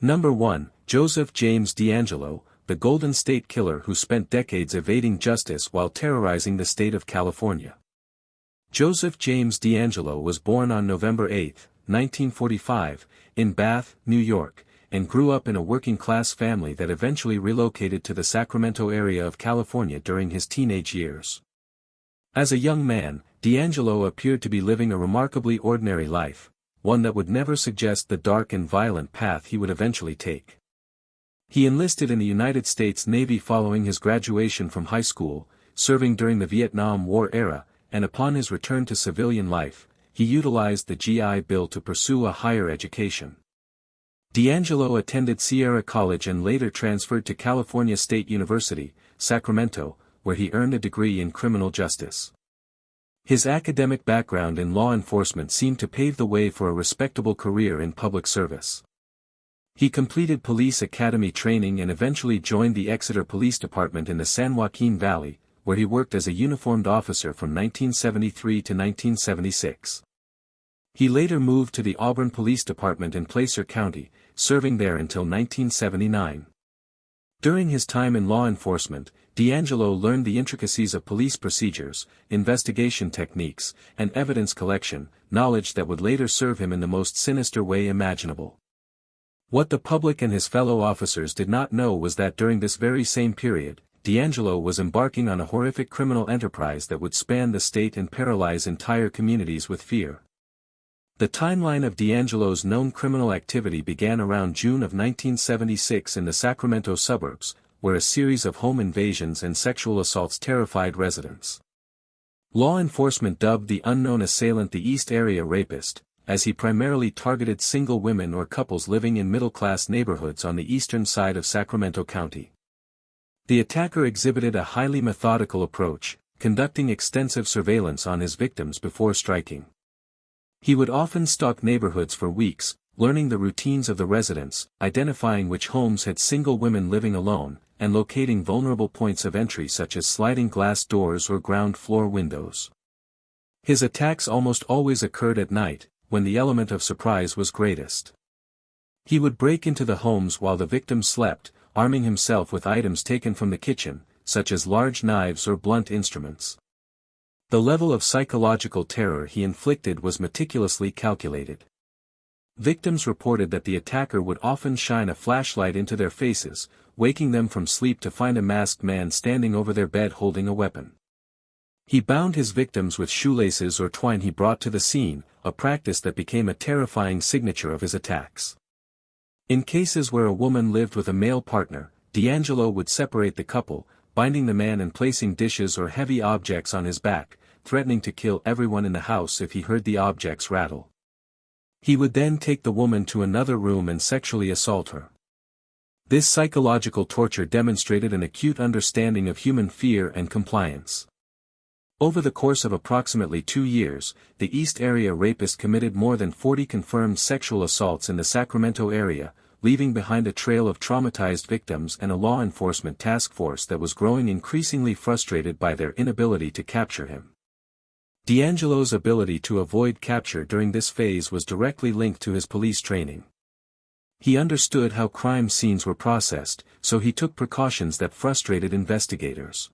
Number 1, Joseph James DeAngelo, the Golden State Killer who spent decades evading justice while terrorizing the state of California. Joseph James DeAngelo was born on November 8, 1945, in Bath, New York, and grew up in a working-class family that eventually relocated to the Sacramento area of California during his teenage years. As a young man, DeAngelo appeared to be living a remarkably ordinary life, one that would never suggest the dark and violent path he would eventually take. He enlisted in the United States Navy following his graduation from high school, serving during the Vietnam War era, and upon his return to civilian life, he utilized the GI Bill to pursue a higher education. DeAngelo attended Sierra College and later transferred to California State University, Sacramento, where he earned a degree in criminal justice. His academic background in law enforcement seemed to pave the way for a respectable career in public service. He completed police academy training and eventually joined the Exeter Police Department in the San Joaquin Valley, where he worked as a uniformed officer from 1973 to 1976. He later moved to the Auburn Police Department in Placer County, serving there until 1979. During his time in law enforcement, DeAngelo learned the intricacies of police procedures, investigation techniques, and evidence collection, knowledge that would later serve him in the most sinister way imaginable. What the public and his fellow officers did not know was that during this very same period, DeAngelo was embarking on a horrific criminal enterprise that would span the state and paralyze entire communities with fear. The timeline of DeAngelo's known criminal activity began around June of 1976 in the Sacramento suburbs, where a series of home invasions and sexual assaults terrified residents. Law enforcement dubbed the unknown assailant the East Area Rapist, as he primarily targeted single women or couples living in middle-class neighborhoods on the eastern side of Sacramento County. The attacker exhibited a highly methodical approach, conducting extensive surveillance on his victims before striking. He would often stalk neighborhoods for weeks, learning the routines of the residents, identifying which homes had single women living alone, and locating vulnerable points of entry such as sliding glass doors or ground floor windows. His attacks almost always occurred at night, when the element of surprise was greatest. He would break into the homes while the victims slept, arming himself with items taken from the kitchen, such as large knives or blunt instruments. The level of psychological terror he inflicted was meticulously calculated. Victims reported that the attacker would often shine a flashlight into their faces, waking them from sleep to find a masked man standing over their bed holding a weapon. He bound his victims with shoelaces or twine he brought to the scene, a practice that became a terrifying signature of his attacks. In cases where a woman lived with a male partner, DeAngelo would separate the couple, binding the man and placing dishes or heavy objects on his back, threatening to kill everyone in the house if he heard the objects rattle. He would then take the woman to another room and sexually assault her. This psychological torture demonstrated an acute understanding of human fear and compliance. Over the course of approximately 2 years, the East Area Rapist committed more than 40 confirmed sexual assaults in the Sacramento area, leaving behind a trail of traumatized victims and a law enforcement task force that was growing increasingly frustrated by their inability to capture him. DeAngelo's ability to avoid capture during this phase was directly linked to his police training. He understood how crime scenes were processed, so he took precautions that frustrated investigators.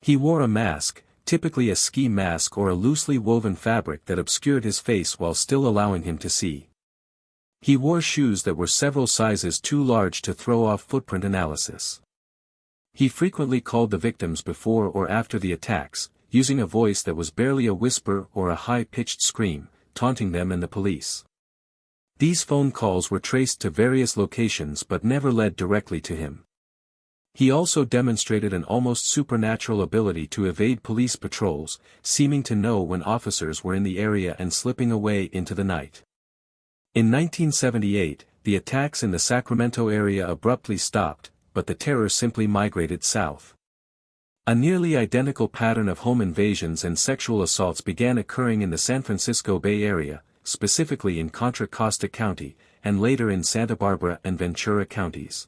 He wore a mask, typically a ski mask or a loosely woven fabric that obscured his face while still allowing him to see. He wore shoes that were several sizes too large to throw off footprint analysis. He frequently called the victims before or after the attacks, using a voice that was barely a whisper or a high-pitched scream, taunting them and the police. These phone calls were traced to various locations but never led directly to him. He also demonstrated an almost supernatural ability to evade police patrols, seeming to know when officers were in the area and slipping away into the night. In 1978, the attacks in the Sacramento area abruptly stopped, but the terror simply migrated south. A nearly identical pattern of home invasions and sexual assaults began occurring in the San Francisco Bay Area, specifically in Contra Costa County, and later in Santa Barbara and Ventura counties.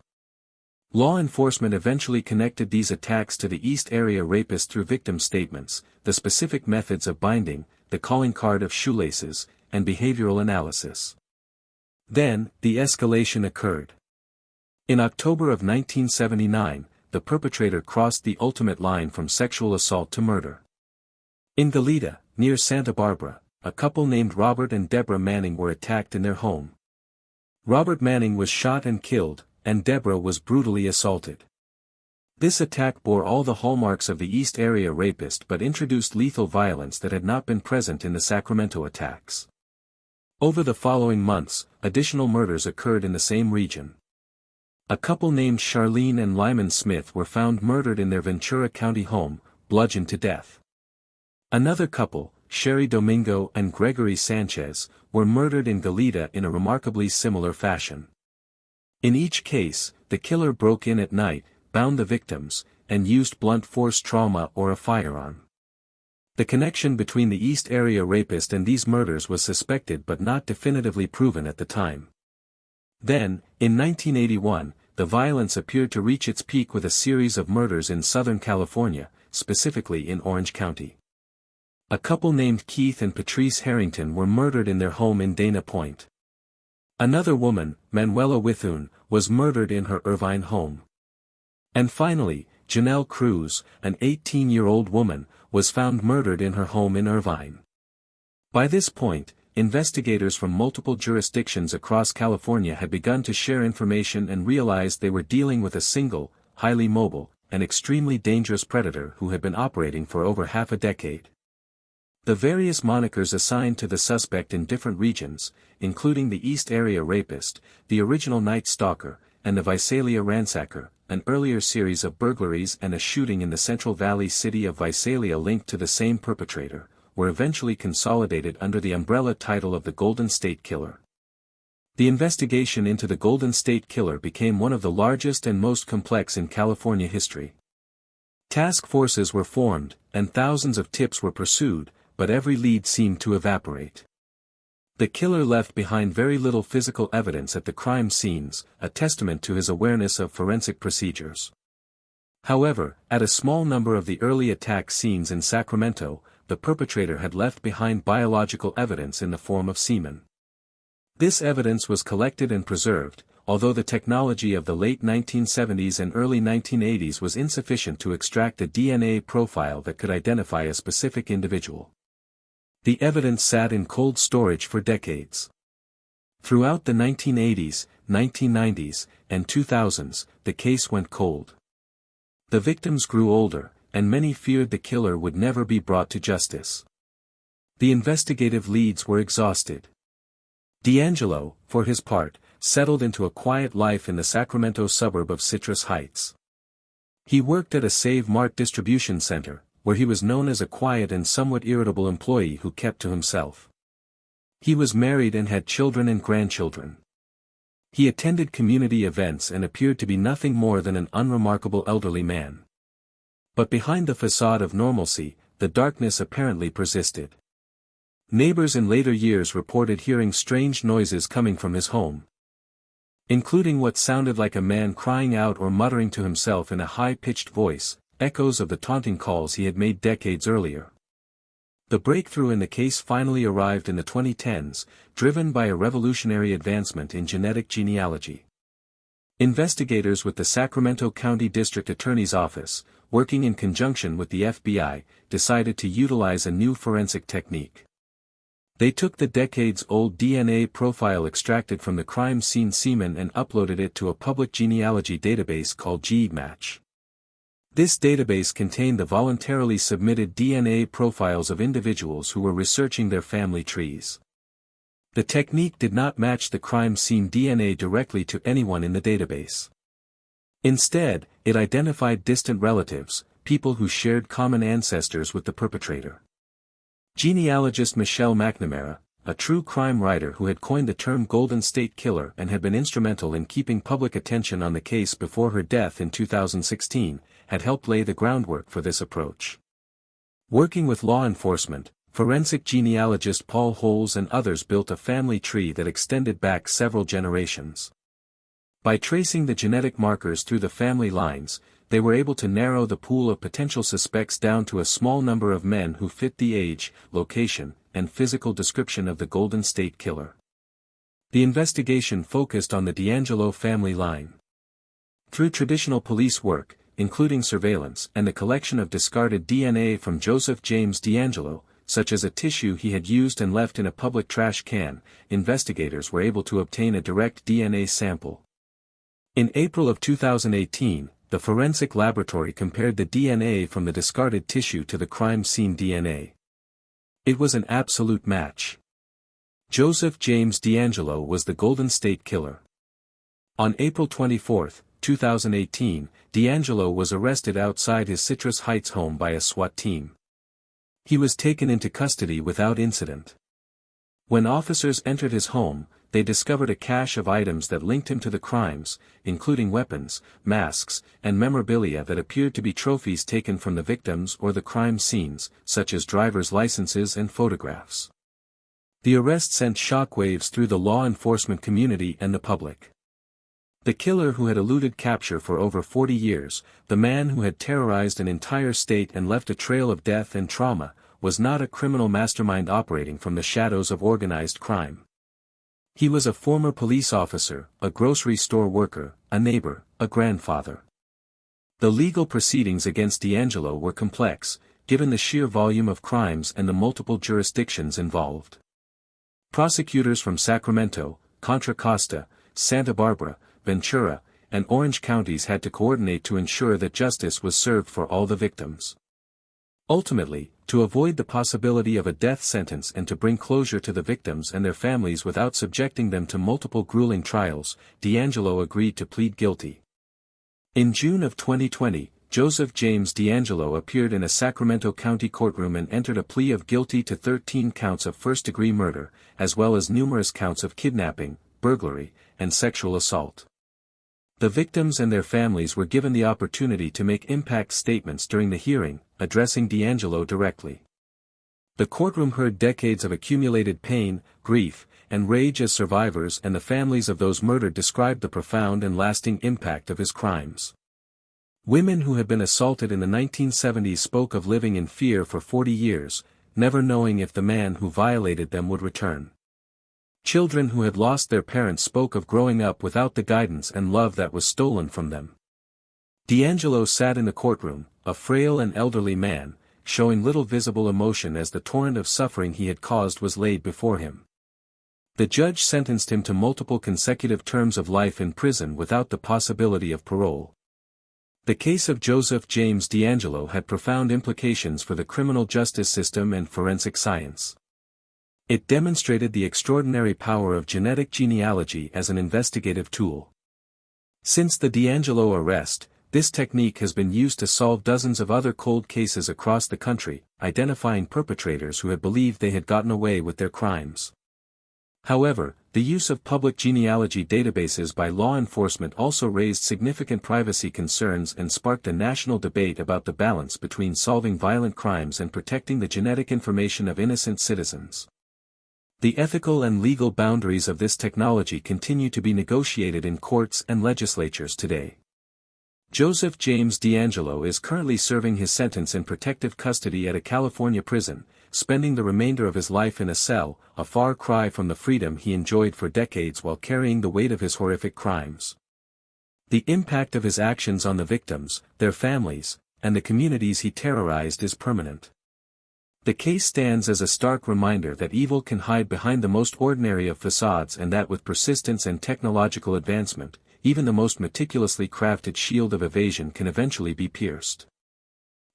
Law enforcement eventually connected these attacks to the East Area Rapist through victim statements, the specific methods of binding, the calling card of shoelaces, and behavioral analysis. Then, the escalation occurred. In October of 1979, the perpetrator crossed the ultimate line from sexual assault to murder. In Goleta, near Santa Barbara, a couple named Robert and Deborah Manning were attacked in their home. Robert Manning was shot and killed, and Deborah was brutally assaulted. This attack bore all the hallmarks of the East Area Rapist but introduced lethal violence that had not been present in the Sacramento attacks. Over the following months, additional murders occurred in the same region. A couple named Charlene and Lyman Smith were found murdered in their Ventura County home, bludgeoned to death. Another couple, Sherry Domingo and Gregory Sanchez, were murdered in Goleta in a remarkably similar fashion. In each case, the killer broke in at night, bound the victims, and used blunt force trauma or a firearm. The connection between the East Area Rapist and these murders was suspected but not definitively proven at the time. Then, in 1981, the violence appeared to reach its peak with a series of murders in Southern California, specifically in Orange County. A couple named Keith and Patrice Harrington were murdered in their home in Dana Point. Another woman, Manuela Withun, was murdered in her Irvine home. And finally, Janelle Cruz, an 18-year-old woman, was found murdered in her home in Irvine. By this point, investigators from multiple jurisdictions across California had begun to share information and realized they were dealing with a single, highly mobile, and extremely dangerous predator who had been operating for over half a decade. The various monikers assigned to the suspect in different regions, including the East Area Rapist, the original Night Stalker, and the Visalia Ransacker, an earlier series of burglaries and a shooting in the Central Valley city of Visalia linked to the same perpetrator, were eventually consolidated under the umbrella title of the Golden State Killer. The investigation into the Golden State Killer became one of the largest and most complex in California history. Task forces were formed, and thousands of tips were pursued, but every lead seemed to evaporate. The killer left behind very little physical evidence at the crime scenes, a testament to his awareness of forensic procedures. However, at a small number of the early attack scenes in Sacramento, the perpetrator had left behind biological evidence in the form of semen. This evidence was collected and preserved, although the technology of the late 1970s and early 1980s was insufficient to extract a DNA profile that could identify a specific individual. The evidence sat in cold storage for decades. Throughout the 1980s, 1990s, and 2000s, the case went cold. The victims grew older, and many feared the killer would never be brought to justice. The investigative leads were exhausted. DeAngelo, for his part, settled into a quiet life in the Sacramento suburb of Citrus Heights. He worked at a Save Mart distribution center, where he was known as a quiet and somewhat irritable employee who kept to himself. He was married and had children and grandchildren. He attended community events and appeared to be nothing more than an unremarkable elderly man. But behind the facade of normalcy, the darkness apparently persisted. Neighbors in later years reported hearing strange noises coming from his home, including what sounded like a man crying out or muttering to himself in a high-pitched voice, echoes of the taunting calls he had made decades earlier. The breakthrough in the case finally arrived in the 2010s, driven by a revolutionary advancement in genetic genealogy. Investigators with the Sacramento County District Attorney's Office, working in conjunction with the FBI, decided to utilize a new forensic technique. They took the decades-old DNA profile extracted from the crime scene semen and uploaded it to a public genealogy database called GEDmatch. This database contained the voluntarily submitted DNA profiles of individuals who were researching their family trees. The technique did not match the crime scene DNA directly to anyone in the database. Instead, it identified distant relatives, people who shared common ancestors with the perpetrator. Genealogist Michelle McNamara, a true crime writer who had coined the term Golden State Killer and had been instrumental in keeping public attention on the case before her death in 2016, had helped lay the groundwork for this approach. Working with law enforcement, forensic genealogist Paul Holes and others built a family tree that extended back several generations. By tracing the genetic markers through the family lines, they were able to narrow the pool of potential suspects down to a small number of men who fit the age, location, and physical description of the Golden State Killer. The investigation focused on the DeAngelo family line. Through traditional police work, including surveillance and the collection of discarded DNA from Joseph James DeAngelo, such as a tissue he had used and left in a public trash can, investigators were able to obtain a direct DNA sample. In April of 2018, the forensic laboratory compared the DNA from the discarded tissue to the crime scene DNA. It was an absolute match. Joseph James DeAngelo was the Golden State Killer. On April 24, 2018, DeAngelo was arrested outside his Citrus Heights home by a SWAT team. He was taken into custody without incident. When officers entered his home, they discovered a cache of items that linked him to the crimes, including weapons, masks, and memorabilia that appeared to be trophies taken from the victims or the crime scenes, such as driver's licenses and photographs. The arrest sent shockwaves through the law enforcement community and the public. The killer who had eluded capture for over 40 years, the man who had terrorized an entire state and left a trail of death and trauma, was not a criminal mastermind operating from the shadows of organized crime. He was a former police officer, a grocery store worker, a neighbor, a grandfather. The legal proceedings against DeAngelo were complex, given the sheer volume of crimes and the multiple jurisdictions involved. Prosecutors from Sacramento, Contra Costa, Santa Barbara, Ventura, and Orange counties had to coordinate to ensure that justice was served for all the victims. Ultimately, to avoid the possibility of a death sentence and to bring closure to the victims and their families without subjecting them to multiple grueling trials, DeAngelo agreed to plead guilty. In June of 2020, Joseph James DeAngelo appeared in a Sacramento County courtroom and entered a plea of guilty to 13 counts of first-degree murder, as well as numerous counts of kidnapping, burglary, and sexual assault. The victims and their families were given the opportunity to make impact statements during the hearing, addressing DeAngelo directly. The courtroom heard decades of accumulated pain, grief, and rage as survivors and the families of those murdered described the profound and lasting impact of his crimes. Women who had been assaulted in the 1970s spoke of living in fear for 40 years, never knowing if the man who violated them would return. Children who had lost their parents spoke of growing up without the guidance and love that was stolen from them. DeAngelo sat in the courtroom, a frail and elderly man, showing little visible emotion as the torrent of suffering he had caused was laid before him. The judge sentenced him to multiple consecutive terms of life in prison without the possibility of parole. The case of Joseph James DeAngelo had profound implications for the criminal justice system and forensic science. It demonstrated the extraordinary power of genetic genealogy as an investigative tool. Since the DeAngelo arrest, this technique has been used to solve dozens of other cold cases across the country, identifying perpetrators who had believed they had gotten away with their crimes. However, the use of public genealogy databases by law enforcement also raised significant privacy concerns and sparked a national debate about the balance between solving violent crimes and protecting the genetic information of innocent citizens. The ethical and legal boundaries of this technology continue to be negotiated in courts and legislatures today. Joseph James DeAngelo is currently serving his sentence in protective custody at a California prison, spending the remainder of his life in a cell, a far cry from the freedom he enjoyed for decades while carrying the weight of his horrific crimes. The impact of his actions on the victims, their families, and the communities he terrorized is permanent. The case stands as a stark reminder that evil can hide behind the most ordinary of facades and that with persistence and technological advancement, even the most meticulously crafted shield of evasion can eventually be pierced.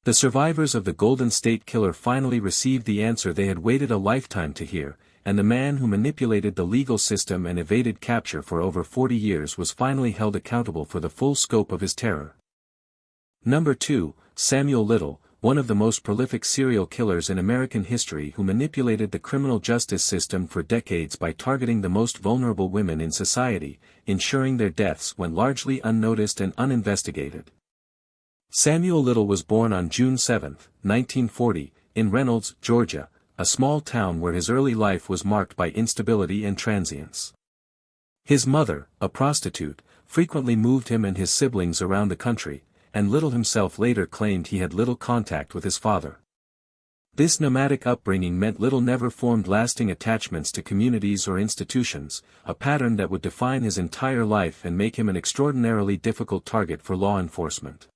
The survivors of the Golden State Killer finally received the answer they had waited a lifetime to hear, and the man who manipulated the legal system and evaded capture for over 40 years was finally held accountable for the full scope of his terror. Number 2, Samuel Little, one of the most prolific serial killers in American history who manipulated the criminal justice system for decades by targeting the most vulnerable women in society, ensuring their deaths went largely unnoticed and uninvestigated. Samuel Little was born on June 7, 1940, in Reynolds, Georgia, a small town where his early life was marked by instability and transience. His mother, a prostitute, frequently moved him and his siblings around the country, and Little himself later claimed he had little contact with his father. This nomadic upbringing meant Little never formed lasting attachments to communities or institutions, a pattern that would define his entire life and make him an extraordinarily difficult target for law enforcement.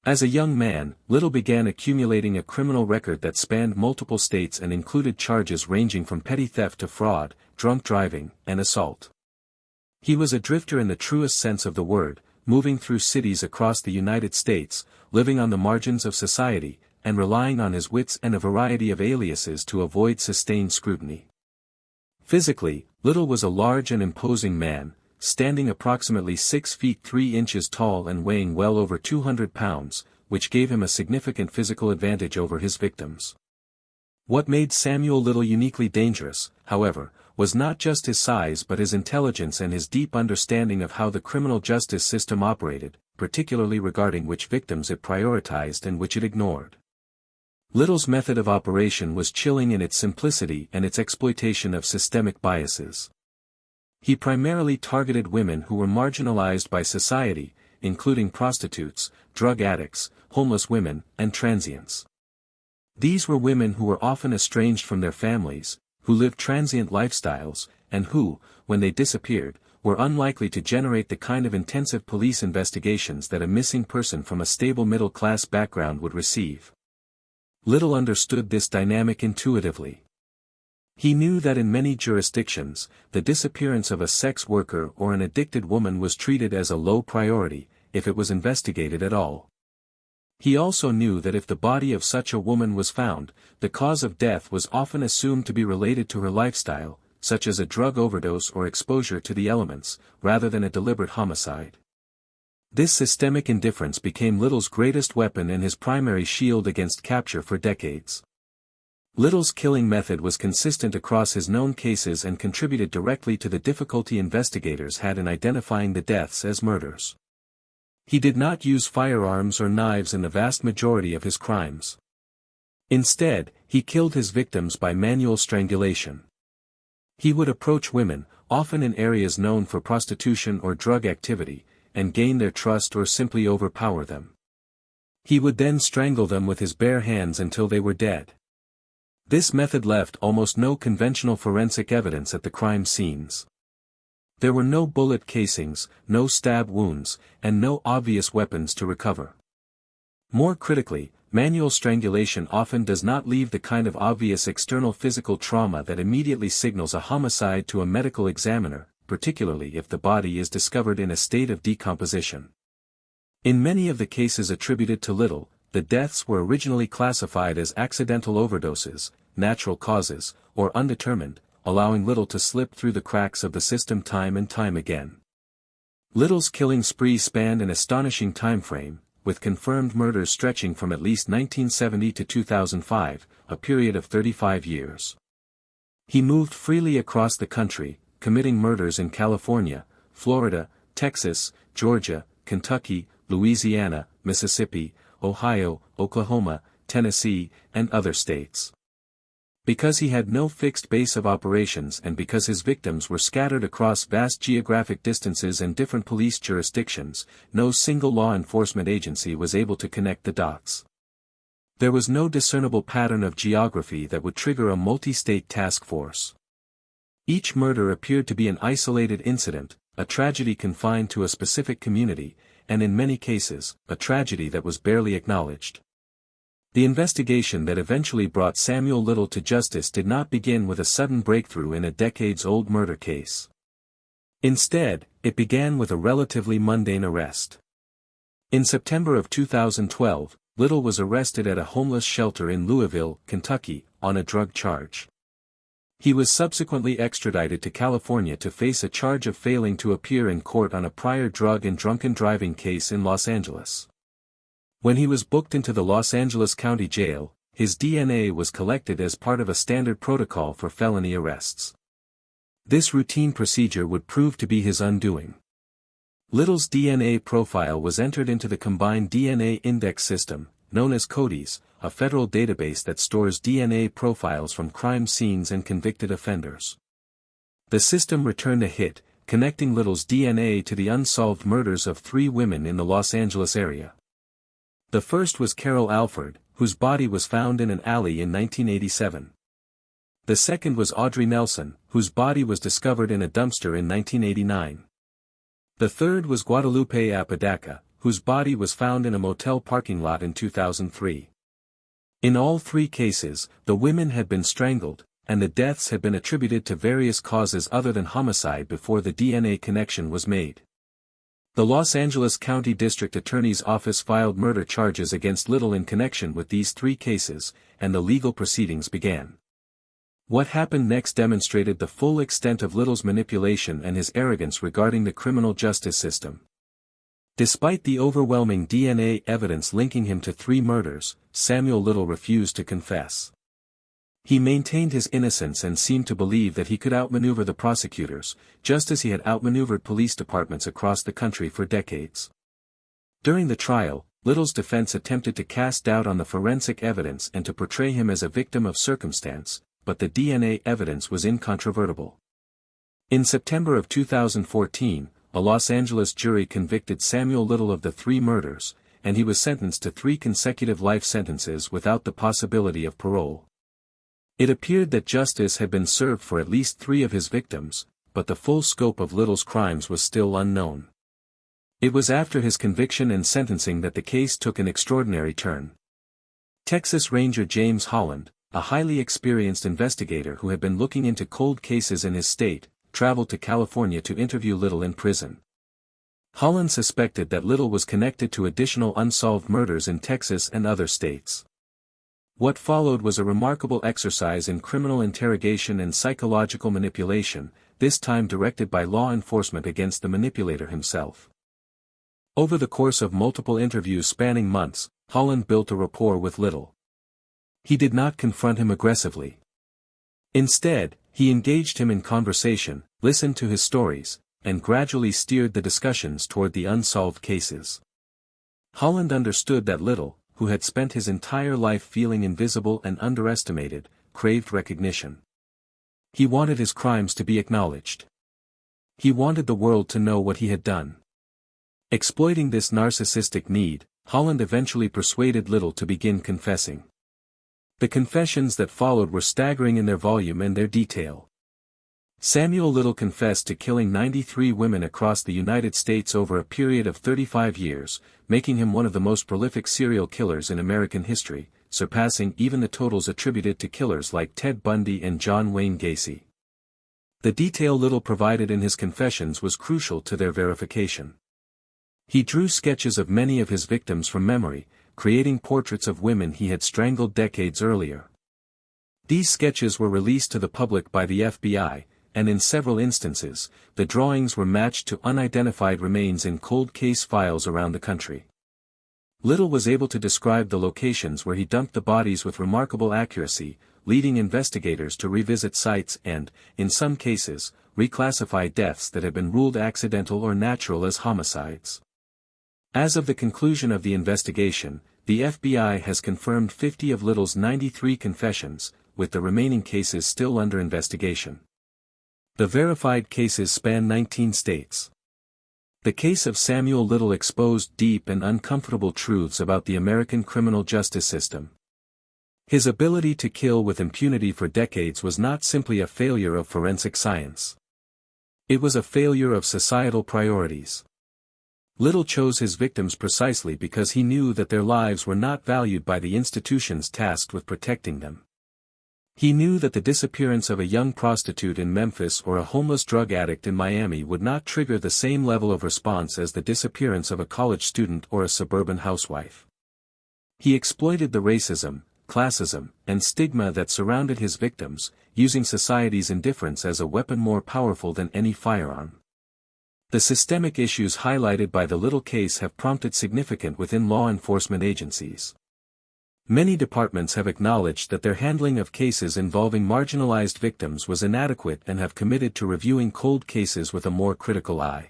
As a young man, Little began accumulating a criminal record that spanned multiple states and included charges ranging from petty theft to fraud, drunk driving, and assault. He was a drifter in the truest sense of the word, moving through cities across the United States, living on the margins of society, and relying on his wits and a variety of aliases to avoid sustained scrutiny. Physically, Little was a large and imposing man, standing approximately 6 feet 3 inches tall and weighing well over 200 pounds, which gave him a significant physical advantage over his victims. What made Samuel Little uniquely dangerous, however, was not just his size but his intelligence and his deep understanding of how the criminal justice system operated, particularly regarding which victims it prioritized and which it ignored. Little's method of operation was chilling in its simplicity and its exploitation of systemic biases. He primarily targeted women who were marginalized by society, including prostitutes, drug addicts, homeless women, and transients. These were women who were often estranged from their families, who lived transient lifestyles, and who, when they disappeared, were unlikely to generate the kind of intensive police investigations that a missing person from a stable middle-class background would receive. Little understood this dynamic intuitively. He knew that in many jurisdictions, the disappearance of a sex worker or an addicted woman was treated as a low priority, if it was investigated at all. He also knew that if the body of such a woman was found, the cause of death was often assumed to be related to her lifestyle, such as a drug overdose or exposure to the elements, rather than a deliberate homicide. This systemic indifference became Little's greatest weapon and his primary shield against capture for decades. Little's killing method was consistent across his known cases and contributed directly to the difficulty investigators had in identifying the deaths as murders. He did not use firearms or knives in the vast majority of his crimes. Instead, he killed his victims by manual strangulation. He would approach women, often in areas known for prostitution or drug activity, and gain their trust or simply overpower them. He would then strangle them with his bare hands until they were dead. This method left almost no conventional forensic evidence at the crime scenes. There were no bullet casings, no stab wounds, and no obvious weapons to recover. More critically, manual strangulation often does not leave the kind of obvious external physical trauma that immediately signals a homicide to a medical examiner, particularly if the body is discovered in a state of decomposition. In many of the cases attributed to Little, the deaths were originally classified as accidental overdoses, natural causes, or undetermined, allowing Little to slip through the cracks of the system time and time again. Little's killing spree spanned an astonishing time frame, with confirmed murders stretching from at least 1970 to 2005, a period of 35 years. He moved freely across the country, committing murders in California, Florida, Texas, Georgia, Kentucky, Louisiana, Mississippi, Ohio, Oklahoma, Tennessee, and other states. Because he had no fixed base of operations and because his victims were scattered across vast geographic distances and different police jurisdictions, no single law enforcement agency was able to connect the dots. There was no discernible pattern of geography that would trigger a multi-state task force. Each murder appeared to be an isolated incident, a tragedy confined to a specific community, and in many cases, a tragedy that was barely acknowledged. The investigation that eventually brought Samuel Little to justice did not begin with a sudden breakthrough in a decades-old murder case. Instead, it began with a relatively mundane arrest. In September of 2012, Little was arrested at a homeless shelter in Louisville, Kentucky, on a drug charge. He was subsequently extradited to California to face a charge of failing to appear in court on a prior drug and drunken driving case in Los Angeles. When he was booked into the Los Angeles County Jail, his DNA was collected as part of a standard protocol for felony arrests. This routine procedure would prove to be his undoing. Little's DNA profile was entered into the Combined DNA Index System, known as CODIS, a federal database that stores DNA profiles from crime scenes and convicted offenders. The system returned a hit, connecting Little's DNA to the unsolved murders of 3 women in the Los Angeles area. The first was Carol Alford, whose body was found in an alley in 1987. The second was Audrey Nelson, whose body was discovered in a dumpster in 1989. The third was Guadalupe Apodaca, whose body was found in a motel parking lot in 2003. In all three cases, the women had been strangled, and the deaths had been attributed to various causes other than homicide before the DNA connection was made. The Los Angeles County District Attorney's Office filed murder charges against Little in connection with these three cases, and the legal proceedings began. What happened next demonstrated the full extent of Little's manipulation and his arrogance regarding the criminal justice system. Despite the overwhelming DNA evidence linking him to 3 murders, Samuel Little refused to confess. He maintained his innocence and seemed to believe that he could outmaneuver the prosecutors, just as he had outmaneuvered police departments across the country for decades. During the trial, Little's defense attempted to cast doubt on the forensic evidence and to portray him as a victim of circumstance, but the DNA evidence was incontrovertible. In September of 2014, a Los Angeles jury convicted Samuel Little of the 3 murders, and he was sentenced to 3 consecutive life sentences without the possibility of parole. It appeared that justice had been served for at least 3 of his victims, but the full scope of Little's crimes was still unknown. It was after his conviction and sentencing that the case took an extraordinary turn. Texas Ranger James Holland, a highly experienced investigator who had been looking into cold cases in his state, traveled to California to interview Little in prison. Holland suspected that Little was connected to additional unsolved murders in Texas and other states. What followed was a remarkable exercise in criminal interrogation and psychological manipulation, this time directed by law enforcement against the manipulator himself. Over the course of multiple interviews spanning months, Holland built a rapport with Little. He did not confront him aggressively. Instead, he engaged him in conversation, listened to his stories, and gradually steered the discussions toward the unsolved cases. Holland understood that Little, who had spent his entire life feeling invisible and underestimated, craved recognition. He wanted his crimes to be acknowledged. He wanted the world to know what he had done. Exploiting this narcissistic need, Holland eventually persuaded Little to begin confessing. The confessions that followed were staggering in their volume and their detail. Samuel Little confessed to killing 93 women across the United States over a period of 35 years, making him one of the most prolific serial killers in American history, surpassing even the totals attributed to killers like Ted Bundy and John Wayne Gacy. The detail Little provided in his confessions was crucial to their verification. He drew sketches of many of his victims from memory, creating portraits of women he had strangled decades earlier. These sketches were released to the public by the FBI, and in several instances, the drawings were matched to unidentified remains in cold case files around the country. Little was able to describe the locations where he dumped the bodies with remarkable accuracy, leading investigators to revisit sites and, in some cases, reclassify deaths that had been ruled accidental or natural as homicides. As of the conclusion of the investigation, the FBI has confirmed 50 of Little's 93 confessions, with the remaining cases still under investigation. The verified cases span 19 states. The case of Samuel Little exposed deep and uncomfortable truths about the American criminal justice system. His ability to kill with impunity for decades was not simply a failure of forensic science. It was a failure of societal priorities. Little chose his victims precisely because he knew that their lives were not valued by the institutions tasked with protecting them. He knew that the disappearance of a young prostitute in Memphis or a homeless drug addict in Miami would not trigger the same level of response as the disappearance of a college student or a suburban housewife. He exploited the racism, classism, and stigma that surrounded his victims, using society's indifference as a weapon more powerful than any firearm. The systemic issues highlighted by the Little case have prompted significance within law enforcement agencies. Many departments have acknowledged that their handling of cases involving marginalized victims was inadequate and have committed to reviewing cold cases with a more critical eye.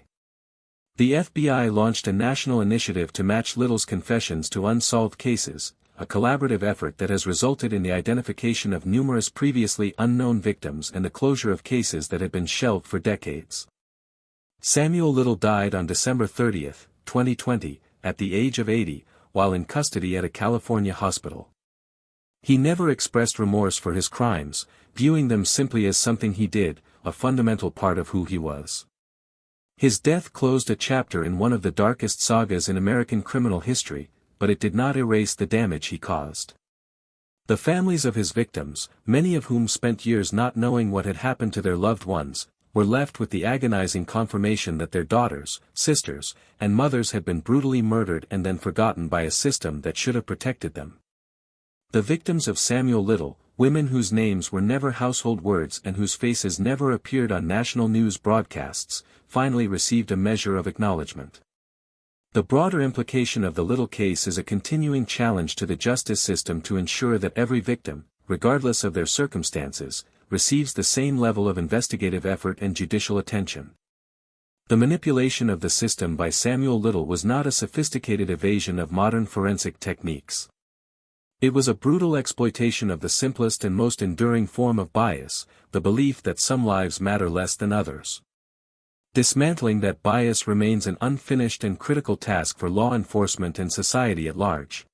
The FBI launched a national initiative to match Little's confessions to unsolved cases, a collaborative effort that has resulted in the identification of numerous previously unknown victims and the closure of cases that had been shelved for decades. Samuel Little died on December 30, 2020, at the age of 80, while in custody at a California hospital. He never expressed remorse for his crimes, viewing them simply as something he did, a fundamental part of who he was. His death closed a chapter in one of the darkest sagas in American criminal history, but it did not erase the damage he caused. The families of his victims, many of whom spent years not knowing what had happened to their loved ones, were left with the agonizing confirmation that their daughters, sisters, and mothers had been brutally murdered and then forgotten by a system that should have protected them. The victims of Samuel Little, women whose names were never household words and whose faces never appeared on national news broadcasts, finally received a measure of acknowledgement. The broader implication of the Little case is a continuing challenge to the justice system to ensure that every victim, regardless of their circumstances, receives the same level of investigative effort and judicial attention. The manipulation of the system by Samuel Little was not a sophisticated evasion of modern forensic techniques. It was a brutal exploitation of the simplest and most enduring form of bias, the belief that some lives matter less than others. Dismantling that bias remains an unfinished and critical task for law enforcement and society at large.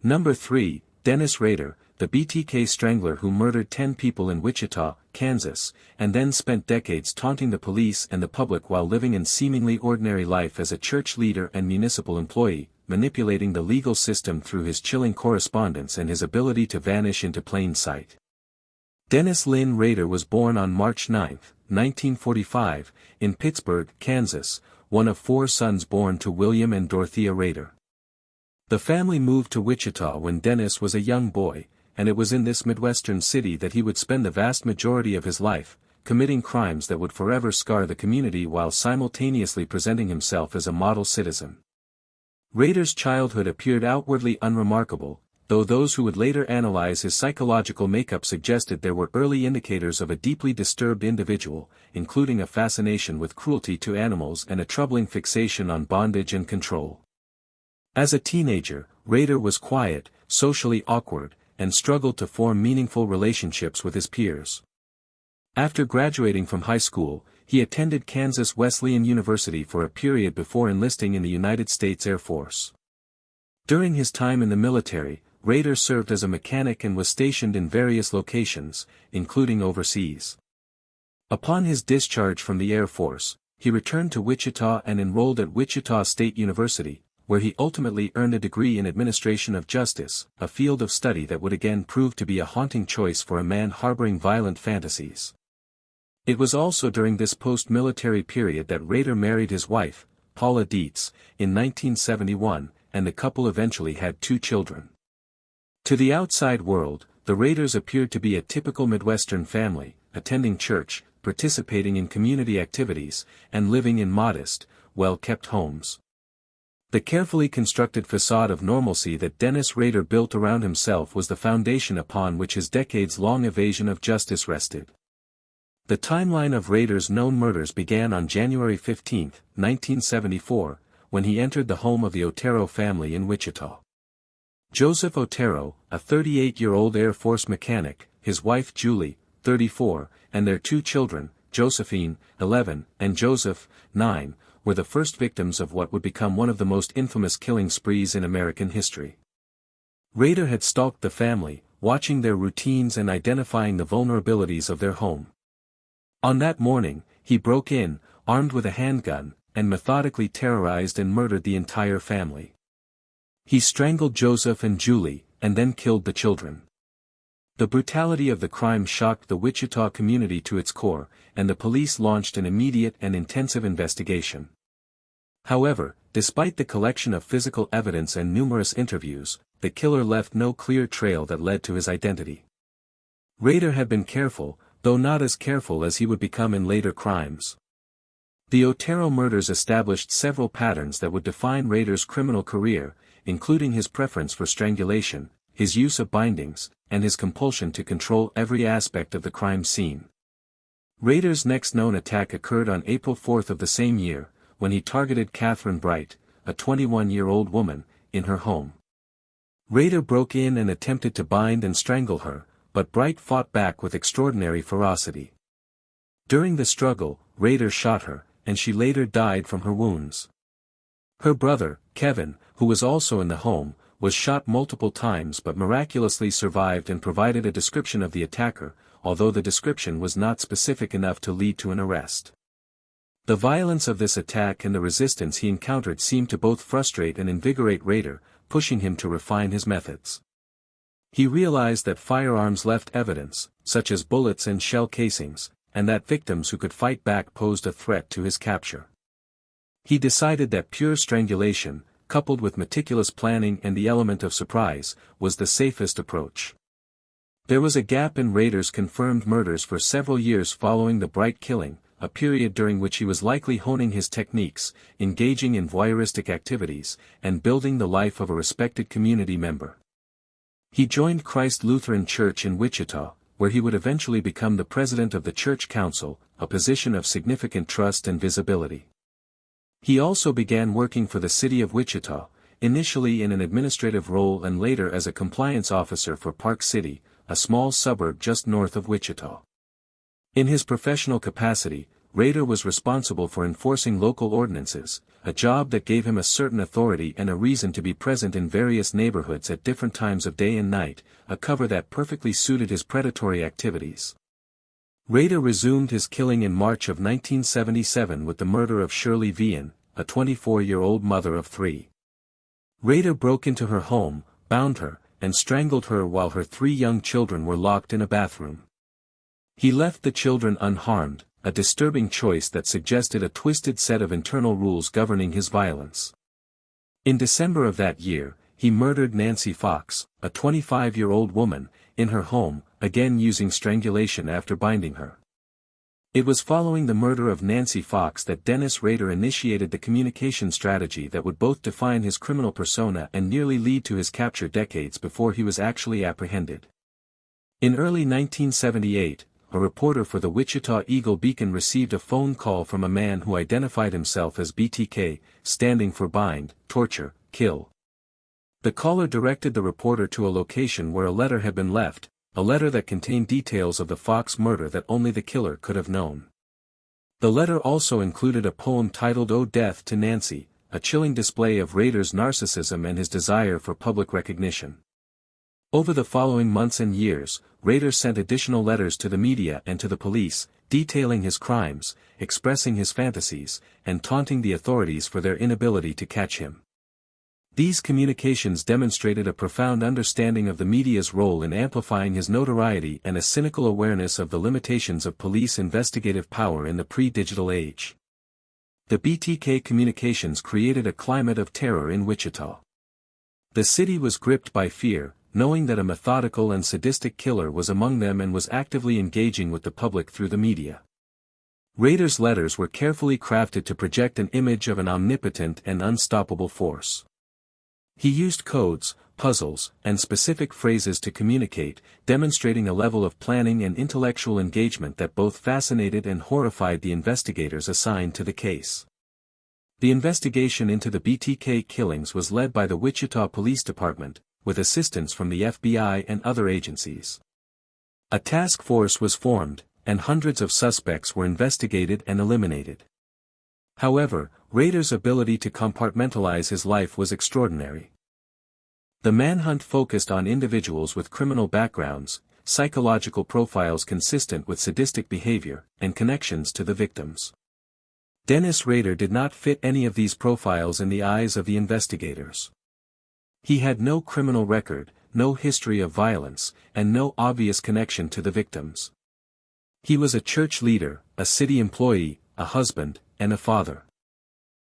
Number 3, Dennis Rader, the BTK strangler who murdered 10 people in Wichita, Kansas, and then spent decades taunting the police and the public while living in seemingly ordinary life as a church leader and municipal employee, manipulating the legal system through his chilling correspondence and his ability to vanish into plain sight. Dennis Lynn Rader was born on March 9, 1945, in Pittsburgh, Kansas, one of 4 sons born to William and Dorothea Rader. The family moved to Wichita when Dennis was a young boy, and it was in this Midwestern city that he would spend the vast majority of his life, committing crimes that would forever scar the community while simultaneously presenting himself as a model citizen. Rader's childhood appeared outwardly unremarkable, though those who would later analyze his psychological makeup suggested there were early indicators of a deeply disturbed individual, including a fascination with cruelty to animals and a troubling fixation on bondage and control. As a teenager, Rader was quiet, socially awkward, and struggled to form meaningful relationships with his peers. After graduating from high school, he attended Kansas Wesleyan University for a period before enlisting in the United States Air Force. During his time in the military, Rader served as a mechanic and was stationed in various locations, including overseas. Upon his discharge from the Air Force, he returned to Wichita and enrolled at Wichita State University, where he ultimately earned a degree in administration of justice, a field of study that would again prove to be a haunting choice for a man harboring violent fantasies. It was also during this post-military period that Rader married his wife, Paula Dietz, in 1971, and the couple eventually had 2 children. To the outside world, the Raders appeared to be a typical Midwestern family, attending church, participating in community activities, and living in modest, well-kept homes. The carefully constructed facade of normalcy that Dennis Rader built around himself was the foundation upon which his decades-long evasion of justice rested. The timeline of Rader's known murders began on January 15, 1974, when he entered the home of the Otero family in Wichita. Joseph Otero, a 38-year-old Air Force mechanic, his wife Julie, 34, and their 2 children, Josephine, 11, and Joseph, 9, were the first victims of what would become one of the most infamous killing sprees in American history. Rader had stalked the family, watching their routines and identifying the vulnerabilities of their home. On that morning, he broke in, armed with a handgun, and methodically terrorized and murdered the entire family. He strangled Joseph and Julie, and then killed the children. The brutality of the crime shocked the Wichita community to its core, and the police launched an immediate and intensive investigation. However, despite the collection of physical evidence and numerous interviews, the killer left no clear trail that led to his identity. Rader had been careful, though not as careful as he would become in later crimes. The Otero murders established several patterns that would define Rader's criminal career, including his preference for strangulation, his use of bindings, and his compulsion to control every aspect of the crime scene. Rader's next known attack occurred on April 4 of the same year, when he targeted Catherine Bright, a 21-year-old woman, in her home. Rader broke in and attempted to bind and strangle her, but Bright fought back with extraordinary ferocity. During the struggle, Rader shot her, and she later died from her wounds. Her brother, Kevin, who was also in the home, was shot multiple times but miraculously survived and provided a description of the attacker, although the description was not specific enough to lead to an arrest. The violence of this attack and the resistance he encountered seemed to both frustrate and invigorate Rader, pushing him to refine his methods. He realized that firearms left evidence, such as bullets and shell casings, and that victims who could fight back posed a threat to his capture. He decided that pure strangulation, coupled with meticulous planning and the element of surprise, was the safest approach. There was a gap in Rader's confirmed murders for several years following the Bright killing, a period during which he was likely honing his techniques, engaging in voyeuristic activities, and building the life of a respected community member. He joined Christ Lutheran Church in Wichita, where he would eventually become the president of the church council, a position of significant trust and visibility. He also began working for the city of Wichita, initially in an administrative role and later as a compliance officer for Park City, a small suburb just north of Wichita. In his professional capacity, Rader was responsible for enforcing local ordinances, a job that gave him a certain authority and a reason to be present in various neighborhoods at different times of day and night, a cover that perfectly suited his predatory activities. Rader resumed his killing in March of 1977 with the murder of Shirley Vian, a 24-year-old mother of 3. Rader broke into her home, bound her, and strangled her while her 3 young children were locked in a bathroom. He left the children unharmed, a disturbing choice that suggested a twisted set of internal rules governing his violence. In December of that year, he murdered Nancy Fox, a 25-year-old woman, in her home, again using strangulation after binding her. It was following the murder of Nancy Fox that Dennis Rader initiated the communication strategy that would both define his criminal persona and nearly lead to his capture decades before he was actually apprehended. In early 1978, a reporter for the Wichita Eagle-Beacon received a phone call from a man who identified himself as BTK, standing for bind, torture, kill. The caller directed the reporter to a location where a letter had been left, a letter that contained details of the Fox murder that only the killer could have known. The letter also included a poem titled "Oh Death to Nancy," a chilling display of Rader's narcissism and his desire for public recognition. Over the following months and years, Rader sent additional letters to the media and to the police, detailing his crimes, expressing his fantasies, and taunting the authorities for their inability to catch him. These communications demonstrated a profound understanding of the media's role in amplifying his notoriety and a cynical awareness of the limitations of police investigative power in the pre-digital age. The BTK communications created a climate of terror in Wichita. The city was gripped by fear, knowing that a methodical and sadistic killer was among them and was actively engaging with the public through the media. Rader's letters were carefully crafted to project an image of an omnipotent and unstoppable force. He used codes, puzzles, and specific phrases to communicate, demonstrating a level of planning and intellectual engagement that both fascinated and horrified the investigators assigned to the case. The investigation into the BTK killings was led by the Wichita Police Department, with assistance from the FBI and other agencies. A task force was formed, and hundreds of suspects were investigated and eliminated. However, Rader's ability to compartmentalize his life was extraordinary. The manhunt focused on individuals with criminal backgrounds, psychological profiles consistent with sadistic behavior, and connections to the victims. Dennis Rader did not fit any of these profiles in the eyes of the investigators. He had no criminal record, no history of violence, and no obvious connection to the victims. He was a church leader, a city employee, a husband, and a father.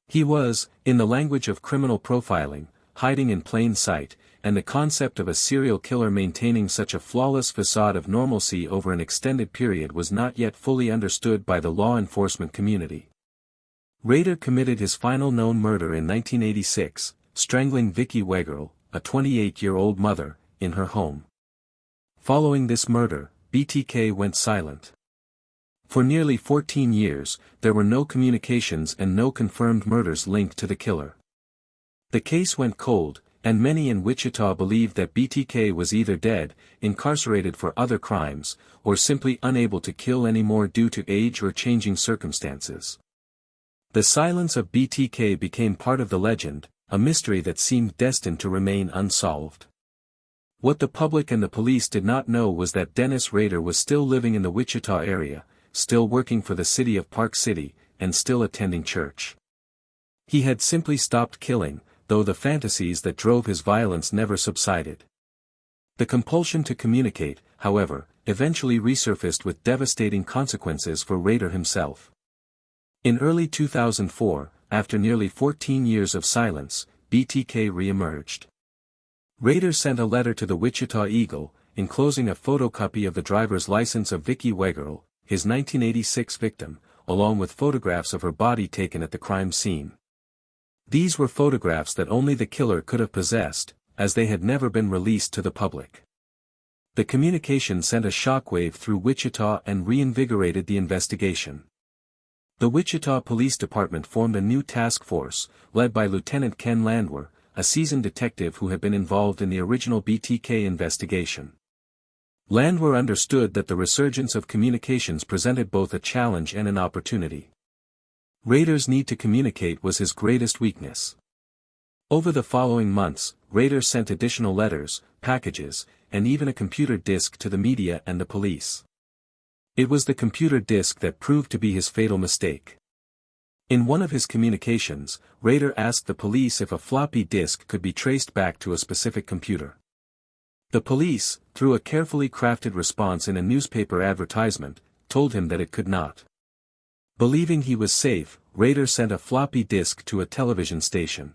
He was, in the language of criminal profiling, hiding in plain sight, and the concept of a serial killer maintaining such a flawless facade of normalcy over an extended period was not yet fully understood by the law enforcement community. Rader committed his final known murder in 1986, strangling Vicki Wegerle, a 28-year-old mother, in her home. Following this murder, BTK went silent. For nearly 14 years, there were no communications and no confirmed murders linked to the killer. The case went cold, and many in Wichita believed that BTK was either dead, incarcerated for other crimes, or simply unable to kill anymore due to age or changing circumstances. The silence of BTK became part of the legend, a mystery that seemed destined to remain unsolved. What the public and the police did not know was that Dennis Rader was still living in the Wichita area, still working for the city of Park City, and still attending church. He had simply stopped killing, though the fantasies that drove his violence never subsided. The compulsion to communicate, however, eventually resurfaced with devastating consequences for Rader himself. In early 2004, after nearly 14 years of silence, BTK re-emerged. Rader sent a letter to the Wichita Eagle, enclosing a photocopy of the driver's license of Vicki Wegerle, his 1986 victim, along with photographs of her body taken at the crime scene. These were photographs that only the killer could have possessed, as they had never been released to the public. The communication sent a shockwave through Wichita and reinvigorated the investigation. The Wichita Police Department formed a new task force, led by Lieutenant Ken Landwehr, a seasoned detective who had been involved in the original BTK investigation. Landwehr understood that the resurgence of communications presented both a challenge and an opportunity. Rader's need to communicate was his greatest weakness. Over the following months, Rader sent additional letters, packages, and even a computer disk to the media and the police. It was the computer disk that proved to be his fatal mistake. In one of his communications, Rader asked the police if a floppy disk could be traced back to a specific computer. The police, through a carefully crafted response in a newspaper advertisement, told him that it could not. Believing he was safe, Rader sent a floppy disk to a television station.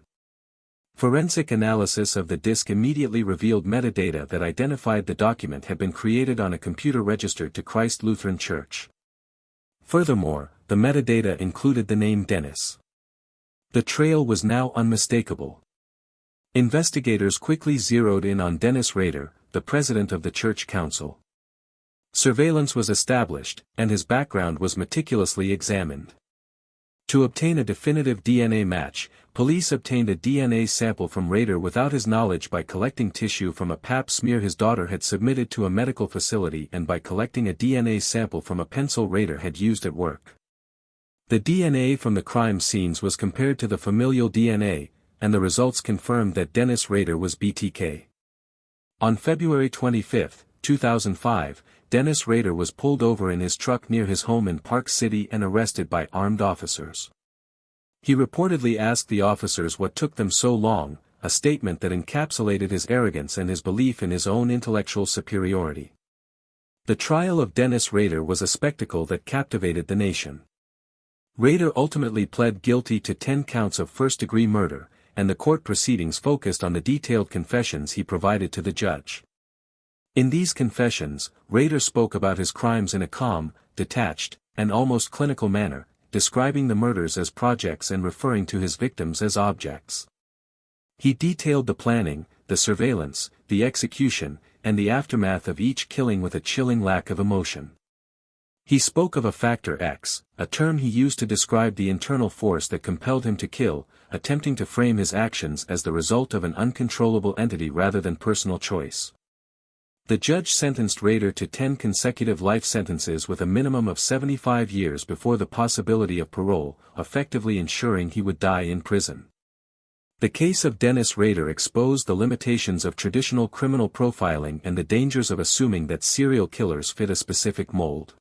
Forensic analysis of the disk immediately revealed metadata that identified the document had been created on a computer registered to Christ Lutheran Church. Furthermore, the metadata included the name Dennis. The trail was now unmistakable. Investigators quickly zeroed in on Dennis Rader, the president of the church council. Surveillance was established, and his background was meticulously examined. To obtain a definitive DNA match, police obtained a DNA sample from Rader without his knowledge by collecting tissue from a pap smear his daughter had submitted to a medical facility and by collecting a DNA sample from a pencil Rader had used at work. The DNA from the crime scenes was compared to the familial DNA, and the results confirmed that Dennis Rader was BTK. On February 25, 2005, Dennis Rader was pulled over in his truck near his home in Park City and arrested by armed officers. He reportedly asked the officers what took them so long, a statement that encapsulated his arrogance and his belief in his own intellectual superiority. The trial of Dennis Rader was a spectacle that captivated the nation. Rader ultimately pled guilty to 10 counts of first-degree murder, and the court proceedings focused on the detailed confessions he provided to the judge. In these confessions, Rader spoke about his crimes in a calm, detached, and almost clinical manner, describing the murders as projects and referring to his victims as objects. He detailed the planning, the surveillance, the execution, and the aftermath of each killing with a chilling lack of emotion. He spoke of a factor X, a term he used to describe the internal force that compelled him to kill, attempting to frame his actions as the result of an uncontrollable entity rather than personal choice. The judge sentenced Rader to 10 consecutive life sentences with a minimum of 75 years before the possibility of parole, effectively ensuring he would die in prison. The case of Dennis Rader exposed the limitations of traditional criminal profiling and the dangers of assuming that serial killers fit a specific mold.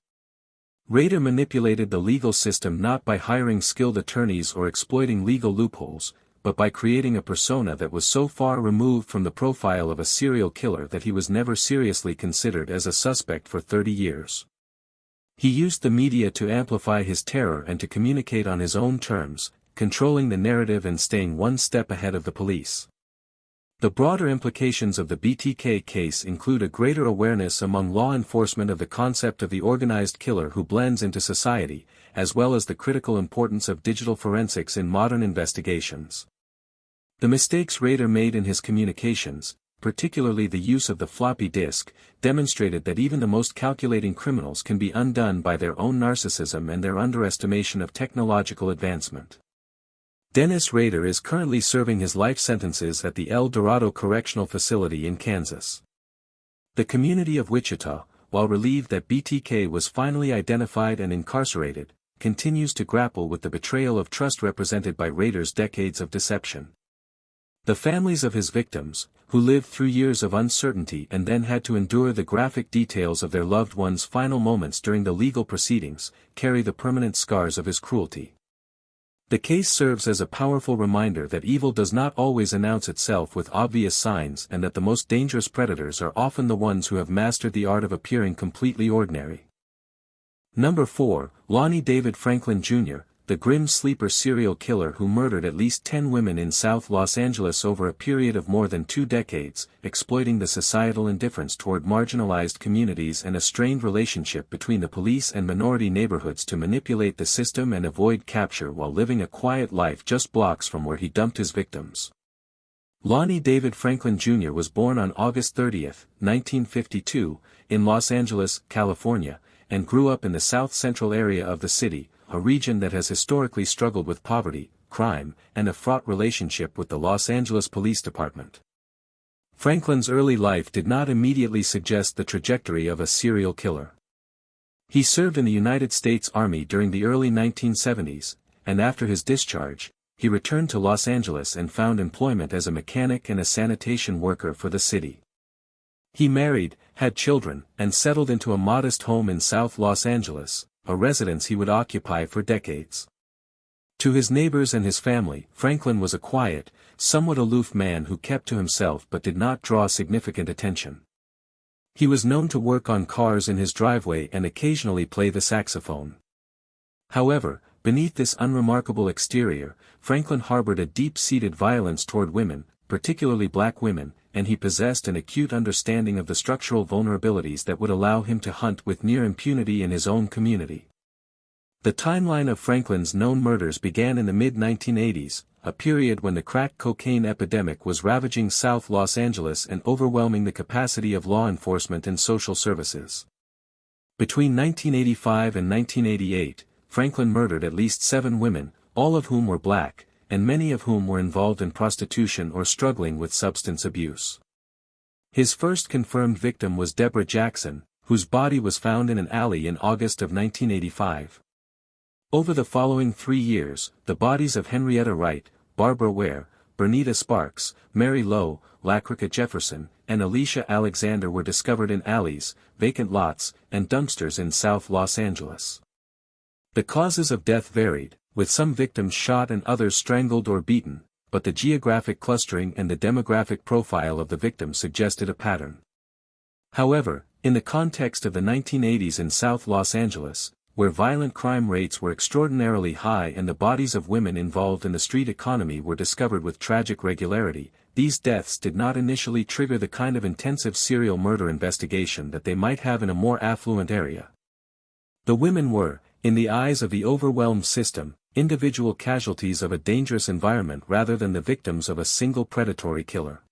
Rader manipulated the legal system not by hiring skilled attorneys or exploiting legal loopholes, but by creating a persona that was so far removed from the profile of a serial killer that he was never seriously considered as a suspect for 30 years. He used the media to amplify his terror and to communicate on his own terms, controlling the narrative and staying one step ahead of the police. The broader implications of the BTK case include a greater awareness among law enforcement of the concept of the organized killer who blends into society, as well as the critical importance of digital forensics in modern investigations. The mistakes Rader made in his communications, particularly the use of the floppy disk, demonstrated that even the most calculating criminals can be undone by their own narcissism and their underestimation of technological advancement. Dennis Rader is currently serving his life sentences at the El Dorado Correctional Facility in Kansas. The community of Wichita, while relieved that BTK was finally identified and incarcerated, continues to grapple with the betrayal of trust represented by Rader's decades of deception. The families of his victims, who lived through years of uncertainty and then had to endure the graphic details of their loved ones' final moments during the legal proceedings, carry the permanent scars of his cruelty. The case serves as a powerful reminder that evil does not always announce itself with obvious signs and that the most dangerous predators are often the ones who have mastered the art of appearing completely ordinary. Number 4, Lonnie David Franklin Jr., the grim sleeper serial killer who murdered at least 10 women in South Los Angeles over a period of more than 2 decades, exploiting the societal indifference toward marginalized communities and a strained relationship between the police and minority neighborhoods to manipulate the system and avoid capture while living a quiet life just blocks from where he dumped his victims. Lonnie David Franklin Jr. was born on August 30, 1952, in Los Angeles, California, and grew up in the south-central area of the city, a region that has historically struggled with poverty, crime, and a fraught relationship with the Los Angeles Police Department. Franklin's early life did not immediately suggest the trajectory of a serial killer. He served in the United States Army during the early 1970s, and after his discharge, he returned to Los Angeles and found employment as a mechanic and a sanitation worker for the city. He married, had children, and settled into a modest home in South Los Angeles, a residence he would occupy for decades. To his neighbors and his family, Franklin was a quiet, somewhat aloof man who kept to himself but did not draw significant attention. He was known to work on cars in his driveway and occasionally play the saxophone. However, beneath this unremarkable exterior, Franklin harbored a deep-seated violence toward women, particularly black women, and he possessed an acute understanding of the structural vulnerabilities that would allow him to hunt with near impunity in his own community. The timeline of Franklin's known murders began in the mid-1980s, a period when the crack cocaine epidemic was ravaging South Los Angeles and overwhelming the capacity of law enforcement and social services. Between 1985 and 1988, Franklin murdered at least 7 women, all of whom were black, and many of whom were involved in prostitution or struggling with substance abuse. His first confirmed victim was Deborah Jackson, whose body was found in an alley in August of 1985. Over the following 3 years, the bodies of Henrietta Wright, Barbara Ware, Bernita Sparks, Mary Lowe, Lacrica Jefferson, and Alicia Alexander were discovered in alleys, vacant lots, and dumpsters in South Los Angeles. The causes of death varied, with some victims shot and others strangled or beaten, but the geographic clustering and the demographic profile of the victims suggested a pattern. However, in the context of the 1980s in South Los Angeles, where violent crime rates were extraordinarily high and the bodies of women involved in the street economy were discovered with tragic regularity, these deaths did not initially trigger the kind of intensive serial murder investigation that they might have in a more affluent area. The women were, in the eyes of the overwhelmed system, individual casualties of a dangerous environment rather than the victims of a single predatory killer.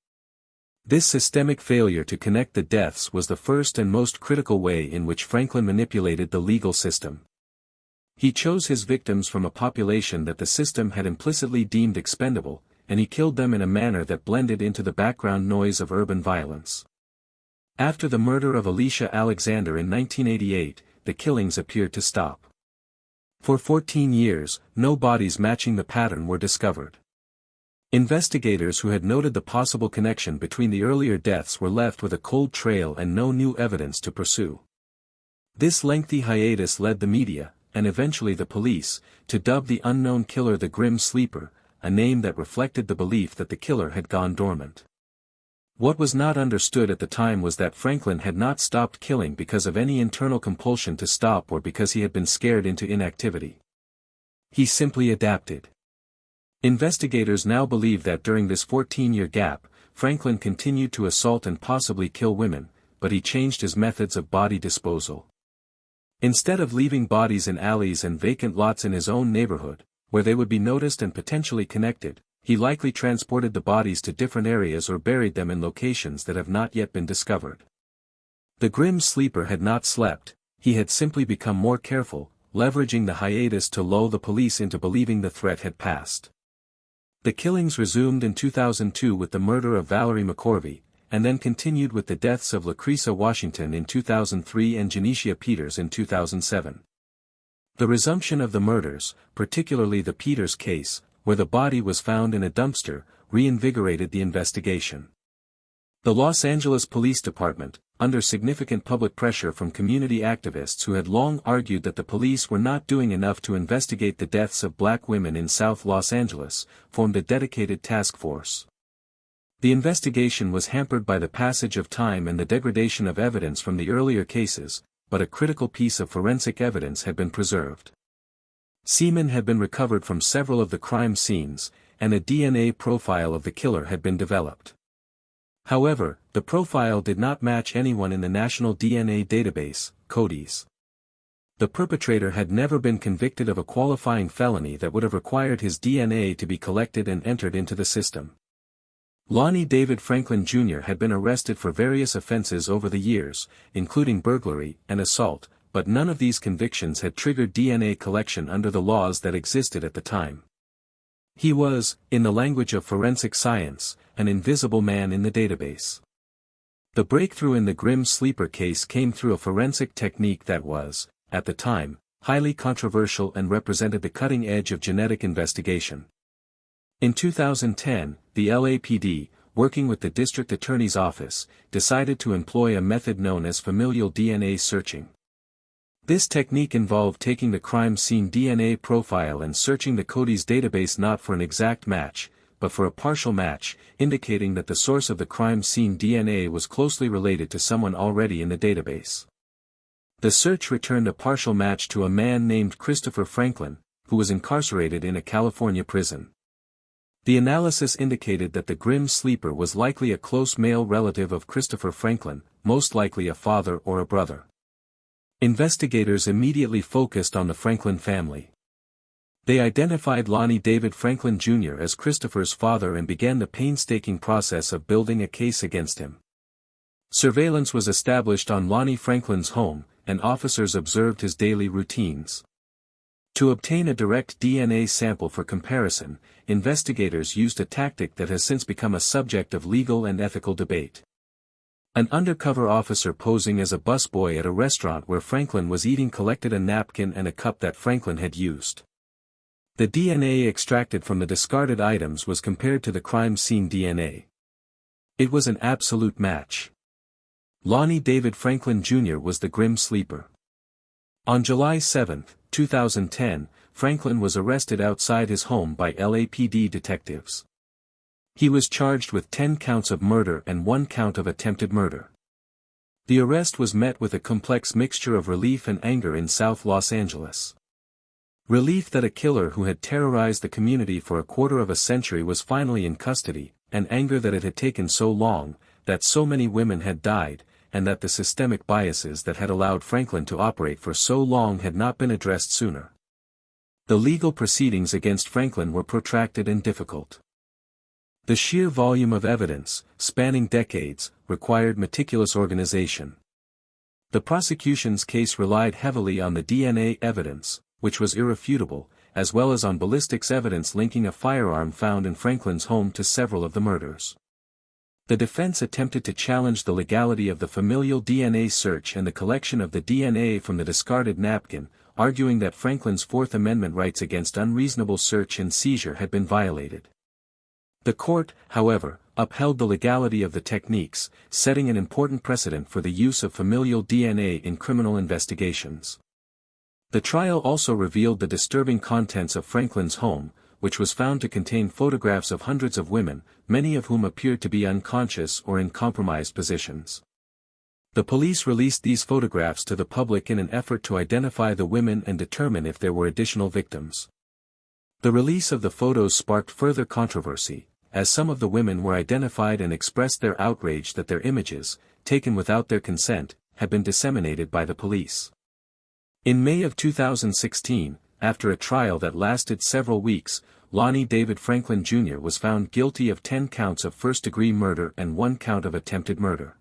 This systemic failure to connect the deaths was the first and most critical way in which Franklin manipulated the legal system. He chose his victims from a population that the system had implicitly deemed expendable, and he killed them in a manner that blended into the background noise of urban violence. After the murder of Alicia Alexander in 1988, the killings appeared to stop. For 14 years, no bodies matching the pattern were discovered. Investigators who had noted the possible connection between the earlier deaths were left with a cold trail and no new evidence to pursue. This lengthy hiatus led the media, and eventually the police, to dub the unknown killer the Grim Sleeper, a name that reflected the belief that the killer had gone dormant. What was not understood at the time was that Franklin had not stopped killing because of any internal compulsion to stop or because he had been scared into inactivity. He simply adapted. Investigators now believe that during this 14-year gap, Franklin continued to assault and possibly kill women, but he changed his methods of body disposal. Instead of leaving bodies in alleys and vacant lots in his own neighborhood, where they would be noticed and potentially connected, he likely transported the bodies to different areas or buried them in locations that have not yet been discovered. The Grim Sleeper had not slept, he had simply become more careful, leveraging the hiatus to lull the police into believing the threat had passed. The killings resumed in 2002 with the murder of Valerie McCorvey, and then continued with the deaths of Lucretia Washington in 2003 and Janicia Peters in 2007. The resumption of the murders, particularly the Peters case, where the body was found in a dumpster, reinvigorated the investigation. The Los Angeles Police Department, under significant public pressure from community activists who had long argued that the police were not doing enough to investigate the deaths of black women in South Los Angeles, formed a dedicated task force. The investigation was hampered by the passage of time and the degradation of evidence from the earlier cases, but a critical piece of forensic evidence had been preserved. Semen had been recovered from several of the crime scenes, and a DNA profile of the killer had been developed. However, the profile did not match anyone in the National DNA Database, CODIS. The perpetrator had never been convicted of a qualifying felony that would have required his DNA to be collected and entered into the system. Lonnie David Franklin Jr. had been arrested for various offenses over the years, including burglary and assault, but none of these convictions had triggered DNA collection under the laws that existed at the time. He was, in the language of forensic science, an invisible man in the database. The breakthrough in the Grim Sleeper case came through a forensic technique that was, at the time, highly controversial and represented the cutting edge of genetic investigation. In 2010, the LAPD, working with the District Attorney's Office, decided to employ a method known as familial DNA searching. This technique involved taking the crime scene DNA profile and searching the CODIS database not for an exact match, but for a partial match, indicating that the source of the crime scene DNA was closely related to someone already in the database. The search returned a partial match to a man named Christopher Franklin, who was incarcerated in a California prison. The analysis indicated that the Grim Sleeper was likely a close male relative of Christopher Franklin, most likely a father or a brother. Investigators immediately focused on the Franklin family. They identified Lonnie David Franklin Jr. as Christopher's father and began the painstaking process of building a case against him. Surveillance was established on Lonnie Franklin's home, and officers observed his daily routines. To obtain a direct DNA sample for comparison, investigators used a tactic that has since become a subject of legal and ethical debate. An undercover officer posing as a busboy at a restaurant where Franklin was eating collected a napkin and a cup that Franklin had used. The DNA extracted from the discarded items was compared to the crime scene DNA. It was an absolute match. Lonnie David Franklin Jr. was the Grim Sleeper. On July 7, 2010, Franklin was arrested outside his home by LAPD detectives. He was charged with 10 counts of murder and 1 count of attempted murder. The arrest was met with a complex mixture of relief and anger in South Los Angeles. Relief that a killer who had terrorized the community for a quarter of a century was finally in custody, and anger that it had taken so long, that so many women had died, and that the systemic biases that had allowed Franklin to operate for so long had not been addressed sooner. The legal proceedings against Franklin were protracted and difficult. The sheer volume of evidence, spanning decades, required meticulous organization. The prosecution's case relied heavily on the DNA evidence, which was irrefutable, as well as on ballistics evidence linking a firearm found in Franklin's home to several of the murders. The defense attempted to challenge the legality of the familial DNA search and the collection of the DNA from the discarded napkin, arguing that Franklin's Fourth Amendment rights against unreasonable search and seizure had been violated. The court, however, upheld the legality of the techniques, setting an important precedent for the use of familial DNA in criminal investigations. The trial also revealed the disturbing contents of Franklin's home, which was found to contain photographs of hundreds of women, many of whom appeared to be unconscious or in compromised positions. The police released these photographs to the public in an effort to identify the women and determine if there were additional victims. The release of the photos sparked further controversy, as some of the women were identified and expressed their outrage that their images, taken without their consent, had been disseminated by the police. In May of 2016, after a trial that lasted several weeks, Lonnie David Franklin Jr. was found guilty of 10 counts of first-degree murder and 1 count of attempted murder.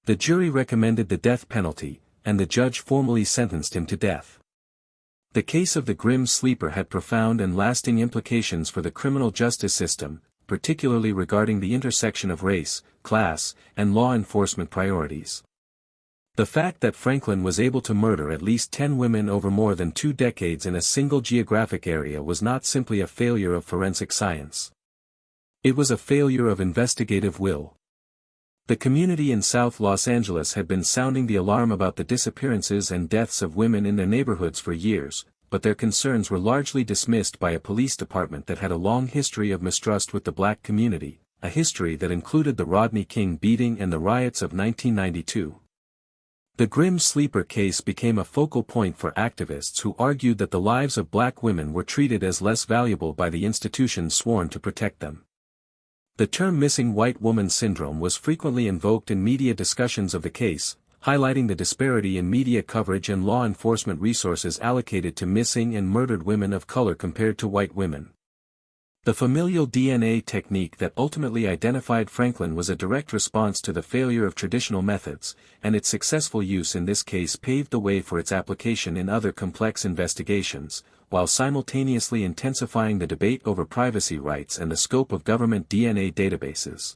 The jury recommended the death penalty, and the judge formally sentenced him to death. The case of the Grim Sleeper had profound and lasting implications for the criminal justice system, particularly regarding the intersection of race, class, and law enforcement priorities. The fact that Franklin was able to murder at least 10 women over more than 2 decades in a single geographic area was not simply a failure of forensic science. It was a failure of investigative will. The community in South Los Angeles had been sounding the alarm about the disappearances and deaths of women in their neighborhoods for years, but their concerns were largely dismissed by a police department that had a long history of mistrust with the black community, a history that included the Rodney King beating and the riots of 1992. The Grim Sleeper case became a focal point for activists who argued that the lives of black women were treated as less valuable by the institutions sworn to protect them. The term missing white woman syndrome was frequently invoked in media discussions of the case, highlighting the disparity in media coverage and law enforcement resources allocated to missing and murdered women of color compared to white women. The familial DNA technique that ultimately identified Franklin was a direct response to the failure of traditional methods, and its successful use in this case paved the way for its application in other complex investigations, while simultaneously intensifying the debate over privacy rights and the scope of government DNA databases.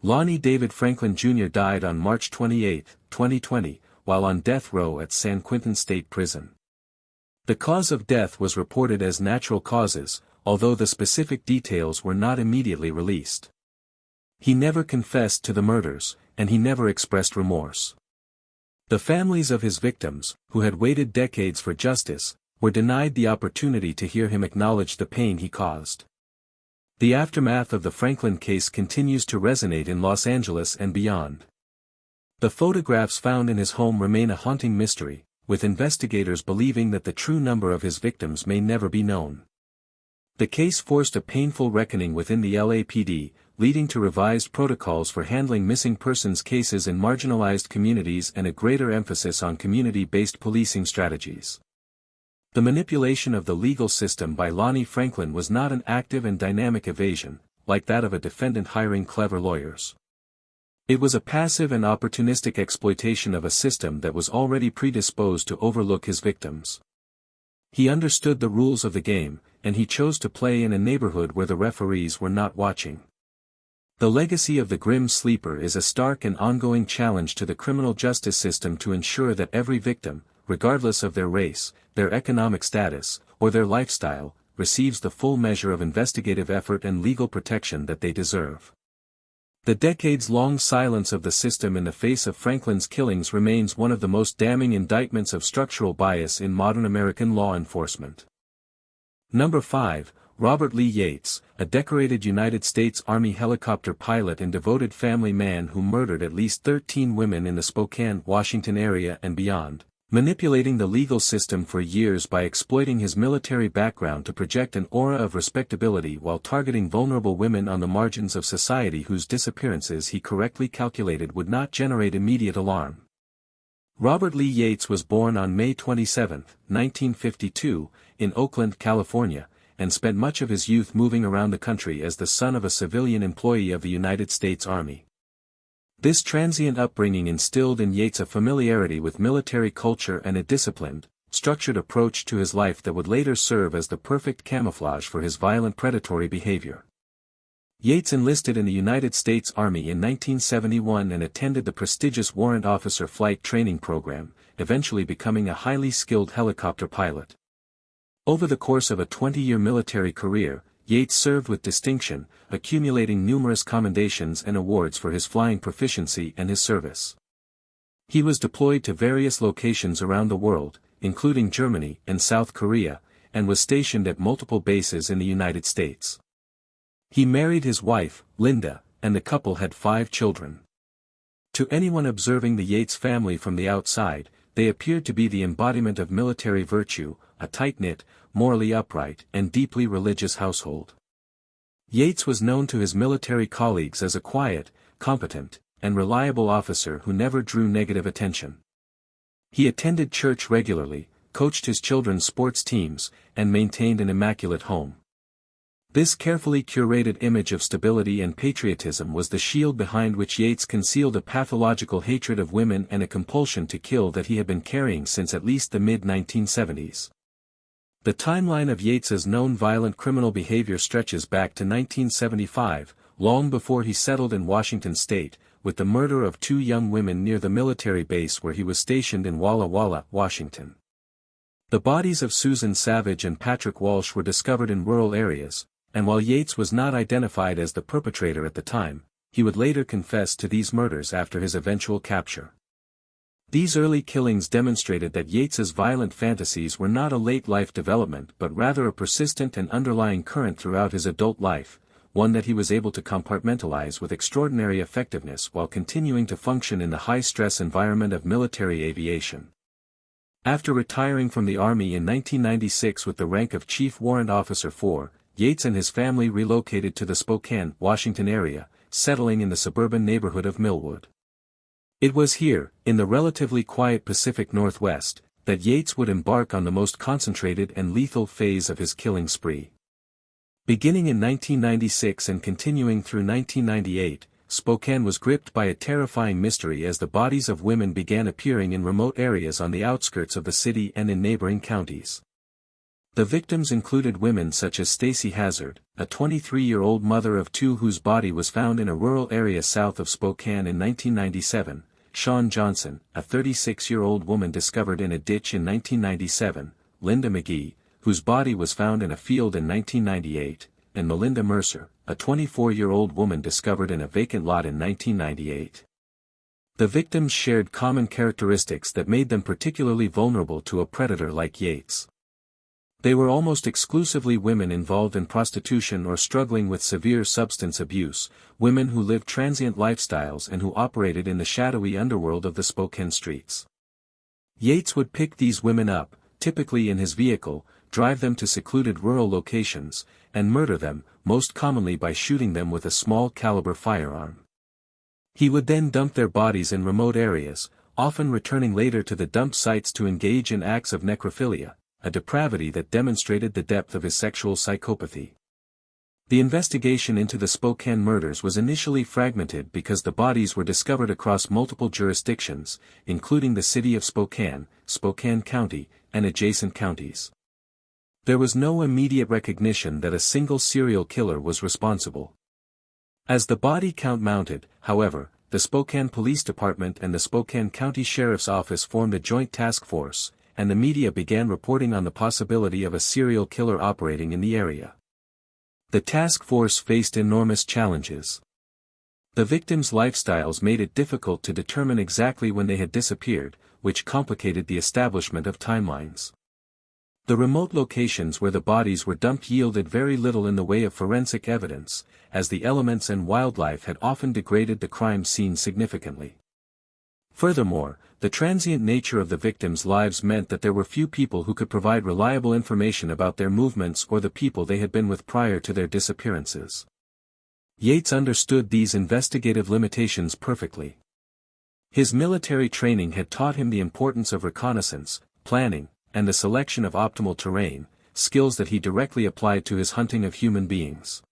Lonnie David Franklin Jr. died on March 28, 2020, while on death row at San Quentin State Prison. The cause of death was reported as natural causes, although the specific details were not immediately released. He never confessed to the murders, and he never expressed remorse. The families of his victims, who had waited decades for justice, were denied the opportunity to hear him acknowledge the pain he caused. The aftermath of the Franklin case continues to resonate in Los Angeles and beyond. The photographs found in his home remain a haunting mystery, with investigators believing that the true number of his victims may never be known. The case forced a painful reckoning within the LAPD, leading to revised protocols for handling missing persons cases in marginalized communities and a greater emphasis on community-based policing strategies. The manipulation of the legal system by Lonnie Franklin was not an active and dynamic evasion, like that of a defendant hiring clever lawyers. It was a passive and opportunistic exploitation of a system that was already predisposed to overlook his victims. He understood the rules of the game, and he chose to play in a neighborhood where the referees were not watching. The legacy of the Grim Sleeper is a stark and ongoing challenge to the criminal justice system to ensure that every victim, regardless of their race, their economic status, or their lifestyle, receives the full measure of investigative effort and legal protection that they deserve. The decades-long silence of the system in the face of Franklin's killings remains one of the most damning indictments of structural bias in modern American law enforcement. Number 5, Robert Lee Yates, a decorated United States Army helicopter pilot and devoted family man who murdered at least 13 women in the Spokane, Washington area and beyond, manipulating the legal system for years by exploiting his military background to project an aura of respectability while targeting vulnerable women on the margins of society whose disappearances he correctly calculated would not generate immediate alarm. Robert Lee Yates was born on May 27, 1952, in Oakland, California, and spent much of his youth moving around the country as the son of a civilian employee of the United States Army. This transient upbringing instilled in Yates a familiarity with military culture and a disciplined, structured approach to his life that would later serve as the perfect camouflage for his violent predatory behavior. Yates enlisted in the United States Army in 1971 and attended the prestigious Warrant Officer Flight Training Program, eventually becoming a highly skilled helicopter pilot. Over the course of a 20-year military career, Yates served with distinction, accumulating numerous commendations and awards for his flying proficiency and his service. He was deployed to various locations around the world, including Germany and South Korea, and was stationed at multiple bases in the United States. He married his wife, Linda, and the couple had 5 children. To anyone observing the Yates family from the outside, they appeared to be the embodiment of military virtue, a tight-knit, morally upright, and deeply religious household. Yates was known to his military colleagues as a quiet, competent, and reliable officer who never drew negative attention. He attended church regularly, coached his children's sports teams, and maintained an immaculate home. This carefully curated image of stability and patriotism was the shield behind which Yates concealed a pathological hatred of women and a compulsion to kill that he had been carrying since at least the mid-1970s. The timeline of Yates's known violent criminal behavior stretches back to 1975, long before he settled in Washington state, with the murder of 2 young women near the military base where he was stationed in Walla Walla, Washington. The bodies of Susan Savage and Patrick Walsh were discovered in rural areas, and while Yates was not identified as the perpetrator at the time, he would later confess to these murders after his eventual capture. These early killings demonstrated that Yates's violent fantasies were not a late-life development but rather a persistent and underlying current throughout his adult life, one that he was able to compartmentalize with extraordinary effectiveness while continuing to function in the high-stress environment of military aviation. After retiring from the Army in 1996 with the rank of Chief Warrant Officer 4, Yates and his family relocated to the Spokane, Washington area, settling in the suburban neighborhood of Millwood. It was here, in the relatively quiet Pacific Northwest, that Yates would embark on the most concentrated and lethal phase of his killing spree. Beginning in 1996 and continuing through 1998, Spokane was gripped by a terrifying mystery as the bodies of women began appearing in remote areas on the outskirts of the city and in neighboring counties. The victims included women such as Stacy Hazard, a 23-year-old mother of two whose body was found in a rural area south of Spokane in 1997, Shawn Johnson, a 36-year-old woman discovered in a ditch in 1997, Linda McGee, whose body was found in a field in 1998, and Melinda Mercer, a 24-year-old woman discovered in a vacant lot in 1998. The victims shared common characteristics that made them particularly vulnerable to a predator like Yates. They were almost exclusively women involved in prostitution or struggling with severe substance abuse, women who lived transient lifestyles and who operated in the shadowy underworld of the Spokane streets. Yates would pick these women up, typically in his vehicle, drive them to secluded rural locations, and murder them, most commonly by shooting them with a small-caliber firearm. He would then dump their bodies in remote areas, often returning later to the dump sites to engage in acts of necrophilia, a depravity that demonstrated the depth of his sexual psychopathy. The investigation into the Spokane murders was initially fragmented because the bodies were discovered across multiple jurisdictions, including the city of Spokane, Spokane County, and adjacent counties. There was no immediate recognition that a single serial killer was responsible. As the body count mounted, however, the Spokane Police Department and the Spokane County Sheriff's Office formed a joint task force, and the media began reporting on the possibility of a serial killer operating in the area. The task force faced enormous challenges. The victims' lifestyles made it difficult to determine exactly when they had disappeared, which complicated the establishment of timelines. The remote locations where the bodies were dumped yielded very little in the way of forensic evidence, as the elements and wildlife had often degraded the crime scene significantly. Furthermore, the transient nature of the victims' lives meant that there were few people who could provide reliable information about their movements or the people they had been with prior to their disappearances. Yates understood these investigative limitations perfectly. His military training had taught him the importance of reconnaissance, planning, and the selection of optimal terrain, skills that he directly applied to his hunting of human beings.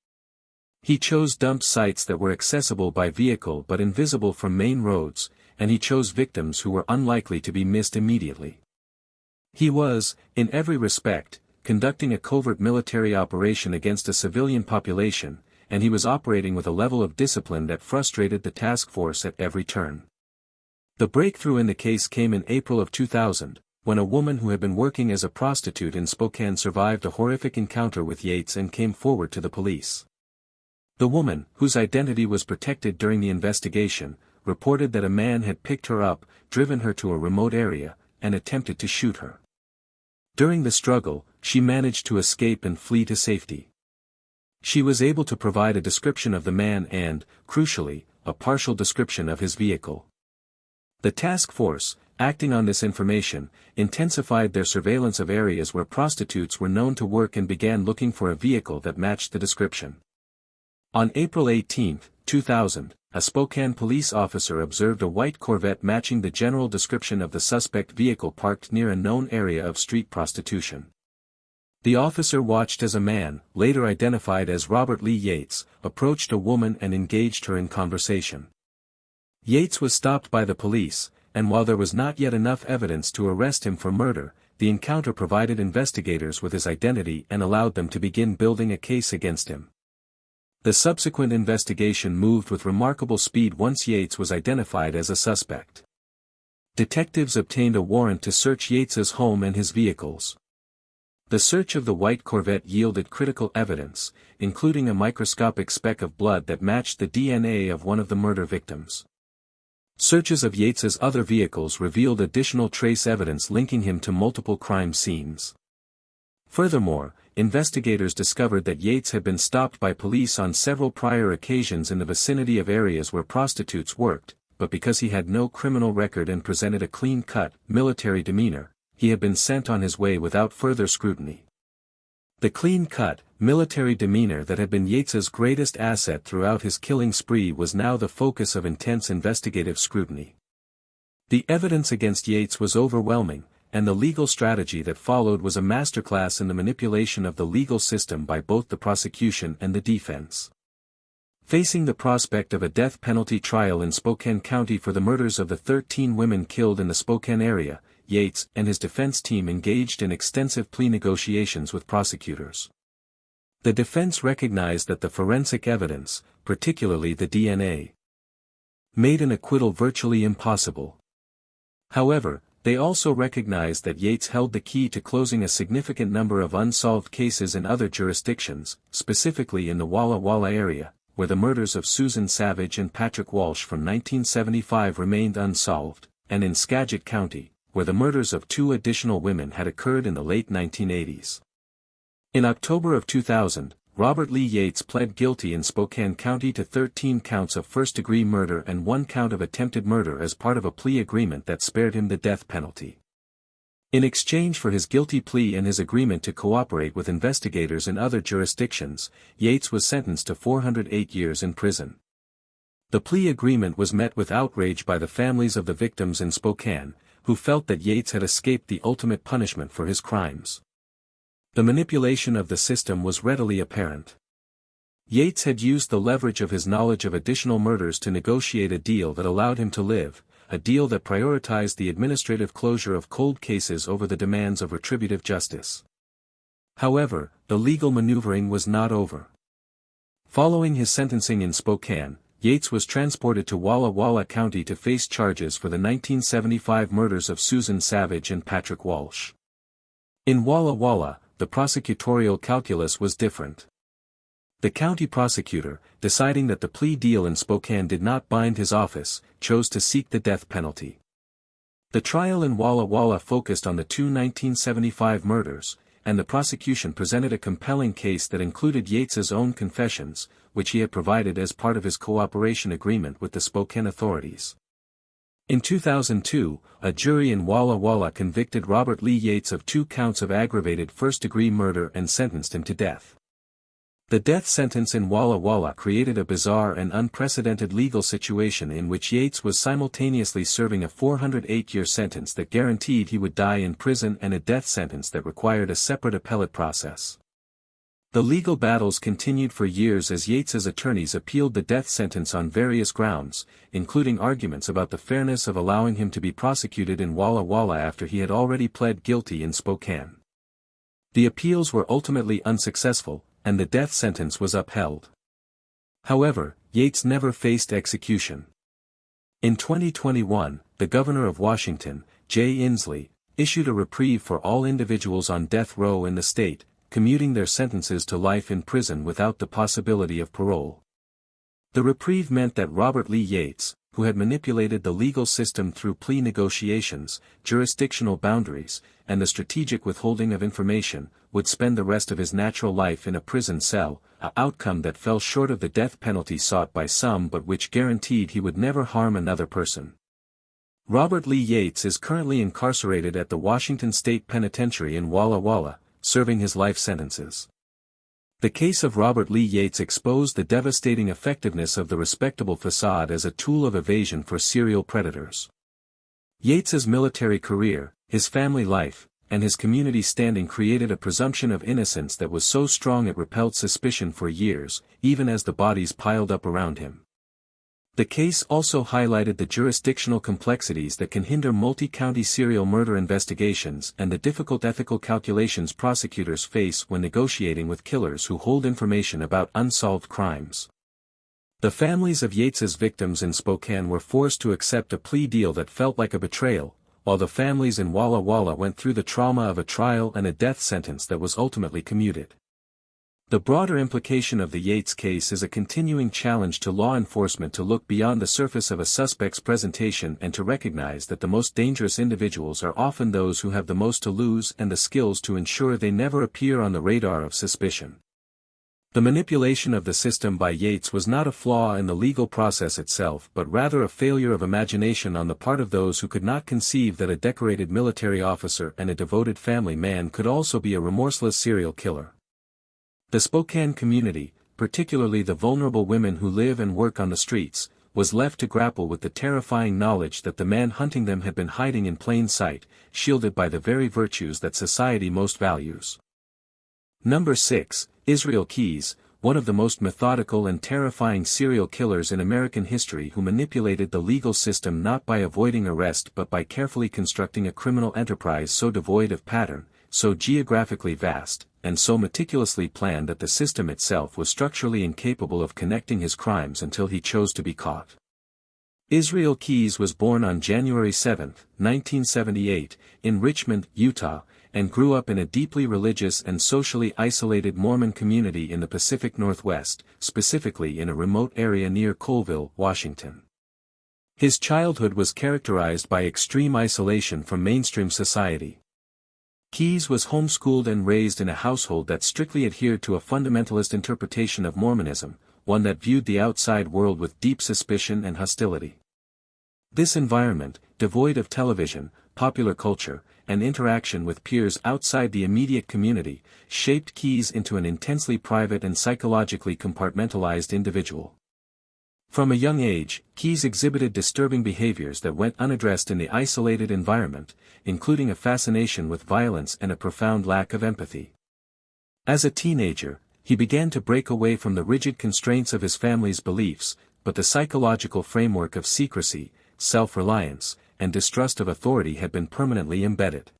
He chose dump sites that were accessible by vehicle but invisible from main roads, and he chose victims who were unlikely to be missed immediately. He was, in every respect, conducting a covert military operation against a civilian population, and he was operating with a level of discipline that frustrated the task force at every turn. The breakthrough in the case came in April of 2000, when a woman who had been working as a prostitute in Spokane survived a horrific encounter with Yates and came forward to the police. The woman, whose identity was protected during the investigation, reported that a man had picked her up, driven her to a remote area, and attempted to shoot her. During the struggle, she managed to escape and flee to safety. She was able to provide a description of the man and, crucially, a partial description of his vehicle. The task force, acting on this information, intensified their surveillance of areas where prostitutes were known to work and began looking for a vehicle that matched the description. On April 18, 2000, a Spokane police officer observed a white Corvette matching the general description of the suspect vehicle parked near a known area of street prostitution. The officer watched as a man, later identified as Robert Lee Yates, approached a woman and engaged her in conversation. Yates was stopped by the police, and while there was not yet enough evidence to arrest him for murder, the encounter provided investigators with his identity and allowed them to begin building a case against him. The subsequent investigation moved with remarkable speed once Yates was identified as a suspect. Detectives obtained a warrant to search Yates's home and his vehicles. The search of the white Corvette yielded critical evidence, including a microscopic speck of blood that matched the DNA of one of the murder victims. Searches of Yates's other vehicles revealed additional trace evidence linking him to multiple crime scenes. Furthermore, investigators discovered that Yates had been stopped by police on several prior occasions in the vicinity of areas where prostitutes worked, but because he had no criminal record and presented a clean-cut, military demeanor, he had been sent on his way without further scrutiny. The clean-cut, military demeanor that had been Yates's greatest asset throughout his killing spree was now the focus of intense investigative scrutiny. The evidence against Yates was overwhelming, and the legal strategy that followed was a masterclass in the manipulation of the legal system by both the prosecution and the defense. Facing the prospect of a death penalty trial in Spokane County for the murders of the 13 women killed in the Spokane area, Yates and his defense team engaged in extensive plea negotiations with prosecutors. The defense recognized that the forensic evidence, particularly the DNA, made an acquittal virtually impossible. However, they also recognized that Yates held the key to closing a significant number of unsolved cases in other jurisdictions, specifically in the Walla Walla area, where the murders of Susan Savage and Patrick Walsh from 1975 remained unsolved, and in Skagit County, where the murders of 2 additional women had occurred in the late 1980s. In October of 2000, Robert Lee Yates pled guilty in Spokane County to 13 counts of first-degree murder and 1 count of attempted murder as part of a plea agreement that spared him the death penalty. In exchange for his guilty plea and his agreement to cooperate with investigators in other jurisdictions, Yates was sentenced to 408 years in prison. The plea agreement was met with outrage by the families of the victims in Spokane, who felt that Yates had escaped the ultimate punishment for his crimes. The manipulation of the system was readily apparent. Yates had used the leverage of his knowledge of additional murders to negotiate a deal that allowed him to live, a deal that prioritized the administrative closure of cold cases over the demands of retributive justice. However, the legal maneuvering was not over. Following his sentencing in Spokane, Yates was transported to Walla Walla County to face charges for the 1975 murders of Susan Savage and Patrick Walsh. In Walla Walla, the prosecutorial calculus was different. The county prosecutor, deciding that the plea deal in Spokane did not bind his office, chose to seek the death penalty. The trial in Walla Walla focused on the 2 1975 murders, and the prosecution presented a compelling case that included Yates's own confessions, which he had provided as part of his cooperation agreement with the Spokane authorities. In 2002, a jury in Walla Walla convicted Robert Lee Yates of 2 counts of aggravated first-degree murder and sentenced him to death. The death sentence in Walla Walla created a bizarre and unprecedented legal situation in which Yates was simultaneously serving a 408-year sentence that guaranteed he would die in prison and a death sentence that required a separate appellate process. The legal battles continued for years as Yates's attorneys appealed the death sentence on various grounds, including arguments about the fairness of allowing him to be prosecuted in Walla Walla after he had already pled guilty in Spokane. The appeals were ultimately unsuccessful, and the death sentence was upheld. However, Yates never faced execution. In 2021, the governor of Washington, Jay Inslee, issued a reprieve for all individuals on death row in the state, commuting their sentences to life in prison without the possibility of parole. The reprieve meant that Robert Lee Yates, who had manipulated the legal system through plea negotiations, jurisdictional boundaries, and the strategic withholding of information, would spend the rest of his natural life in a prison cell, an outcome that fell short of the death penalty sought by some but which guaranteed he would never harm another person. Robert Lee Yates is currently incarcerated at the Washington State Penitentiary in Walla Walla, serving his life sentences. The case of Robert Lee Yates exposed the devastating effectiveness of the respectable facade as a tool of evasion for serial predators. Yates's military career, his family life, and his community standing created a presumption of innocence that was so strong it repelled suspicion for years, even as the bodies piled up around him. The case also highlighted the jurisdictional complexities that can hinder multi-county serial murder investigations and the difficult ethical calculations prosecutors face when negotiating with killers who hold information about unsolved crimes. The families of Yates's victims in Spokane were forced to accept a plea deal that felt like a betrayal, while the families in Walla Walla went through the trauma of a trial and a death sentence that was ultimately commuted. The broader implication of the Yates case is a continuing challenge to law enforcement to look beyond the surface of a suspect's presentation and to recognize that the most dangerous individuals are often those who have the most to lose and the skills to ensure they never appear on the radar of suspicion. The manipulation of the system by Yates was not a flaw in the legal process itself but rather a failure of imagination on the part of those who could not conceive that a decorated military officer and a devoted family man could also be a remorseless serial killer. The Spokane community, particularly the vulnerable women who live and work on the streets, was left to grapple with the terrifying knowledge that the man hunting them had been hiding in plain sight, shielded by the very virtues that society most values. Number 6, Israel Keyes, one of the most methodical and terrifying serial killers in American history who manipulated the legal system not by avoiding arrest but by carefully constructing a criminal enterprise so devoid of pattern, so geographically vast, and so meticulously planned that the system itself was structurally incapable of connecting his crimes until he chose to be caught. Israel Keyes was born on January 7, 1978, in Richmond, Utah, and grew up in a deeply religious and socially isolated Mormon community in the Pacific Northwest, specifically in a remote area near Colville, Washington. His childhood was characterized by extreme isolation from mainstream society. Keyes was homeschooled and raised in a household that strictly adhered to a fundamentalist interpretation of Mormonism, one that viewed the outside world with deep suspicion and hostility. This environment, devoid of television, popular culture, and interaction with peers outside the immediate community, shaped Keyes into an intensely private and psychologically compartmentalized individual. From a young age, Keyes exhibited disturbing behaviors that went unaddressed in the isolated environment, including a fascination with violence and a profound lack of empathy. As a teenager, he began to break away from the rigid constraints of his family's beliefs, but the psychological framework of secrecy, self-reliance, and distrust of authority had been permanently embedded.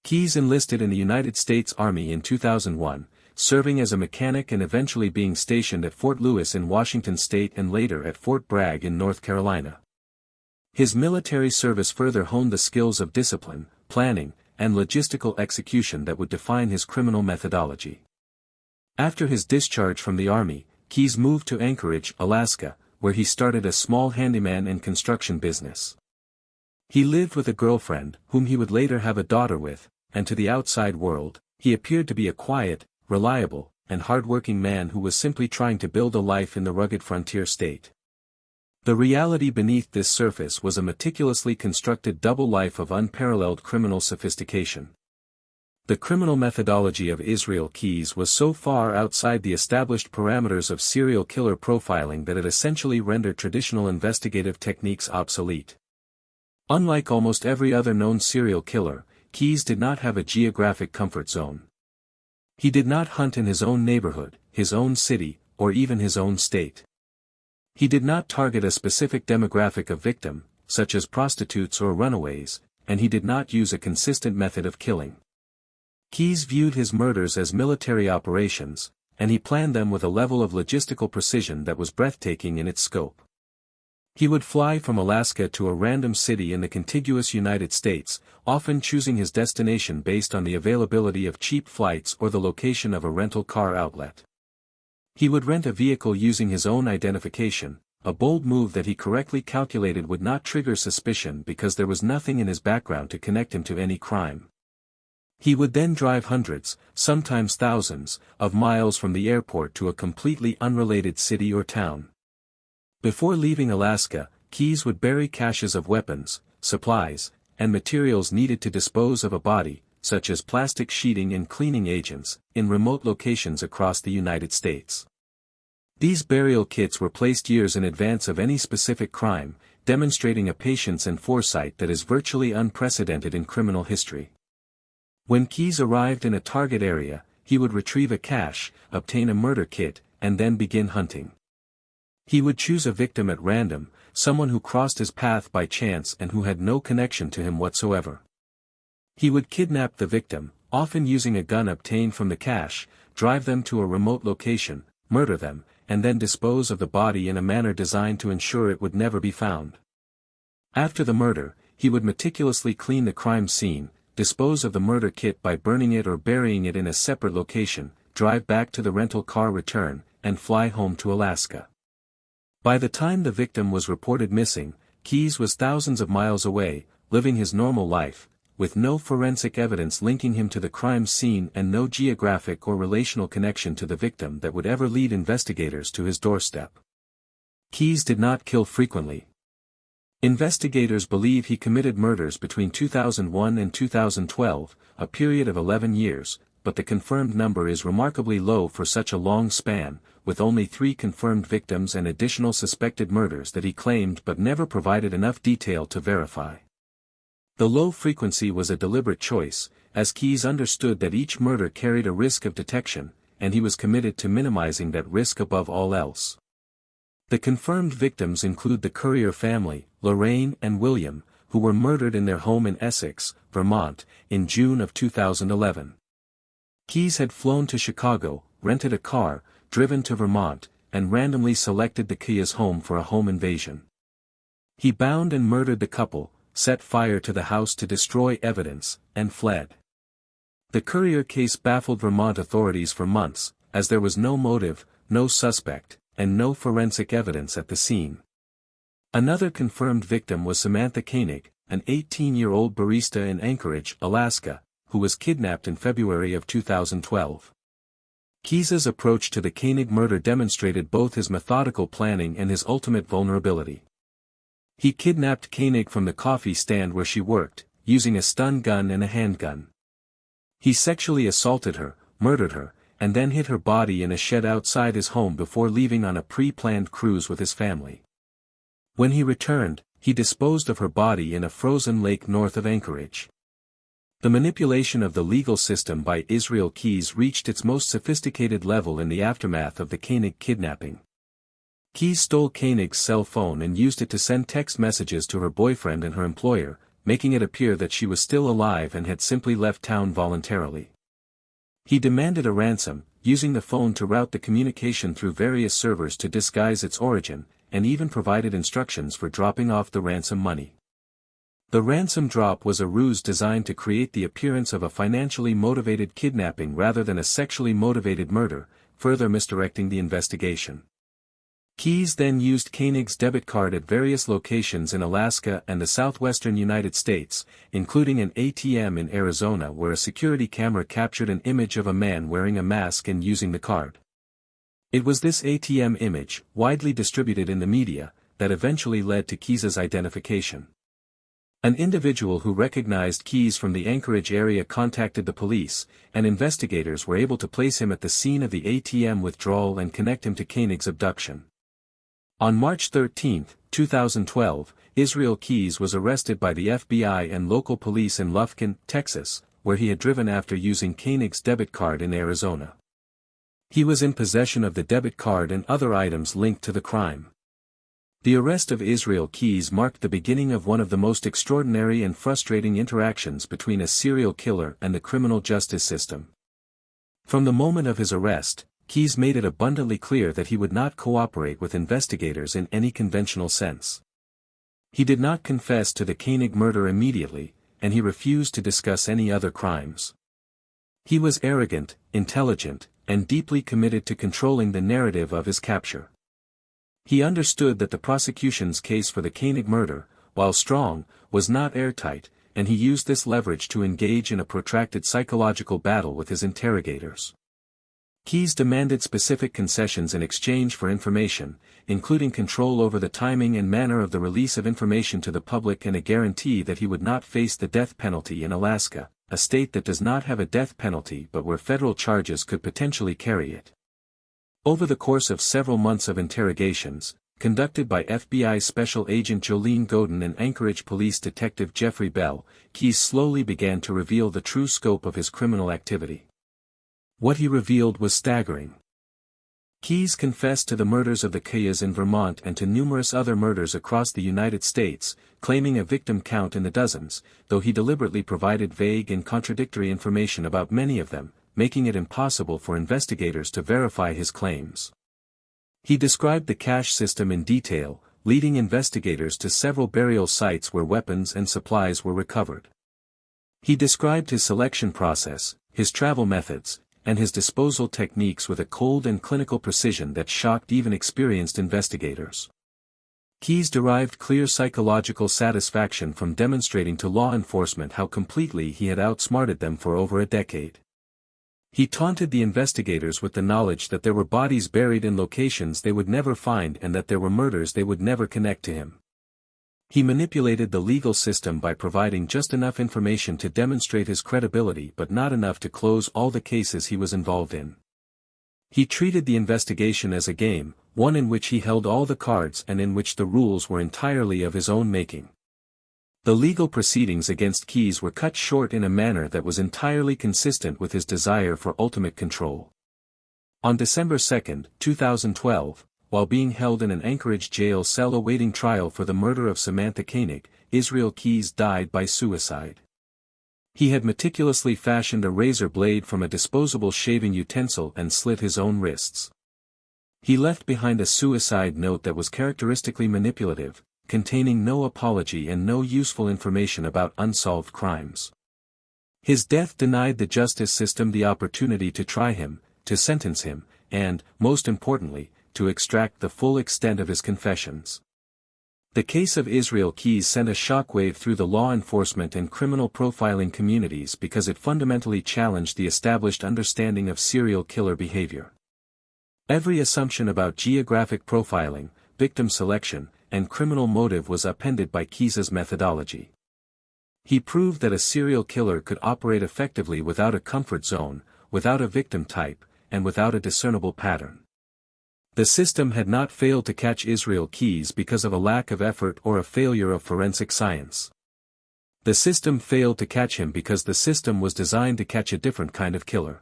Keyes enlisted in the United States Army in 2001, serving as a mechanic and eventually being stationed at Fort Lewis in Washington state and later at Fort Bragg in North Carolina. His military service further honed the skills of discipline, planning, and logistical execution that would define his criminal methodology. After his discharge from the Army, Keyes moved to Anchorage, Alaska, where he started a small handyman and construction business. He lived with a girlfriend, whom he would later have a daughter with, and to the outside world, he appeared to be a quiet, reliable, and hard-working man who was simply trying to build a life in the rugged frontier state. The reality beneath this surface was a meticulously constructed double life of unparalleled criminal sophistication. The criminal methodology of Israel Keyes was so far outside the established parameters of serial killer profiling that it essentially rendered traditional investigative techniques obsolete. Unlike almost every other known serial killer, Keyes did not have a geographic comfort zone. He did not hunt in his own neighborhood, his own city, or even his own state. He did not target a specific demographic of victim, such as prostitutes or runaways, and he did not use a consistent method of killing. Keyes viewed his murders as military operations, and he planned them with a level of logistical precision that was breathtaking in its scope. He would fly from Alaska to a random city in the contiguous United States, often choosing his destination based on the availability of cheap flights or the location of a rental car outlet. He would rent a vehicle using his own identification, a bold move that he correctly calculated would not trigger suspicion because there was nothing in his background to connect him to any crime. He would then drive hundreds, sometimes thousands, of miles from the airport to a completely unrelated city or town. Before leaving Alaska, Keyes would bury caches of weapons, supplies, and materials needed to dispose of a body, such as plastic sheeting and cleaning agents, in remote locations across the United States. These burial kits were placed years in advance of any specific crime, demonstrating a patience and foresight that is virtually unprecedented in criminal history. When Keyes arrived in a target area, he would retrieve a cache, obtain a murder kit, and then begin hunting. He would choose a victim at random, someone who crossed his path by chance and who had no connection to him whatsoever. He would kidnap the victim, often using a gun obtained from the cache, drive them to a remote location, murder them, and then dispose of the body in a manner designed to ensure it would never be found. After the murder, he would meticulously clean the crime scene, dispose of the murder kit by burning it or burying it in a separate location, drive back to the rental car, return, and fly home to Alaska. By the time the victim was reported missing, Keyes was thousands of miles away, living his normal life, with no forensic evidence linking him to the crime scene and no geographic or relational connection to the victim that would ever lead investigators to his doorstep. Keyes did not kill frequently. Investigators believe he committed murders between 2001 and 2012, a period of 11 years, but the confirmed number is remarkably low for such a long span, with only 3 confirmed victims and additional suspected murders that he claimed but never provided enough detail to verify. The low frequency was a deliberate choice, as Keyes understood that each murder carried a risk of detection, and he was committed to minimizing that risk above all else. The confirmed victims include the Currier family, Lorraine and William, who were murdered in their home in Essex, Vermont, in June of 2011. Keyes had flown to Chicago, rented a car, driven to Vermont, and randomly selected the Keyes home for a home invasion. He bound and murdered the couple, set fire to the house to destroy evidence, and fled. The Currier case baffled Vermont authorities for months, as there was no motive, no suspect, and no forensic evidence at the scene. Another confirmed victim was Samantha Koenig, an 18-year-old barista in Anchorage, Alaska, who was kidnapped in February of 2012. Keyes's approach to the Koenig murder demonstrated both his methodical planning and his ultimate vulnerability. He kidnapped Koenig from the coffee stand where she worked, using a stun gun and a handgun. He sexually assaulted her, murdered her, and then hid her body in a shed outside his home before leaving on a pre-planned cruise with his family. When he returned, he disposed of her body in a frozen lake north of Anchorage. The manipulation of the legal system by Israel Keyes reached its most sophisticated level in the aftermath of the Koenig kidnapping. Keyes stole Koenig's cell phone and used it to send text messages to her boyfriend and her employer, making it appear that she was still alive and had simply left town voluntarily. He demanded a ransom, using the phone to route the communication through various servers to disguise its origin, and even provided instructions for dropping off the ransom money. The ransom drop was a ruse designed to create the appearance of a financially motivated kidnapping rather than a sexually motivated murder, further misdirecting the investigation. Keyes then used Koenig's debit card at various locations in Alaska and the southwestern United States, including an ATM in Arizona where a security camera captured an image of a man wearing a mask and using the card. It was this ATM image, widely distributed in the media, that eventually led to Keyes's identification. An individual who recognized Keyes from the Anchorage area contacted the police, and investigators were able to place him at the scene of the ATM withdrawal and connect him to Koenig's abduction. On March 13, 2012, Israel Keyes was arrested by the FBI and local police in Lufkin, Texas, where he had driven after using Koenig's debit card in Arizona. He was in possession of the debit card and other items linked to the crime. The arrest of Israel Keyes marked the beginning of one of the most extraordinary and frustrating interactions between a serial killer and the criminal justice system. From the moment of his arrest, Keyes made it abundantly clear that he would not cooperate with investigators in any conventional sense. He did not confess to the Koenig murder immediately, and he refused to discuss any other crimes. He was arrogant, intelligent, and deeply committed to controlling the narrative of his capture. He understood that the prosecution's case for the Koenig murder, while strong, was not airtight, and he used this leverage to engage in a protracted psychological battle with his interrogators. Keyes demanded specific concessions in exchange for information, including control over the timing and manner of the release of information to the public and a guarantee that he would not face the death penalty in Alaska, a state that does not have a death penalty but where federal charges could potentially carry it. Over the course of several months of interrogations, conducted by FBI Special Agent Jolene Godin and Anchorage Police Detective Jeffrey Bell, Keyes slowly began to reveal the true scope of his criminal activity. What he revealed was staggering. Keyes confessed to the murders of the Keyes in Vermont and to numerous other murders across the United States, claiming a victim count in the dozens, though he deliberately provided vague and contradictory information about many of them, making it impossible for investigators to verify his claims. He described the cash system in detail, leading investigators to several burial sites where weapons and supplies were recovered. He described his selection process, his travel methods, and his disposal techniques with a cold and clinical precision that shocked even experienced investigators. Keyes derived clear psychological satisfaction from demonstrating to law enforcement how completely he had outsmarted them for over a decade. He taunted the investigators with the knowledge that there were bodies buried in locations they would never find and that there were murders they would never connect to him. He manipulated the legal system by providing just enough information to demonstrate his credibility but not enough to close all the cases he was involved in. He treated the investigation as a game, one in which he held all the cards and in which the rules were entirely of his own making. The legal proceedings against Keyes were cut short in a manner that was entirely consistent with his desire for ultimate control. On December 2, 2012, while being held in an Anchorage jail cell awaiting trial for the murder of Samantha Koenig, Israel Keyes died by suicide. He had meticulously fashioned a razor blade from a disposable shaving utensil and slit his own wrists. He left behind a suicide note that was characteristically manipulative, containing no apology and no useful information about unsolved crimes. His death denied the justice system the opportunity to try him, to sentence him, and, most importantly, to extract the full extent of his confessions. The case of Israel Keyes sent a shockwave through the law enforcement and criminal profiling communities because it fundamentally challenged the established understanding of serial killer behavior. Every assumption about geographic profiling, victim selection, and criminal motive was upended by Keyes's methodology. He proved that a serial killer could operate effectively without a comfort zone, without a victim type, and without a discernible pattern. The system had not failed to catch Israel Keyes because of a lack of effort or a failure of forensic science. The system failed to catch him because the system was designed to catch a different kind of killer.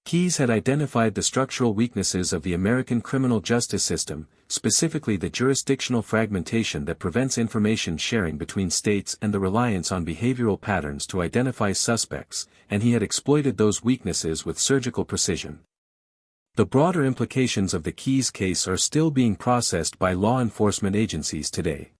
Keyes had identified the structural weaknesses of the American criminal justice system, specifically the jurisdictional fragmentation that prevents information sharing between states and the reliance on behavioral patterns to identify suspects, and he had exploited those weaknesses with surgical precision. The broader implications of the Keyes case are still being processed by law enforcement agencies today.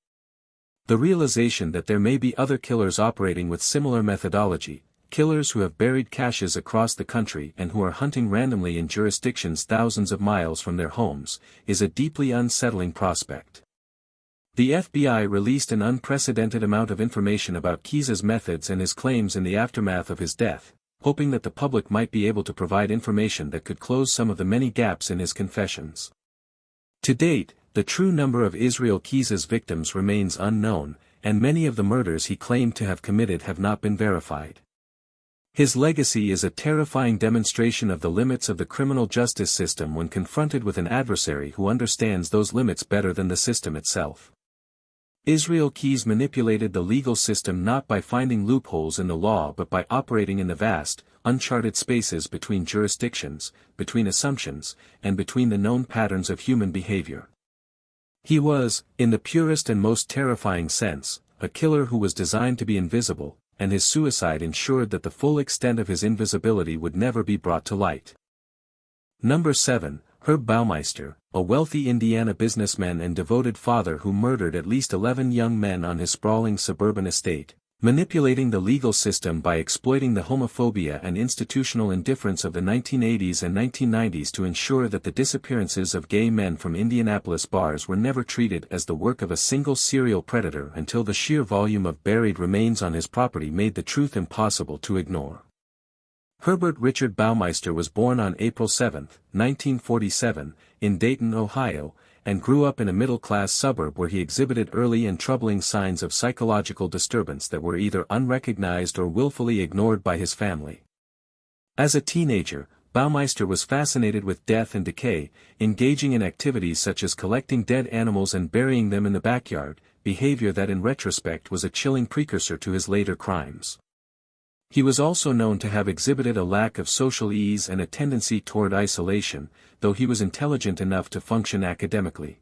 The realization that there may be other killers operating with similar methodology, killers who have buried caches across the country and who are hunting randomly in jurisdictions thousands of miles from their homes, is a deeply unsettling prospect. The FBI released an unprecedented amount of information about Keyes's methods and his claims in the aftermath of his death, hoping that the public might be able to provide information that could close some of the many gaps in his confessions. To date, the true number of Israel Keyes's victims remains unknown, and many of the murders he claimed to have committed have not been verified. His legacy is a terrifying demonstration of the limits of the criminal justice system when confronted with an adversary who understands those limits better than the system itself. Israel Keyes manipulated the legal system not by finding loopholes in the law but by operating in the vast, uncharted spaces between jurisdictions, between assumptions, and between the known patterns of human behavior. He was, in the purest and most terrifying sense, a killer who was designed to be invisible, and his suicide ensured that the full extent of his invisibility would never be brought to light. Number 7, Herb Baumeister, a wealthy Indiana businessman and devoted father who murdered at least 11 young men on his sprawling suburban estate, manipulating the legal system by exploiting the homophobia and institutional indifference of the 1980s and 1990s to ensure that the disappearances of gay men from Indianapolis bars were never treated as the work of a single serial predator until the sheer volume of buried remains on his property made the truth impossible to ignore. Herbert Richard Baumeister was born on April 7, 1947, in Dayton, Ohio, and grew up in a middle-class suburb where he exhibited early and troubling signs of psychological disturbance that were either unrecognized or willfully ignored by his family. As a teenager, Baumeister was fascinated with death and decay, engaging in activities such as collecting dead animals and burying them in the backyard, behavior that in retrospect was a chilling precursor to his later crimes. He was also known to have exhibited a lack of social ease and a tendency toward isolation, though he was intelligent enough to function academically.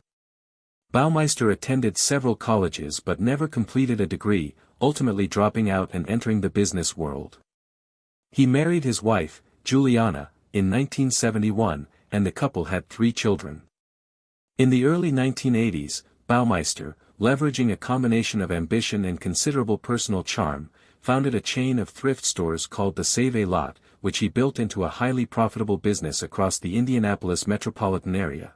Baumeister attended several colleges but never completed a degree, ultimately dropping out and entering the business world. He married his wife, Juliana, in 1971, and the couple had 3 children. In the early 1980s, Baumeister, leveraging a combination of ambition and considerable personal charm, founded a chain of thrift stores called the Save-A-Lot, which he built into a highly profitable business across the Indianapolis metropolitan area.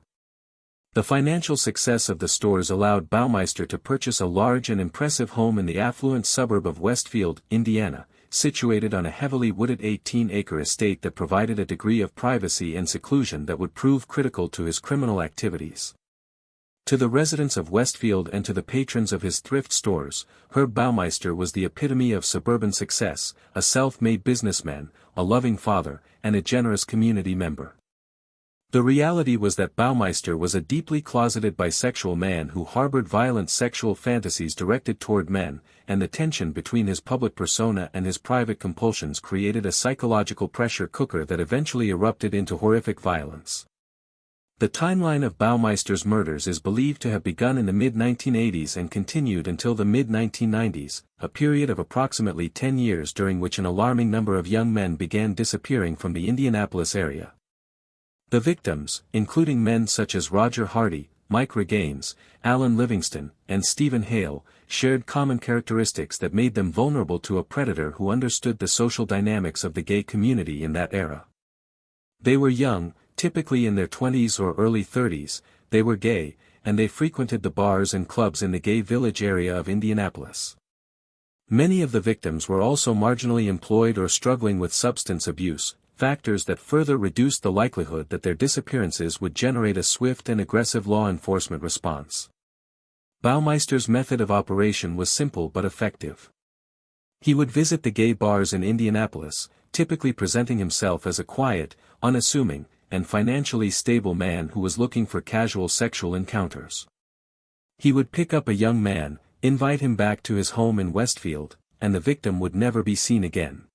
The financial success of the stores allowed Baumeister to purchase a large and impressive home in the affluent suburb of Westfield, Indiana, situated on a heavily wooded 18-acre estate that provided a degree of privacy and seclusion that would prove critical to his criminal activities. To the residents of Westfield and to the patrons of his thrift stores, Herb Baumeister was the epitome of suburban success, a self-made businessman, a loving father, and a generous community member. The reality was that Baumeister was a deeply closeted bisexual man who harbored violent sexual fantasies directed toward men, and the tension between his public persona and his private compulsions created a psychological pressure cooker that eventually erupted into horrific violence. The timeline of Baumeister's murders is believed to have begun in the mid-1980s and continued until the mid-1990s, a period of approximately 10 years during which an alarming number of young men began disappearing from the Indianapolis area. The victims, including men such as Roger Hardy, Mike Regains, Alan Livingston, and Stephen Hale, shared common characteristics that made them vulnerable to a predator who understood the social dynamics of the gay community in that era. They were young, typically in their 20s or early 30s, they were gay, and they frequented the bars and clubs in the gay village area of Indianapolis. Many of the victims were also marginally employed or struggling with substance abuse, factors that further reduced the likelihood that their disappearances would generate a swift and aggressive law enforcement response. Baumeister's method of operation was simple but effective. He would visit the gay bars in Indianapolis, typically presenting himself as a quiet, unassuming, and financially stable man who was looking for casual sexual encounters. He would pick up a young man, invite him back to his home in Westfield, and the victim would never be seen again.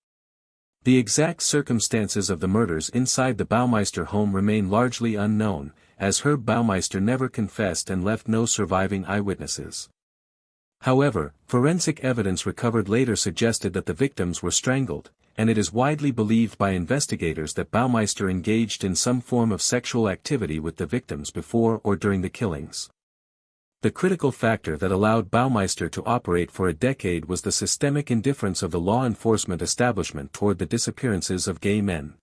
The exact circumstances of the murders inside the Baumeister home remain largely unknown, as Herb Baumeister never confessed and left no surviving eyewitnesses. However, forensic evidence recovered later suggested that the victims were strangled, and it is widely believed by investigators that Baumeister engaged in some form of sexual activity with the victims before or during the killings. The critical factor that allowed Baumeister to operate for a decade was the systemic indifference of the law enforcement establishment toward the disappearances of gay men.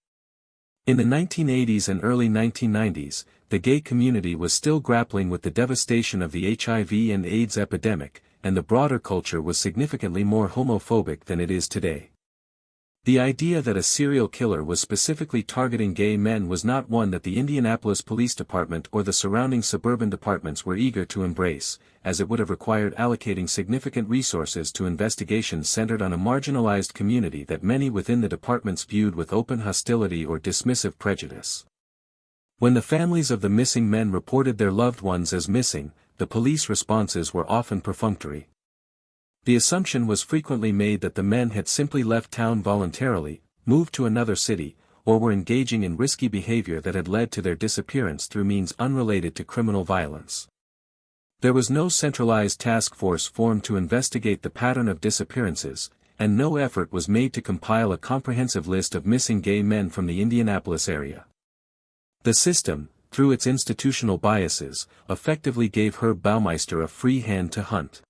In the 1980s and early 1990s, the gay community was still grappling with the devastation of the HIV and AIDS epidemic, and the broader culture was significantly more homophobic than it is today. The idea that a serial killer was specifically targeting gay men was not one that the Indianapolis Police Department or the surrounding suburban departments were eager to embrace, as it would have required allocating significant resources to investigations centered on a marginalized community that many within the departments viewed with open hostility or dismissive prejudice. When the families of the missing men reported their loved ones as missing, the police responses were often perfunctory. The assumption was frequently made that the men had simply left town voluntarily, moved to another city, or were engaging in risky behavior that had led to their disappearance through means unrelated to criminal violence. There was no centralized task force formed to investigate the pattern of disappearances, and no effort was made to compile a comprehensive list of missing gay men from the Indianapolis area. The system, through its institutional biases, effectively gave Herb Baumeister a free hand to hunt.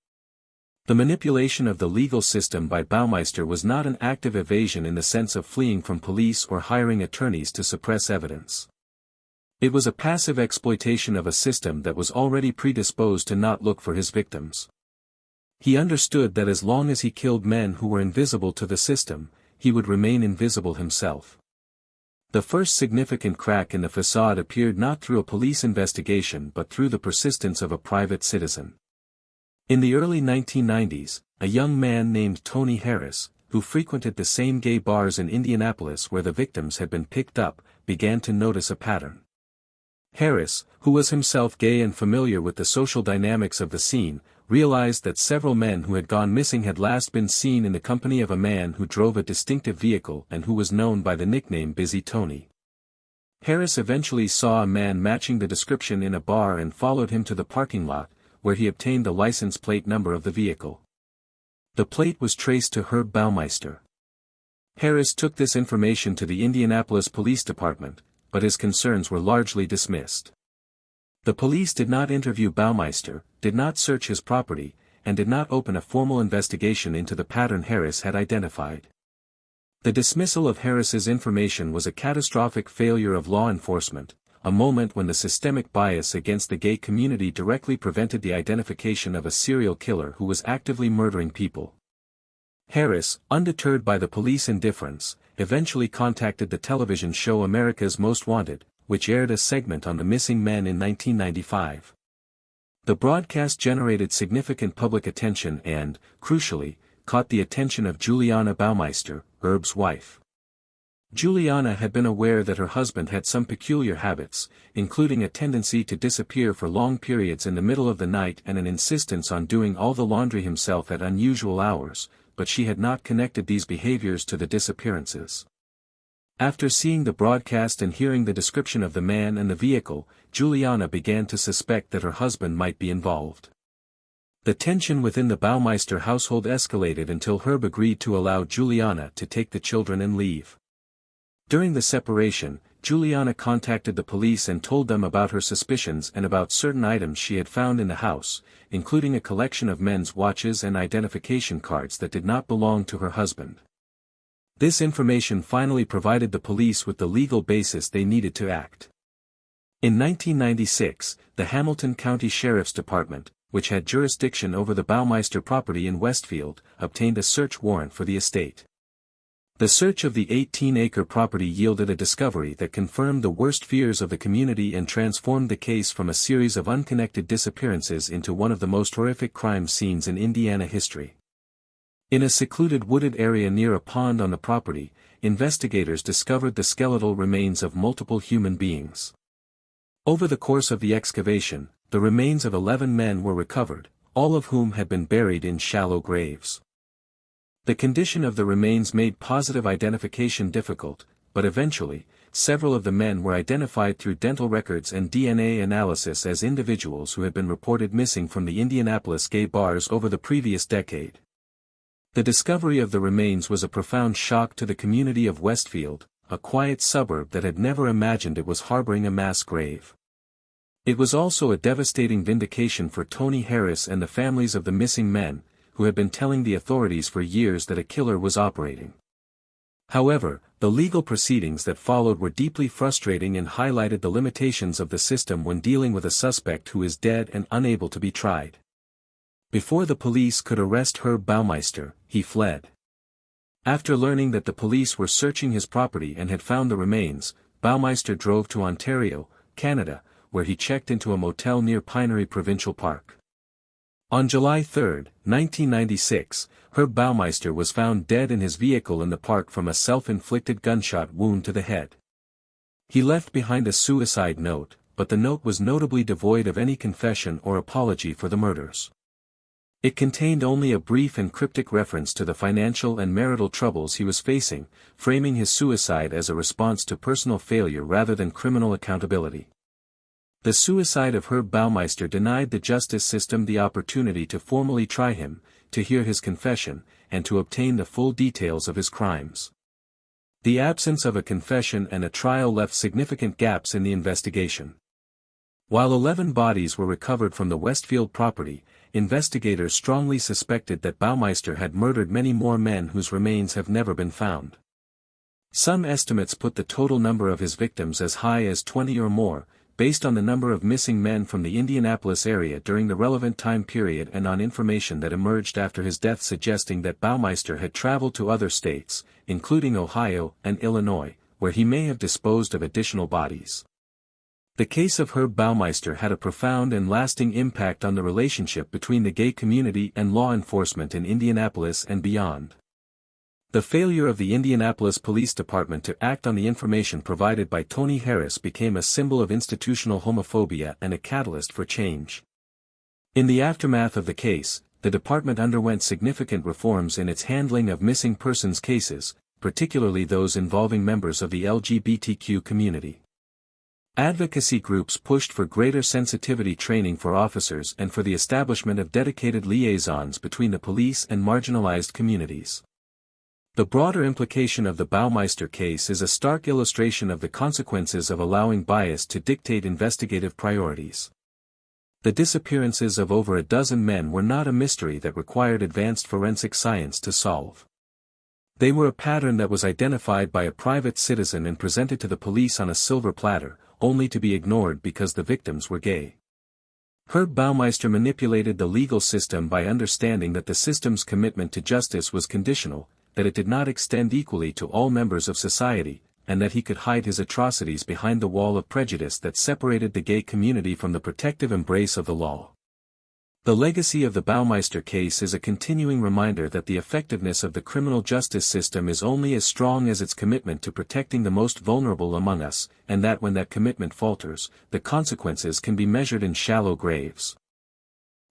The manipulation of the legal system by Baumeister was not an active evasion in the sense of fleeing from police or hiring attorneys to suppress evidence. It was a passive exploitation of a system that was already predisposed to not look for his victims. He understood that as long as he killed men who were invisible to the system, he would remain invisible himself. The first significant crack in the facade appeared not through a police investigation but through the persistence of a private citizen. In the early 1990s, a young man named Tony Harris, who frequented the same gay bars in Indianapolis where the victims had been picked up, began to notice a pattern. Harris, who was himself gay and familiar with the social dynamics of the scene, realized that several men who had gone missing had last been seen in the company of a man who drove a distinctive vehicle and who was known by the nickname Busy Tony. Harris eventually saw a man matching the description in a bar and followed him to the parking lot, where he obtained the license plate number of the vehicle. The plate was traced to Herb Baumeister. Harris took this information to the Indianapolis Police Department, but his concerns were largely dismissed. The police did not interview Baumeister, did not search his property, and did not open a formal investigation into the pattern Harris had identified. The dismissal of Harris's information was a catastrophic failure of law enforcement, a moment when the systemic bias against the gay community directly prevented the identification of a serial killer who was actively murdering people. Harris, undeterred by the police indifference, eventually contacted the television show America's Most Wanted, which aired a segment on the missing men in 1995. The broadcast generated significant public attention and, crucially, caught the attention of Juliana Baumeister, Herb's wife. Juliana had been aware that her husband had some peculiar habits, including a tendency to disappear for long periods in the middle of the night and an insistence on doing all the laundry himself at unusual hours, but she had not connected these behaviors to the disappearances. After seeing the broadcast and hearing the description of the man and the vehicle, Juliana began to suspect that her husband might be involved. The tension within the Baumeister household escalated until Herb agreed to allow Juliana to take the children and leave. During the separation, Juliana contacted the police and told them about her suspicions and about certain items she had found in the house, including a collection of men's watches and identification cards that did not belong to her husband. This information finally provided the police with the legal basis they needed to act. In 1996, the Hamilton County Sheriff's Department, which had jurisdiction over the Baumeister property in Westfield, obtained a search warrant for the estate. The search of the 18-acre property yielded a discovery that confirmed the worst fears of the community and transformed the case from a series of unconnected disappearances into one of the most horrific crime scenes in Indiana history. In a secluded wooded area near a pond on the property, investigators discovered the skeletal remains of multiple human beings. Over the course of the excavation, the remains of 11 men were recovered, all of whom had been buried in shallow graves. The condition of the remains made positive identification difficult, but eventually, several of the men were identified through dental records and DNA analysis as individuals who had been reported missing from the Indianapolis gay bars over the previous decade. The discovery of the remains was a profound shock to the community of Westfield, a quiet suburb that had never imagined it was harboring a mass grave. It was also a devastating vindication for Tony Harris and the families of the missing men, who had been telling the authorities for years that a killer was operating. However, the legal proceedings that followed were deeply frustrating and highlighted the limitations of the system when dealing with a suspect who is dead and unable to be tried. Before the police could arrest Herb Baumeister, he fled. After learning that the police were searching his property and had found the remains, Baumeister drove to Ontario, Canada, where he checked into a motel near Pinery Provincial Park. On July 3, 1996, Herb Baumeister was found dead in his vehicle in the park from a self-inflicted gunshot wound to the head. He left behind a suicide note, but the note was notably devoid of any confession or apology for the murders. It contained only a brief and cryptic reference to the financial and marital troubles he was facing, framing his suicide as a response to personal failure rather than criminal accountability. The suicide of Herb Baumeister denied the justice system the opportunity to formally try him, to hear his confession, and to obtain the full details of his crimes. The absence of a confession and a trial left significant gaps in the investigation. While 11 bodies were recovered from the Westfield property, investigators strongly suspected that Baumeister had murdered many more men whose remains have never been found. Some estimates put the total number of his victims as high as 20 or more, based on the number of missing men from the Indianapolis area during the relevant time period and on information that emerged after his death suggesting that Baumeister had traveled to other states, including Ohio and Illinois, where he may have disposed of additional bodies. The case of Herb Baumeister had a profound and lasting impact on the relationship between the gay community and law enforcement in Indianapolis and beyond. The failure of the Indianapolis Police Department to act on the information provided by Tony Harris became a symbol of institutional homophobia and a catalyst for change. In the aftermath of the case, the department underwent significant reforms in its handling of missing persons cases, particularly those involving members of the LGBTQ community. Advocacy groups pushed for greater sensitivity training for officers and for the establishment of dedicated liaisons between the police and marginalized communities. The broader implication of the Baumeister case is a stark illustration of the consequences of allowing bias to dictate investigative priorities. The disappearances of over a dozen men were not a mystery that required advanced forensic science to solve. They were a pattern that was identified by a private citizen and presented to the police on a silver platter, only to be ignored because the victims were gay. Herb Baumeister manipulated the legal system by understanding that the system's commitment to justice was conditional, that it did not extend equally to all members of society, and that he could hide his atrocities behind the wall of prejudice that separated the gay community from the protective embrace of the law. The legacy of the Baumeister case is a continuing reminder that the effectiveness of the criminal justice system is only as strong as its commitment to protecting the most vulnerable among us, and that when that commitment falters, the consequences can be measured in shallow graves.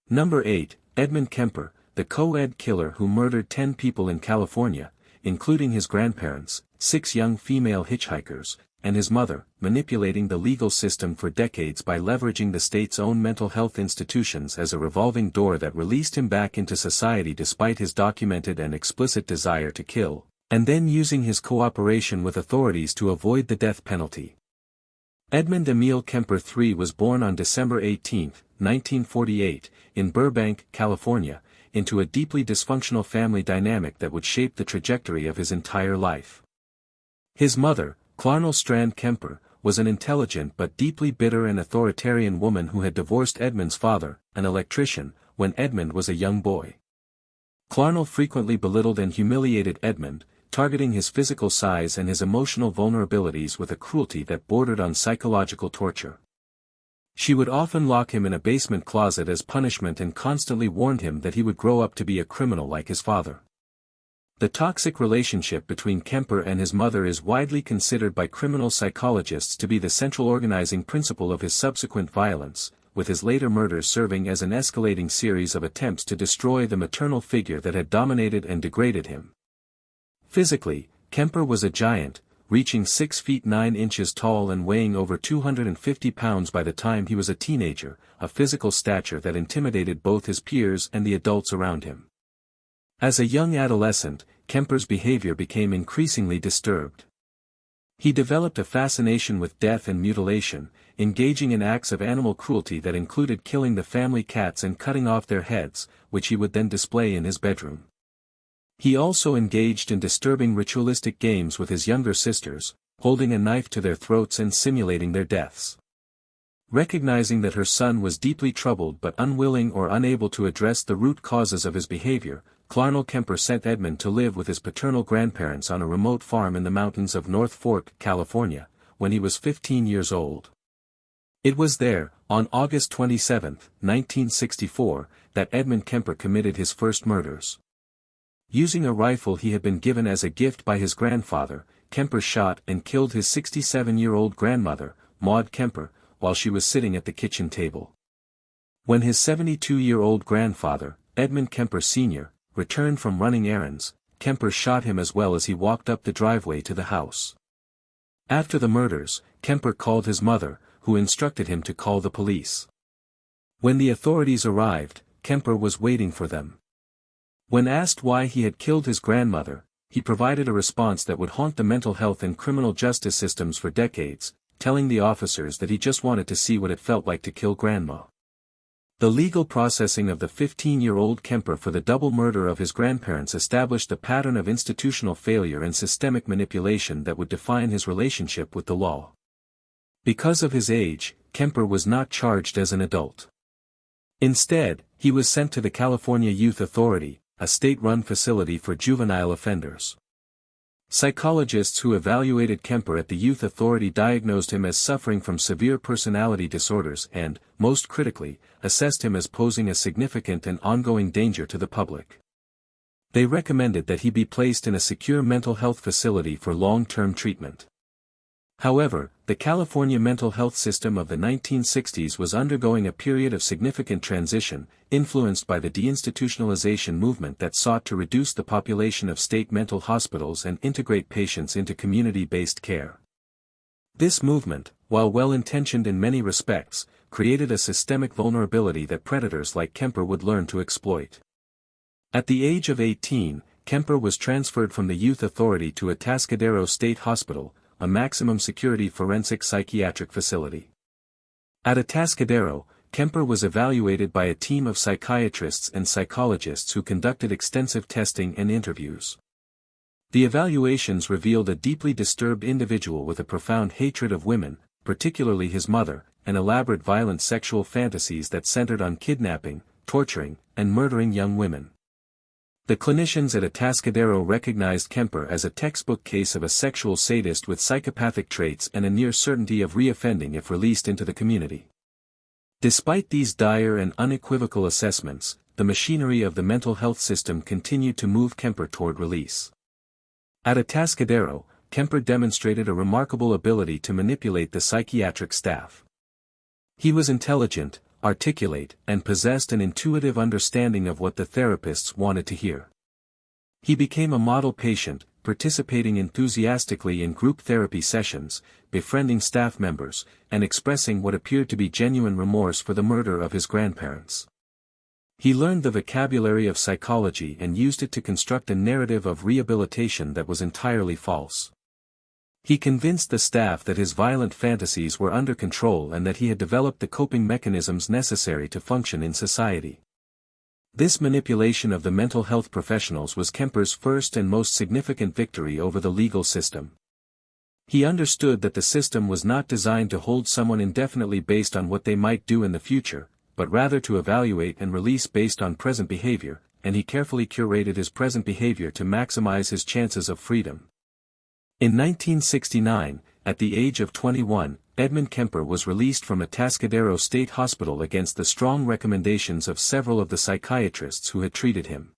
Number 8, Edmund Kemper, the co-ed killer who murdered 10 people in California, including his grandparents, 6 young female hitchhikers, and his mother, manipulating the legal system for decades by leveraging the state's own mental health institutions as a revolving door that released him back into society despite his documented and explicit desire to kill, and then using his cooperation with authorities to avoid the death penalty. Edmund Emil Kemper III was born on December 18, 1948, in Burbank, California, into a deeply dysfunctional family dynamic that would shape the trajectory of his entire life. His mother, Clarnell Strand Kemper, was an intelligent but deeply bitter and authoritarian woman who had divorced Edmund's father, an electrician, when Edmund was a young boy. Clarnell frequently belittled and humiliated Edmund, targeting his physical size and his emotional vulnerabilities with a cruelty that bordered on psychological torture. She would often lock him in a basement closet as punishment and constantly warned him that he would grow up to be a criminal like his father. The toxic relationship between Kemper and his mother is widely considered by criminal psychologists to be the central organizing principle of his subsequent violence, with his later murders serving as an escalating series of attempts to destroy the maternal figure that had dominated and degraded him. Physically, Kemper was a giant, reaching 6 feet 9 inches tall and weighing over 250 pounds by the time he was a teenager, a physical stature that intimidated both his peers and the adults around him. As a young adolescent, Kemper's behavior became increasingly disturbed. He developed a fascination with death and mutilation, engaging in acts of animal cruelty that included killing the family cats and cutting off their heads, which he would then display in his bedroom. He also engaged in disturbing ritualistic games with his younger sisters, holding a knife to their throats and simulating their deaths. Recognizing that her son was deeply troubled but unwilling or unable to address the root causes of his behavior, Clarnell Kemper sent Edmund to live with his paternal grandparents on a remote farm in the mountains of North Fork, California, when he was 15 years old. It was there, on August 27, 1964, that Edmund Kemper committed his first murders. Using a rifle he had been given as a gift by his grandfather, Kemper shot and killed his 67-year-old grandmother, Maud Kemper, while she was sitting at the kitchen table. When his 72-year-old grandfather, Edmund Kemper Sr., returned from running errands, Kemper shot him as well as he walked up the driveway to the house. After the murders, Kemper called his mother, who instructed him to call the police. When the authorities arrived, Kemper was waiting for them. When asked why he had killed his grandmother, he provided a response that would haunt the mental health and criminal justice systems for decades, telling the officers that he just wanted to see what it felt like to kill Grandma. The legal processing of the 15-year-old Kemper for the double murder of his grandparents established a pattern of institutional failure and systemic manipulation that would define his relationship with the law. Because of his age, Kemper was not charged as an adult. Instead, he was sent to the California Youth Authority, a state-run facility for juvenile offenders. Psychologists who evaluated Kemper at the Youth Authority diagnosed him as suffering from severe personality disorders and, most critically, assessed him as posing a significant and ongoing danger to the public. They recommended that he be placed in a secure mental health facility for long-term treatment. However, the California mental health system of the 1960s was undergoing a period of significant transition, influenced by the deinstitutionalization movement that sought to reduce the population of state mental hospitals and integrate patients into community-based care. This movement, while well-intentioned in many respects, created a systemic vulnerability that predators like Kemper would learn to exploit. At the age of 18, Kemper was transferred from the Youth Authority to Atascadero State Hospital, a maximum-security forensic psychiatric facility. At Atascadero, Kemper was evaluated by a team of psychiatrists and psychologists who conducted extensive testing and interviews. The evaluations revealed a deeply disturbed individual with a profound hatred of women, particularly his mother, and elaborate violent sexual fantasies that centered on kidnapping, torturing, and murdering young women. The clinicians at Atascadero recognized Kemper as a textbook case of a sexual sadist with psychopathic traits and a near certainty of reoffending if released into the community. Despite these dire and unequivocal assessments, the machinery of the mental health system continued to move Kemper toward release. At Atascadero, Kemper demonstrated a remarkable ability to manipulate the psychiatric staff. He was intelligent, articulate, and possessed an intuitive understanding of what the therapists wanted to hear. He became a model patient, participating enthusiastically in group therapy sessions, befriending staff members, and expressing what appeared to be genuine remorse for the murder of his grandparents. He learned the vocabulary of psychology and used it to construct a narrative of rehabilitation that was entirely false. He convinced the staff that his violent fantasies were under control and that he had developed the coping mechanisms necessary to function in society. This manipulation of the mental health professionals was Kemper's first and most significant victory over the legal system. He understood that the system was not designed to hold someone indefinitely based on what they might do in the future, but rather to evaluate and release based on present behavior, and he carefully curated his present behavior to maximize his chances of freedom. In 1969, at the age of 21, Edmund Kemper was released from Atascadero State Hospital against the strong recommendations of several of the psychiatrists who had treated him.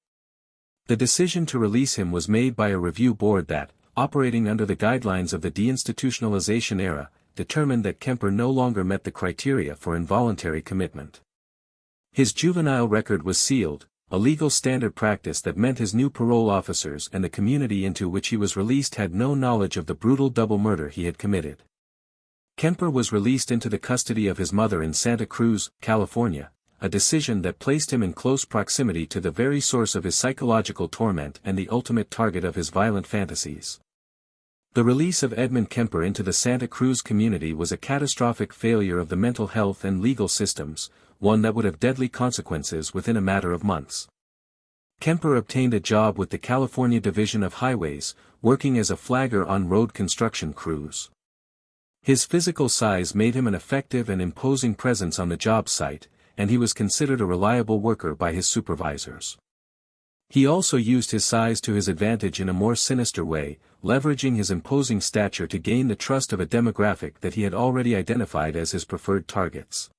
The decision to release him was made by a review board that, operating under the guidelines of the deinstitutionalization era, determined that Kemper no longer met the criteria for involuntary commitment. His juvenile record was sealed, a legal standard practice that meant his new parole officers and the community into which he was released had no knowledge of the brutal double murder he had committed. Kemper was released into the custody of his mother in Santa Cruz, California, a decision that placed him in close proximity to the very source of his psychological torment and the ultimate target of his violent fantasies. The release of Edmund Kemper into the Santa Cruz community was a catastrophic failure of the mental health and legal systems, one that would have deadly consequences within a matter of months. Kemper obtained a job with the California Division of Highways, working as a flagger on road construction crews. His physical size made him an effective and imposing presence on the job site, and he was considered a reliable worker by his supervisors. He also used his size to his advantage in a more sinister way, leveraging his imposing stature to gain the trust of a demographic that he had already identified as his preferred targets.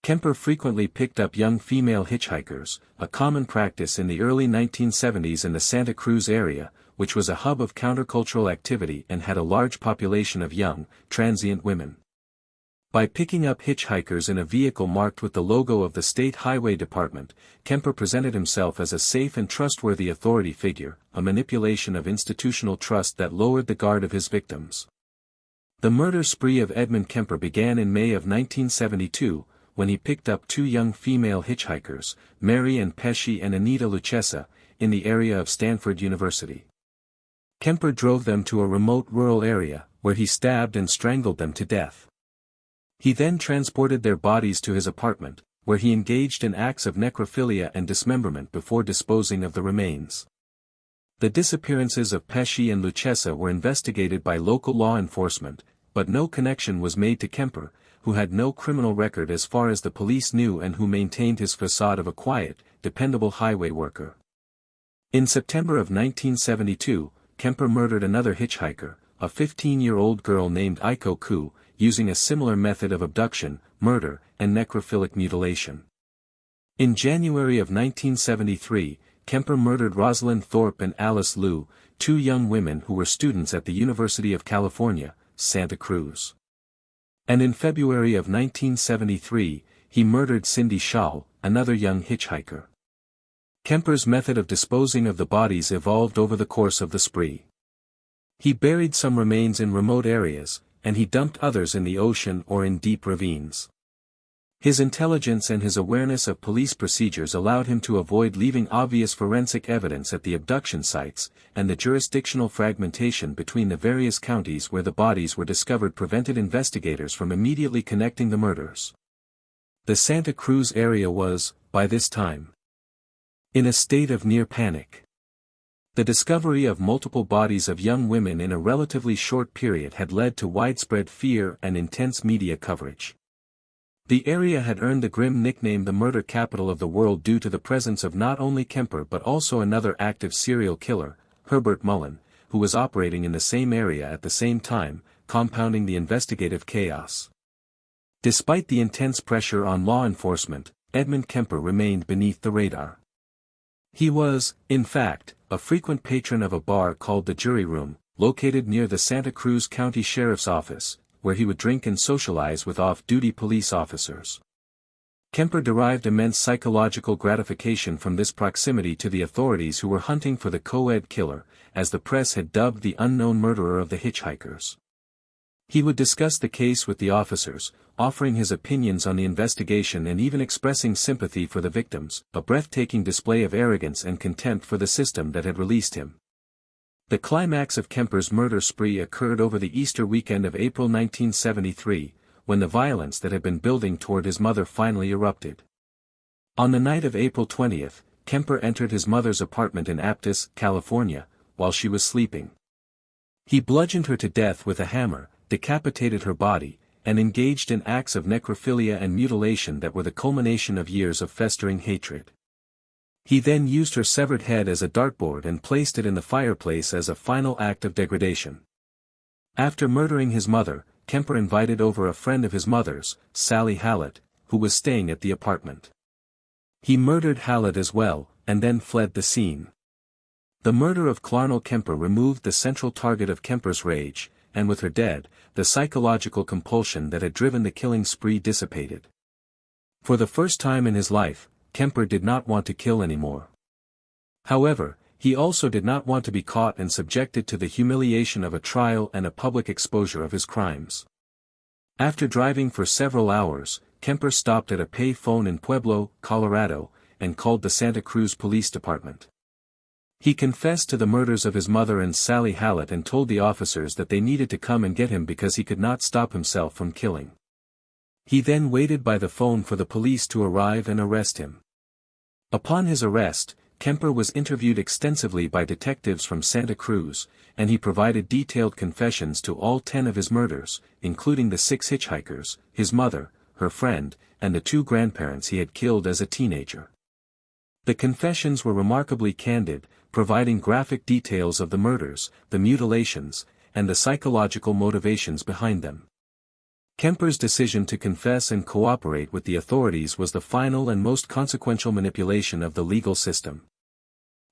Kemper frequently picked up young female hitchhikers, a common practice in the early 1970s in the Santa Cruz area, which was a hub of countercultural activity and had a large population of young, transient women. By picking up hitchhikers in a vehicle marked with the logo of the State Highway Department, Kemper presented himself as a safe and trustworthy authority figure, a manipulation of institutional trust that lowered the guard of his victims. The murder spree of Edmund Kemper began in May of 1972, when he picked up two young female hitchhikers, Mary Ann Pesci and Anita Lucchesa, in the area of Stanford University. Kemper drove them to a remote rural area, where he stabbed and strangled them to death. He then transported their bodies to his apartment, where he engaged in acts of necrophilia and dismemberment before disposing of the remains. The disappearances of Pesci and Lucchesa were investigated by local law enforcement, but no connection was made to Kemper, who had no criminal record as far as the police knew and who maintained his facade of a quiet, dependable highway worker. In September of 1972, Kemper murdered another hitchhiker, a 15-year-old girl named Aiko Ku, using a similar method of abduction, murder, and necrophilic mutilation. In January of 1973, Kemper murdered Rosalind Thorpe and Alice Liu, two young women who were students at the University of California, Santa Cruz. And in February of 1973, he murdered Cindy Shaw, another young hitchhiker. Kemper's method of disposing of the bodies evolved over the course of the spree. He buried some remains in remote areas, and he dumped others in the ocean or in deep ravines. His intelligence and his awareness of police procedures allowed him to avoid leaving obvious forensic evidence at the abduction sites, and the jurisdictional fragmentation between the various counties where the bodies were discovered prevented investigators from immediately connecting the murders. The Santa Cruz area was, by this time, in a state of near panic. The discovery of multiple bodies of young women in a relatively short period had led to widespread fear and intense media coverage. The area had earned the grim nickname the murder capital of the world due to the presence of not only Kemper but also another active serial killer, Herbert Mullen, who was operating in the same area at the same time, compounding the investigative chaos. Despite the intense pressure on law enforcement, Edmund Kemper remained beneath the radar. He was, in fact, a frequent patron of a bar called the Jury Room, located near the Santa Cruz County Sheriff's Office, where he would drink and socialize with off-duty police officers. Kemper derived immense psychological gratification from this proximity to the authorities who were hunting for the co-ed killer, as the press had dubbed the unknown murderer of the hitchhikers. He would discuss the case with the officers, offering his opinions on the investigation and even expressing sympathy for the victims, a breathtaking display of arrogance and contempt for the system that had released him. The climax of Kemper's murder spree occurred over the Easter weekend of April 1973, when the violence that had been building toward his mother finally erupted. On the night of April 20, Kemper entered his mother's apartment in Aptos, California, while she was sleeping. He bludgeoned her to death with a hammer, decapitated her body, and engaged in acts of necrophilia and mutilation that were the culmination of years of festering hatred. He then used her severed head as a dartboard and placed it in the fireplace as a final act of degradation. After murdering his mother, Kemper invited over a friend of his mother's, Sally Hallett, who was staying at the apartment. He murdered Hallett as well, and then fled the scene. The murder of Clarnell Kemper removed the central target of Kemper's rage, and with her dead, the psychological compulsion that had driven the killing spree dissipated. For the first time in his life, Kemper did not want to kill anymore. However, he also did not want to be caught and subjected to the humiliation of a trial and a public exposure of his crimes. After driving for several hours, Kemper stopped at a pay phone in Pueblo, Colorado, and called the Santa Cruz Police Department. He confessed to the murders of his mother and Sally Hallett and told the officers that they needed to come and get him because he could not stop himself from killing. He then waited by the phone for the police to arrive and arrest him. Upon his arrest, Kemper was interviewed extensively by detectives from Santa Cruz, and he provided detailed confessions to all 10 of his murders, including the 6 hitchhikers, his mother, her friend, and the 2 grandparents he had killed as a teenager. The confessions were remarkably candid, providing graphic details of the murders, the mutilations, and the psychological motivations behind them. Kemper's decision to confess and cooperate with the authorities was the final and most consequential manipulation of the legal system.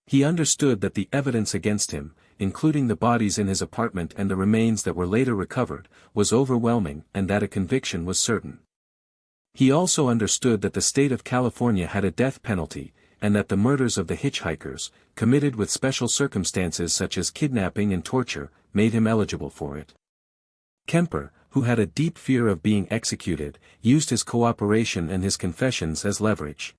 He understood that the evidence against him, including the bodies in his apartment and the remains that were later recovered, was overwhelming and that a conviction was certain. He also understood that the state of California had a death penalty, and that the murders of the hitchhikers, committed with special circumstances such as kidnapping and torture, made him eligible for it. Kemper, who had a deep fear of being executed, used his cooperation and his confessions as leverage.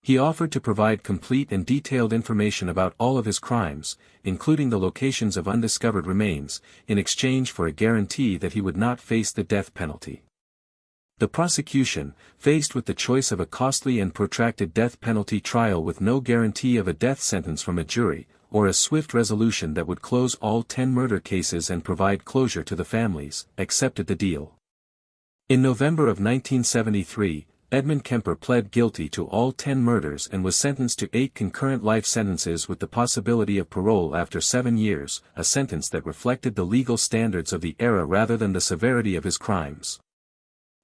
He offered to provide complete and detailed information about all of his crimes, including the locations of undiscovered remains, in exchange for a guarantee that he would not face the death penalty. The prosecution, faced with the choice of a costly and protracted death penalty trial with no guarantee of a death sentence from a jury, or a swift resolution that would close all 10 murder cases and provide closure to the families, accepted the deal. In November of 1973, Edmund Kemper pled guilty to all 10 murders and was sentenced to 8 concurrent life sentences with the possibility of parole after 7 years, a sentence that reflected the legal standards of the era rather than the severity of his crimes.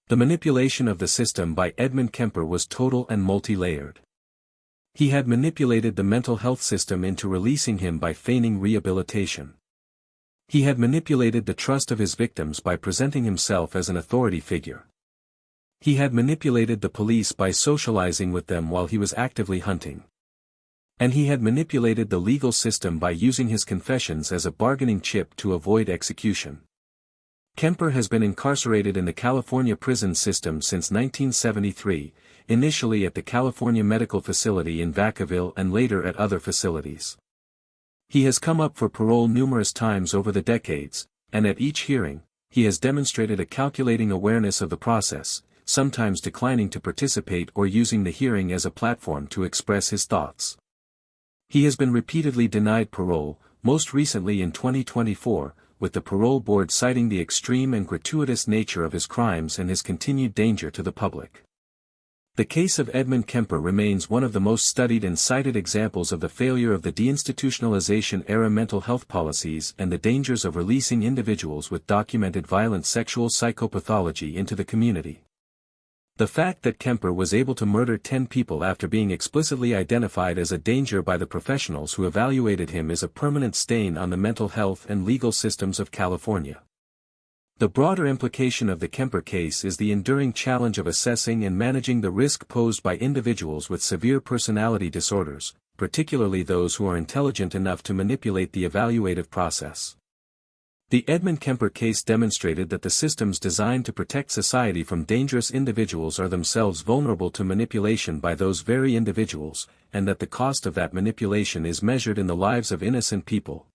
The manipulation of the system by Edmund Kemper was total and multi-layered. He had manipulated the mental health system into releasing him by feigning rehabilitation. He had manipulated the trust of his victims by presenting himself as an authority figure. He had manipulated the police by socializing with them while he was actively hunting. And he had manipulated the legal system by using his confessions as a bargaining chip to avoid execution. Kemper has been incarcerated in the California prison system since 1973, initially at the California Medical Facility in Vacaville and later at other facilities. He has come up for parole numerous times over the decades, and at each hearing, he has demonstrated a calculating awareness of the process, sometimes declining to participate or using the hearing as a platform to express his thoughts. He has been repeatedly denied parole, most recently in 2024, with the parole board citing the extreme and gratuitous nature of his crimes and his continued danger to the public. The case of Edmund Kemper remains one of the most studied and cited examples of the failure of the deinstitutionalization-era mental health policies and the dangers of releasing individuals with documented violent sexual psychopathology into the community. The fact that Kemper was able to murder 10 people after being explicitly identified as a danger by the professionals who evaluated him is a permanent stain on the mental health and legal systems of California. The broader implication of the Kemper case is the enduring challenge of assessing and managing the risk posed by individuals with severe personality disorders, particularly those who are intelligent enough to manipulate the evaluative process. The Edmund Kemper case demonstrated that the systems designed to protect society from dangerous individuals are themselves vulnerable to manipulation by those very individuals, and that the cost of that manipulation is measured in the lives of innocent people.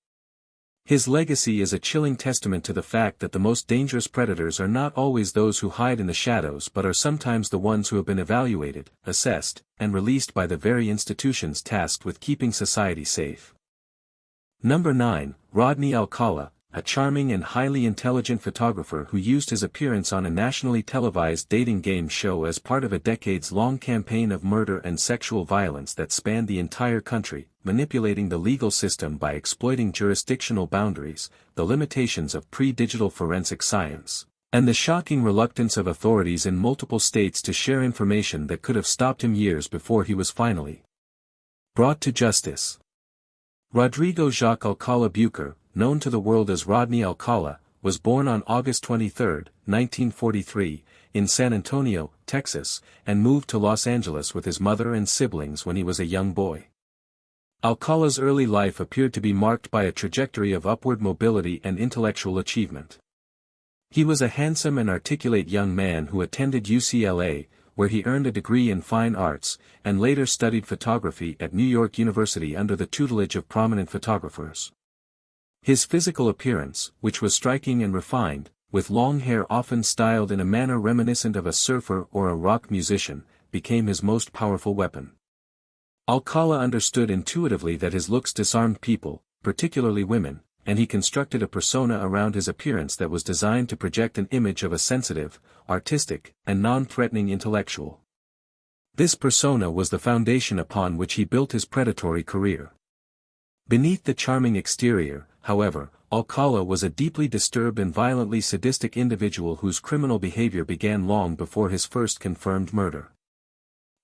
His legacy is a chilling testament to the fact that the most dangerous predators are not always those who hide in the shadows but are sometimes the ones who have been evaluated, assessed, and released by the very institutions tasked with keeping society safe. Number 9, Rodney Alcala, a charming and highly intelligent photographer who used his appearance on a nationally televised dating game show as part of a decades-long campaign of murder and sexual violence that spanned the entire country, manipulating the legal system by exploiting jurisdictional boundaries, the limitations of pre-digital forensic science, and the shocking reluctance of authorities in multiple states to share information that could have stopped him years before he was finally brought to justice. Rodrigo Jacques Alcala Bucher, known to the world as Rodney Alcala, was born on August 23, 1943, in San Antonio, Texas, and moved to Los Angeles with his mother and siblings when he was a young boy. Alcala's early life appeared to be marked by a trajectory of upward mobility and intellectual achievement. He was a handsome and articulate young man who attended UCLA, where he earned a degree in fine arts, and later studied photography at New York University under the tutelage of prominent photographers. His physical appearance, which was striking and refined, with long hair often styled in a manner reminiscent of a surfer or a rock musician, became his most powerful weapon. Alcala understood intuitively that his looks disarmed people, particularly women, and he constructed a persona around his appearance that was designed to project an image of a sensitive, artistic, and non-threatening intellectual. This persona was the foundation upon which he built his predatory career. Beneath the charming exterior, however, Alcala was a deeply disturbed and violently sadistic individual whose criminal behavior began long before his first confirmed murder.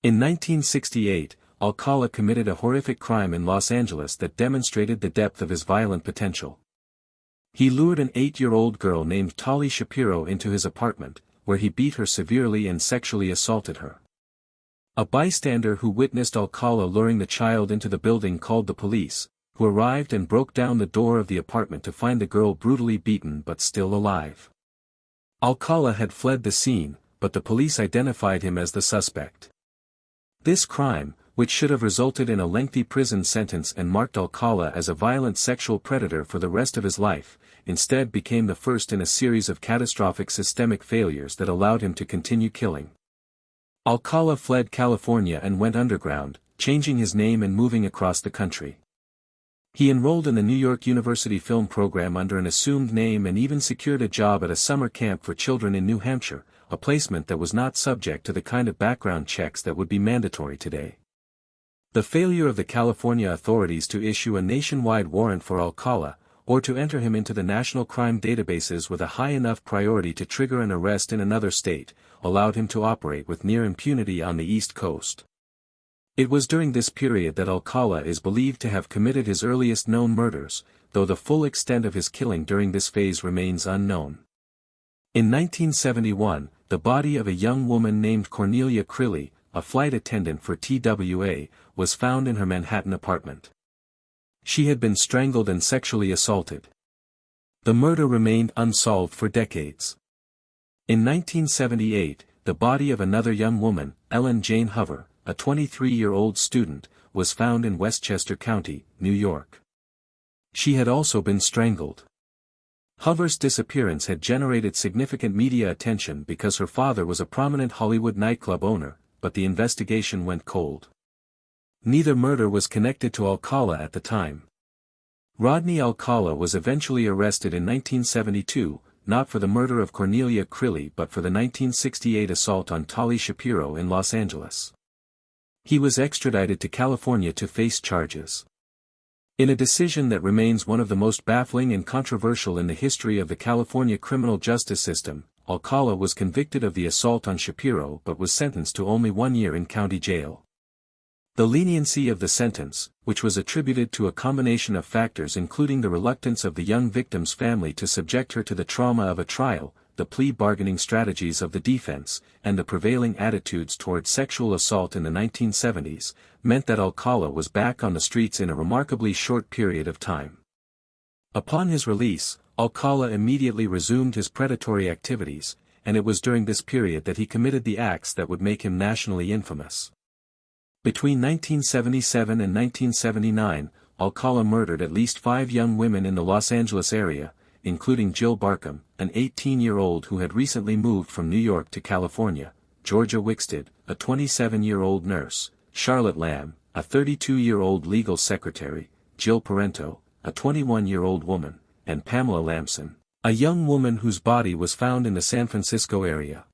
In 1968, Alcala committed a horrific crime in Los Angeles that demonstrated the depth of his violent potential. He lured an 8-year-old girl named Tali Shapiro into his apartment, where he beat her severely and sexually assaulted her. A bystander who witnessed Alcala luring the child into the building called the police, who arrived and broke down the door of the apartment to find the girl brutally beaten but still alive. Alcala had fled the scene, but the police identified him as the suspect. This crime, which should have resulted in a lengthy prison sentence and marked Alcala as a violent sexual predator for the rest of his life, instead became the first in a series of catastrophic systemic failures that allowed him to continue killing. Alcala fled California and went underground, changing his name and moving across the country. He enrolled in the New York University film program under an assumed name and even secured a job at a summer camp for children in New Hampshire, a placement that was not subject to the kind of background checks that would be mandatory today. The failure of the California authorities to issue a nationwide warrant for Alcala, or to enter him into the national crime databases with a high enough priority to trigger an arrest in another state, allowed him to operate with near impunity on the East Coast. It was during this period that Alcala is believed to have committed his earliest known murders, though the full extent of his killing during this phase remains unknown. In 1971, the body of a young woman named Cornelia Crilly, a flight attendant for TWA, was found in her Manhattan apartment. She had been strangled and sexually assaulted. The murder remained unsolved for decades. In 1978, the body of another young woman, Ellen Jane Hover, a 23-year-old student, was found in Westchester County, New York. She had also been strangled. Hover's disappearance had generated significant media attention because her father was a prominent Hollywood nightclub owner, but the investigation went cold. Neither murder was connected to Alcala at the time. Rodney Alcala was eventually arrested in 1972, not for the murder of Cornelia Crilly but for the 1968 assault on Tali Shapiro in Los Angeles. He was extradited to California to face charges. In a decision that remains one of the most baffling and controversial in the history of the California criminal justice system, Alcala was convicted of the assault on Shapiro but was sentenced to only 1 year in county jail. The leniency of the sentence, which was attributed to a combination of factors including the reluctance of the young victim's family to subject her to the trauma of a trial, the plea bargaining strategies of the defense, and the prevailing attitudes toward sexual assault in the 1970s, meant that Alcala was back on the streets in a remarkably short period of time. Upon his release, Alcala immediately resumed his predatory activities, and it was during this period that he committed the acts that would make him nationally infamous. Between 1977 and 1979, Alcala murdered at least 5 young women in the Los Angeles area, including Jill Barkham, an 18-year-old who had recently moved from New York to California, Georgia Wickstead, a 27-year-old nurse, Charlotte Lamb, a 32-year-old legal secretary, Jill Parento, a 21-year-old woman, and Pamela Lamson, a young woman whose body was found in the San Francisco area.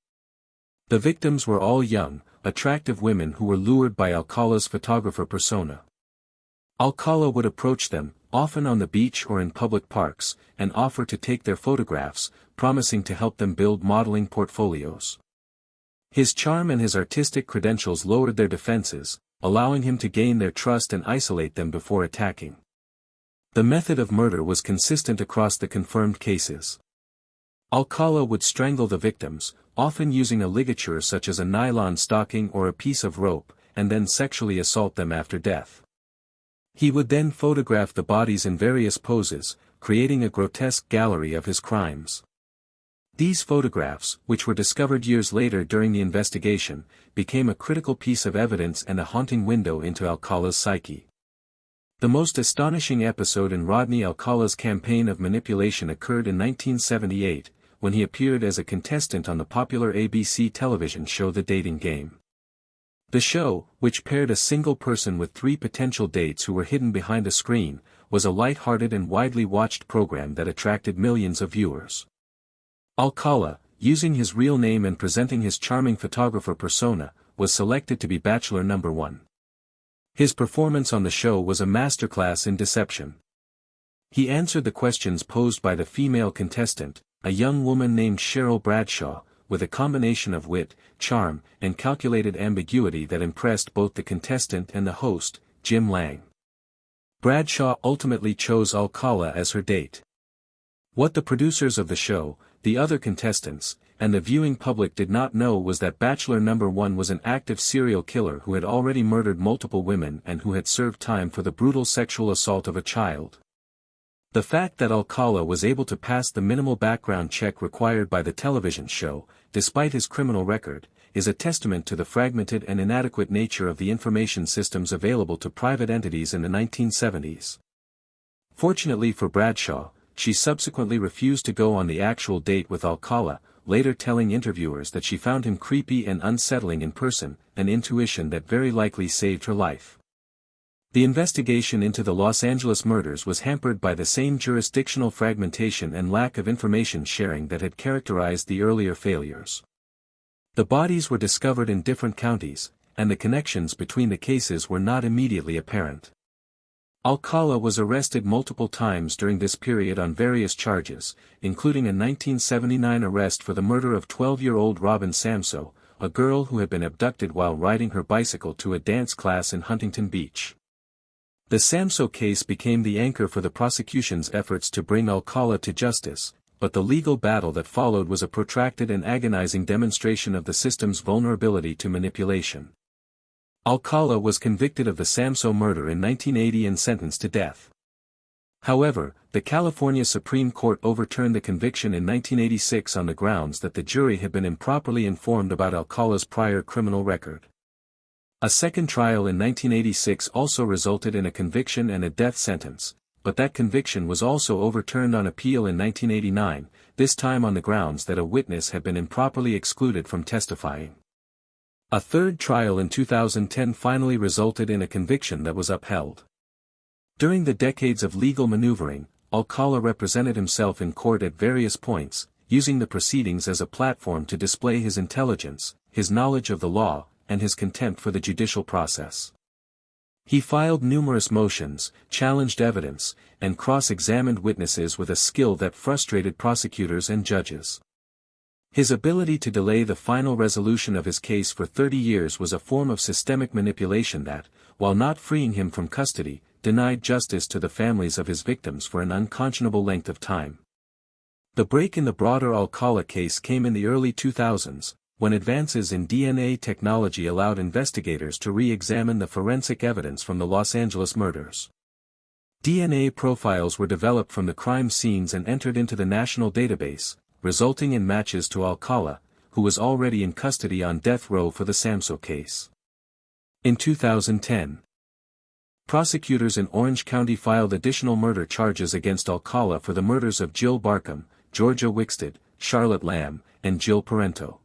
The victims were all young, attractive women who were lured by Alcala's photographer persona. Alcala would approach them, often on the beach or in public parks, and offer to take their photographs, promising to help them build modeling portfolios. His charm and his artistic credentials lowered their defenses, allowing him to gain their trust and isolate them before attacking. The method of murder was consistent across the confirmed cases. Alcala would strangle the victims, often using a ligature such as a nylon stocking or a piece of rope, and then sexually assault them after death. He would then photograph the bodies in various poses, creating a grotesque gallery of his crimes. These photographs, which were discovered years later during the investigation, became a critical piece of evidence and a haunting window into Alcala's psyche. The most astonishing episode in Rodney Alcala's campaign of manipulation occurred in 1978, when he appeared as a contestant on the popular ABC television show The Dating Game. The show, which paired a single person with 3 potential dates who were hidden behind a screen, was a light-hearted and widely watched program that attracted millions of viewers. Alcala, using his real name and presenting his charming photographer persona, was selected to be Bachelor No. 1. His performance on the show was a masterclass in deception. He answered the questions posed by the female contestant, a young woman named Cheryl Bradshaw, with a combination of wit, charm, and calculated ambiguity that impressed both the contestant and the host, Jim Lang. Bradshaw ultimately chose Alcala as her date. What the producers of the show, the other contestants, and the viewing public did not know was that Bachelor No. 1 was an active serial killer who had already murdered multiple women and who had served time for the brutal sexual assault of a child. The fact that Alcala was able to pass the minimal background check required by the television show, despite his criminal record, is a testament to the fragmented and inadequate nature of the information systems available to private entities in the 1970s. Fortunately for Bradshaw, she subsequently refused to go on the actual date with Alcala, later telling interviewers that she found him creepy and unsettling in person, an intuition that very likely saved her life. The investigation into the Los Angeles murders was hampered by the same jurisdictional fragmentation and lack of information sharing that had characterized the earlier failures. The bodies were discovered in different counties, and the connections between the cases were not immediately apparent. Alcala was arrested multiple times during this period on various charges, including a 1979 arrest for the murder of 12-year-old Robin Samso, a girl who had been abducted while riding her bicycle to a dance class in Huntington Beach. The Samso case became the anchor for the prosecution's efforts to bring Alcala to justice, but the legal battle that followed was a protracted and agonizing demonstration of the system's vulnerability to manipulation. Alcala was convicted of the Samso murder in 1980 and sentenced to death. However, the California Supreme Court overturned the conviction in 1986 on the grounds that the jury had been improperly informed about Alcala's prior criminal record. A second trial in 1986 also resulted in a conviction and a death sentence, but that conviction was also overturned on appeal in 1989, this time on the grounds that a witness had been improperly excluded from testifying. A third trial in 2010 finally resulted in a conviction that was upheld. During the decades of legal maneuvering, Alcala represented himself in court at various points, using the proceedings as a platform to display his intelligence, his knowledge of the law, and his contempt for the judicial process. He filed numerous motions, challenged evidence, and cross-examined witnesses with a skill that frustrated prosecutors and judges. His ability to delay the final resolution of his case for 30 years was a form of systemic manipulation that, while not freeing him from custody, denied justice to the families of his victims for an unconscionable length of time. The break in the broader Alcala case came in the early 2000s, when advances in DNA technology allowed investigators to re-examine the forensic evidence from the Los Angeles murders. DNA profiles were developed from the crime scenes and entered into the national database, resulting in matches to Alcala, who was already in custody on death row for the Samso case. In 2010, prosecutors in Orange County filed additional murder charges against Alcala for the murders of Jill Barkham, Georgia Wickstead, Charlotte Lamb, and Jill Parento.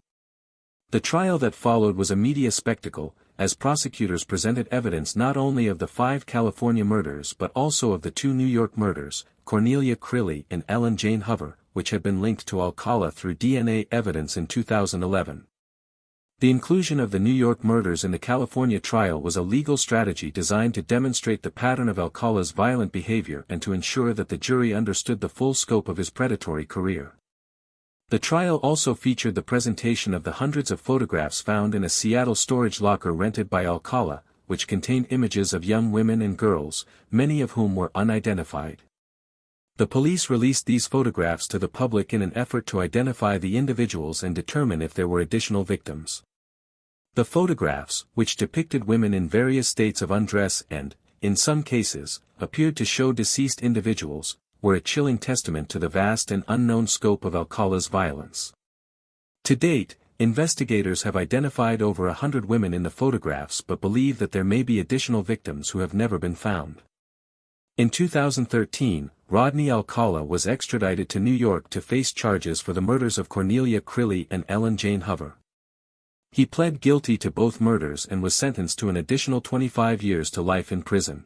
The trial that followed was a media spectacle, as prosecutors presented evidence not only of the 5 California murders but also of the 2 New York murders, Cornelia Crilly and Ellen Jane Hover, which had been linked to Alcala through DNA evidence in 2011. The inclusion of the New York murders in the California trial was a legal strategy designed to demonstrate the pattern of Alcala's violent behavior and to ensure that the jury understood the full scope of his predatory career. The trial also featured the presentation of the hundreds of photographs found in a Seattle storage locker rented by Alcala, which contained images of young women and girls, many of whom were unidentified. The police released these photographs to the public in an effort to identify the individuals and determine if there were additional victims. The photographs, which depicted women in various states of undress and, in some cases, appeared to show deceased individuals, were a chilling testament to the vast and unknown scope of Alcala's violence. To date, investigators have identified over 100 women in the photographs but believe that there may be additional victims who have never been found. In 2013, Rodney Alcala was extradited to New York to face charges for the murders of Cornelia Crilly and Ellen Jane Hover. He pled guilty to both murders and was sentenced to an additional 25 years to life in prison.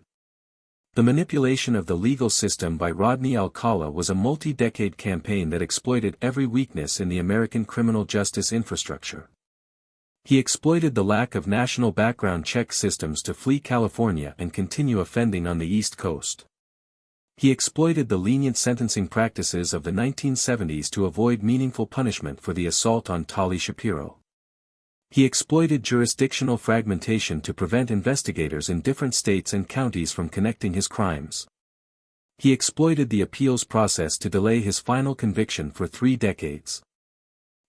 The manipulation of the legal system by Rodney Alcala was a multi-decade campaign that exploited every weakness in the American criminal justice infrastructure. He exploited the lack of national background check systems to flee California and continue offending on the East Coast. He exploited the lenient sentencing practices of the 1970s to avoid meaningful punishment for the assault on Tali Shapiro. He exploited jurisdictional fragmentation to prevent investigators in different states and counties from connecting his crimes. He exploited the appeals process to delay his final conviction for 3 decades.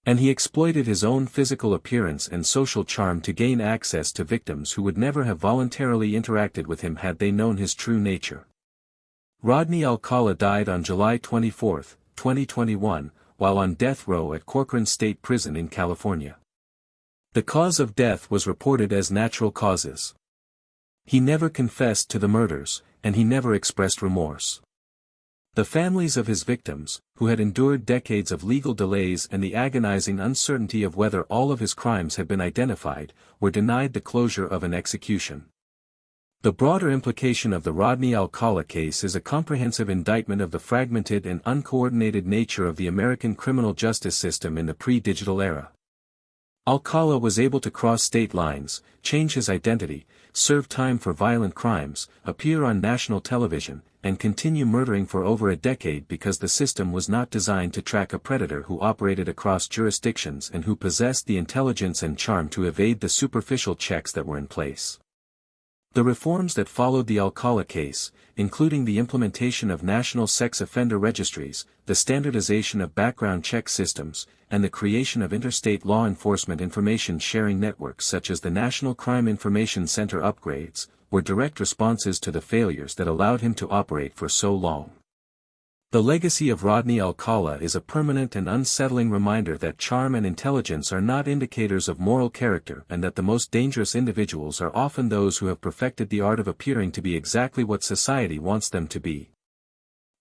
And he exploited his own physical appearance and social charm to gain access to victims who would never have voluntarily interacted with him had they known his true nature. Rodney Alcala died on July 24, 2021, while on death row at Corcoran State Prison in California. The cause of death was reported as natural causes. He never confessed to the murders, and he never expressed remorse. The families of his victims, who had endured decades of legal delays and the agonizing uncertainty of whether all of his crimes had been identified, were denied the closure of an execution. The broader implication of the Rodney Alcala case is a comprehensive indictment of the fragmented and uncoordinated nature of the American criminal justice system in the pre-digital era. Alcala was able to cross state lines, change his identity, serve time for violent crimes, appear on national television, and continue murdering for over a decade because the system was not designed to track a predator who operated across jurisdictions and who possessed the intelligence and charm to evade the superficial checks that were in place. The reforms that followed the Alcala case, including the implementation of national sex offender registries, the standardization of background check systems, and the creation of interstate law enforcement information sharing networks such as the National Crime Information Center upgrades, were direct responses to the failures that allowed him to operate for so long. The legacy of Rodney Alcala is a permanent and unsettling reminder that charm and intelligence are not indicators of moral character and that the most dangerous individuals are often those who have perfected the art of appearing to be exactly what society wants them to be.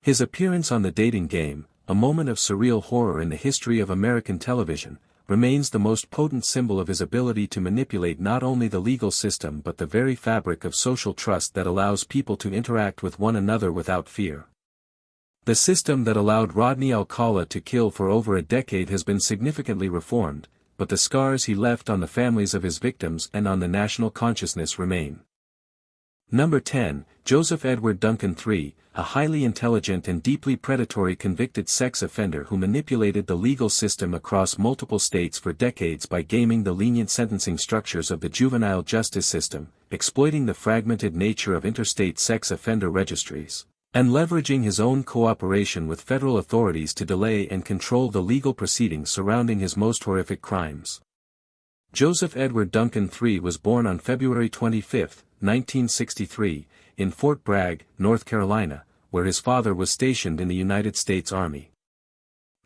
His appearance on The Dating Game, a moment of surreal horror in the history of American television, remains the most potent symbol of his ability to manipulate not only the legal system but the very fabric of social trust that allows people to interact with one another without fear. The system that allowed Rodney Alcala to kill for over a decade has been significantly reformed, but the scars he left on the families of his victims and on the national consciousness remain. Number 10, Joseph Edward Duncan III, a highly intelligent and deeply predatory convicted sex offender who manipulated the legal system across multiple states for decades by gaming the lenient sentencing structures of the juvenile justice system, exploiting the fragmented nature of interstate sex offender registries, and leveraging his own cooperation with federal authorities to delay and control the legal proceedings surrounding his most horrific crimes. Joseph Edward Duncan III was born on February 25, 1963, in Fort Bragg, North Carolina, where his father was stationed in the United States Army.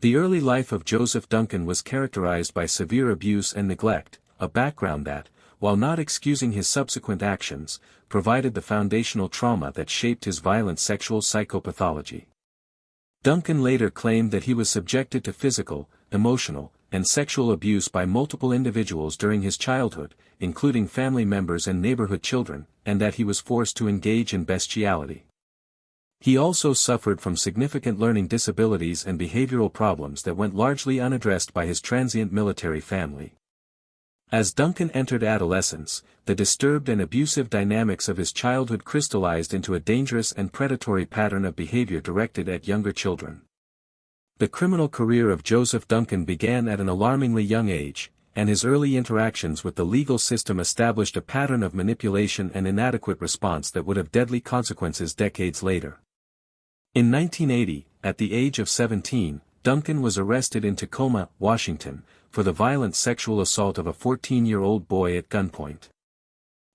The early life of Joseph Duncan was characterized by severe abuse and neglect, a background that, while not excusing his subsequent actions, provided the foundational trauma that shaped his violent sexual psychopathology. Duncan later claimed that he was subjected to physical, emotional, and sexual abuse by multiple individuals during his childhood, including family members and neighborhood children, and that he was forced to engage in bestiality. He also suffered from significant learning disabilities and behavioral problems that went largely unaddressed by his transient military family. As Duncan entered adolescence, the disturbed and abusive dynamics of his childhood crystallized into a dangerous and predatory pattern of behavior directed at younger children. The criminal career of Joseph Duncan began at an alarmingly young age, and his early interactions with the legal system established a pattern of manipulation and inadequate response that would have deadly consequences decades later. In 1980, at the age of 17, Duncan was arrested in Tacoma, Washington, for the violent sexual assault of a 14-year-old boy at gunpoint.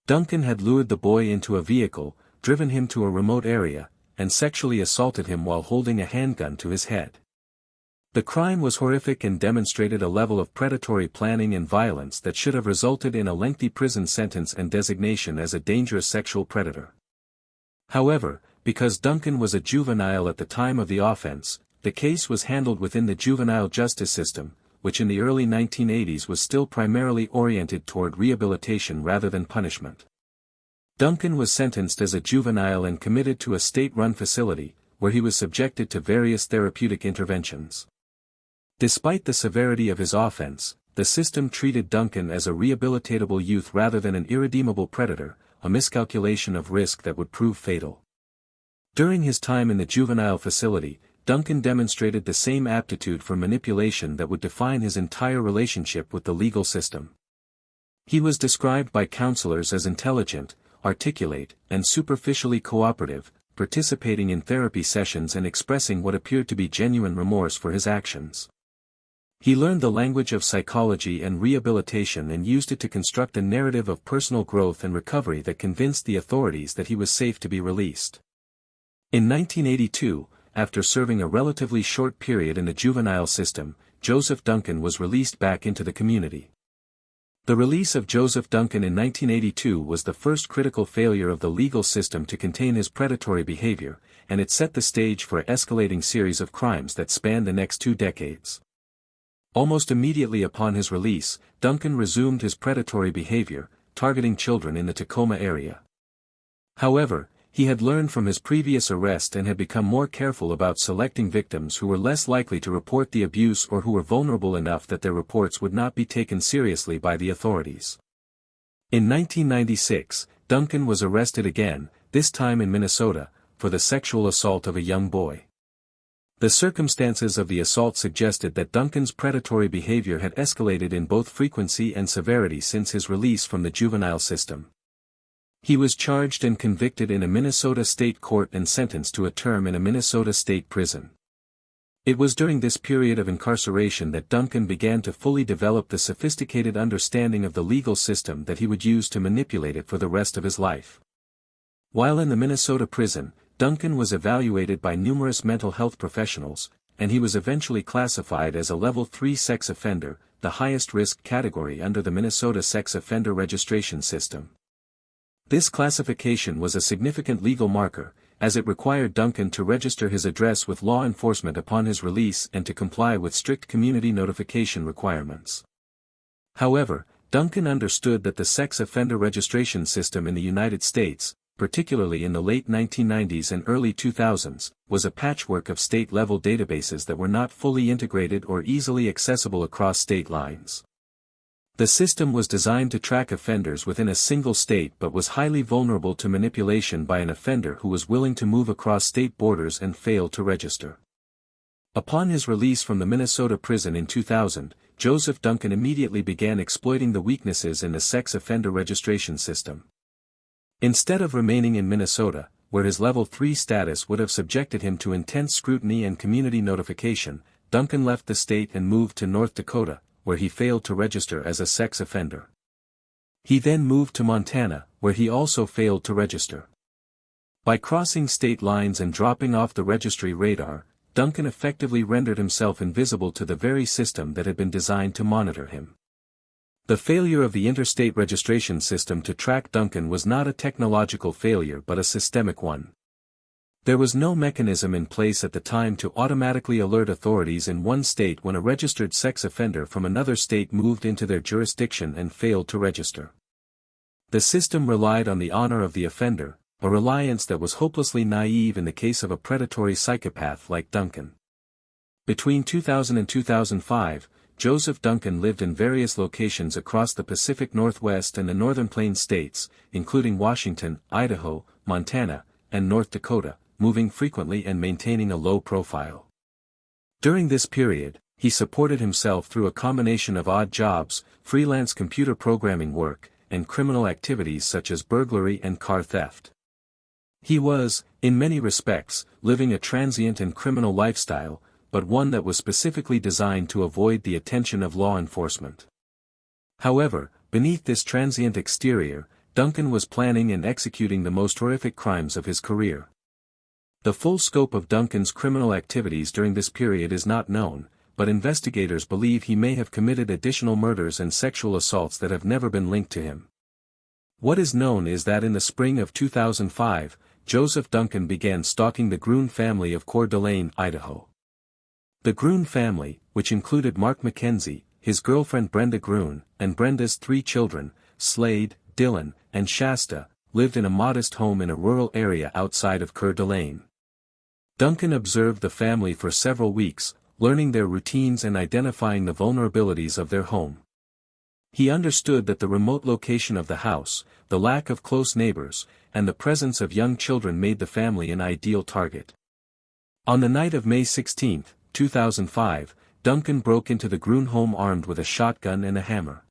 Duncan had lured the boy into a vehicle, driven him to a remote area, and sexually assaulted him while holding a handgun to his head. The crime was horrific and demonstrated a level of predatory planning and violence that should have resulted in a lengthy prison sentence and designation as a dangerous sexual predator. However, because Duncan was a juvenile at the time of the offense, the case was handled within the juvenile justice system, which in the early 1980s was still primarily oriented toward rehabilitation rather than punishment. Duncan was sentenced as a juvenile and committed to a state-run facility, where he was subjected to various therapeutic interventions. Despite the severity of his offense, the system treated Duncan as a rehabilitatable youth rather than an irredeemable predator, a miscalculation of risk that would prove fatal. During his time in the juvenile facility, Duncan demonstrated the same aptitude for manipulation that would define his entire relationship with the legal system. He was described by counselors as intelligent, articulate, and superficially cooperative, participating in therapy sessions and expressing what appeared to be genuine remorse for his actions. He learned the language of psychology and rehabilitation and used it to construct a narrative of personal growth and recovery that convinced the authorities that he was safe to be released. In 1982, after serving a relatively short period in the juvenile system, Joseph Duncan was released back into the community. The release of Joseph Duncan in 1982 was the first critical failure of the legal system to contain his predatory behavior, and it set the stage for an escalating series of crimes that spanned the next 2 decades. Almost immediately upon his release, Duncan resumed his predatory behavior, targeting children in the Tacoma area. However, he had learned from his previous arrest and had become more careful about selecting victims who were less likely to report the abuse or who were vulnerable enough that their reports would not be taken seriously by the authorities. In 1996, Duncan was arrested again, this time in Minnesota, for the sexual assault of a young boy. The circumstances of the assault suggested that Duncan's predatory behavior had escalated in both frequency and severity since his release from the juvenile system. He was charged and convicted in a Minnesota state court and sentenced to a term in a Minnesota state prison. It was during this period of incarceration that Duncan began to fully develop the sophisticated understanding of the legal system that he would use to manipulate it for the rest of his life. While in the Minnesota prison, Duncan was evaluated by numerous mental health professionals, and he was eventually classified as a Level 3 sex offender, the highest risk category under the Minnesota Sex Offender Registration System. This classification was a significant legal marker, as it required Duncan to register his address with law enforcement upon his release and to comply with strict community notification requirements. However, Duncan understood that the sex offender registration system in the United States, particularly in the late 1990s and early 2000s, was a patchwork of state-level databases that were not fully integrated or easily accessible across state lines. The system was designed to track offenders within a single state but was highly vulnerable to manipulation by an offender who was willing to move across state borders and failed to register. Upon his release from the Minnesota prison in 2000, Joseph Duncan immediately began exploiting the weaknesses in the sex offender registration system. Instead of remaining in Minnesota, where his Level 3 status would have subjected him to intense scrutiny and community notification, Duncan left the state and moved to North Dakota, where he failed to register as a sex offender. He then moved to Montana, where he also failed to register. By crossing state lines and dropping off the registry radar, Duncan effectively rendered himself invisible to the very system that had been designed to monitor him. The failure of the interstate registration system to track Duncan was not a technological failure but a systemic one. There was no mechanism in place at the time to automatically alert authorities in one state when a registered sex offender from another state moved into their jurisdiction and failed to register. The system relied on the honor of the offender, a reliance that was hopelessly naive in the case of a predatory psychopath like Duncan. Between 2000 and 2005, Joseph Duncan lived in various locations across the Pacific Northwest and the Northern Plains states, including Washington, Idaho, Montana, and North Dakota, moving frequently and maintaining a low profile. During this period, he supported himself through a combination of odd jobs, freelance computer programming work, and criminal activities such as burglary and car theft. He was, in many respects, living a transient and criminal lifestyle, but one that was specifically designed to avoid the attention of law enforcement. However, beneath this transient exterior, Duncan was planning and executing the most horrific crimes of his career. The full scope of Duncan's criminal activities during this period is not known, but investigators believe he may have committed additional murders and sexual assaults that have never been linked to him. What is known is that in the spring of 2005, Joseph Duncan began stalking the Gruen family of Coeur d'Alene, Idaho. The Gruen family, which included Mark McKenzie, his girlfriend Brenda Gruen, and Brenda's 3 children, Slade, Dylan, and Shasta, lived in a modest home in a rural area outside of Coeur d'Alene. Duncan observed the family for several weeks, learning their routines and identifying the vulnerabilities of their home. He understood that the remote location of the house, the lack of close neighbors, and the presence of young children made the family an ideal target. On the night of May 16, 2005, Duncan broke into the Gruen home armed with a shotgun and a hammer.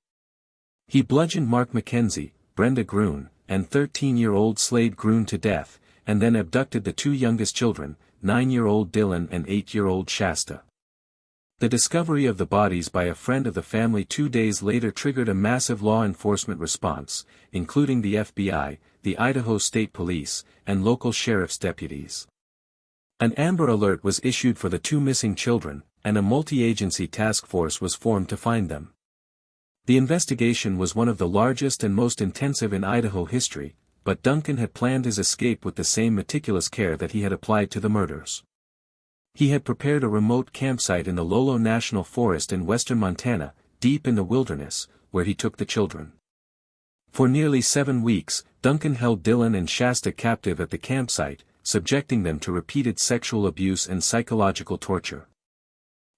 He bludgeoned Mark McKenzie, Brenda Gruen, and 13-year-old Slade Gruen to death, and then abducted the 2 youngest children, 9-year-old Dylan and 8-year-old Shasta. The discovery of the bodies by a friend of the family 2 days later triggered a massive law enforcement response, including the FBI, the Idaho State Police, and local sheriff's deputies. An Amber Alert was issued for the 2 missing children, and a multi-agency task force was formed to find them. The investigation was one of the largest and most intensive in Idaho history, but Duncan had planned his escape with the same meticulous care that he had applied to the murders. He had prepared a remote campsite in the Lolo National Forest in western Montana, deep in the wilderness, where he took the children. For nearly 7 weeks, Duncan held Dylan and Shasta captive at the campsite, subjecting them to repeated sexual abuse and psychological torture.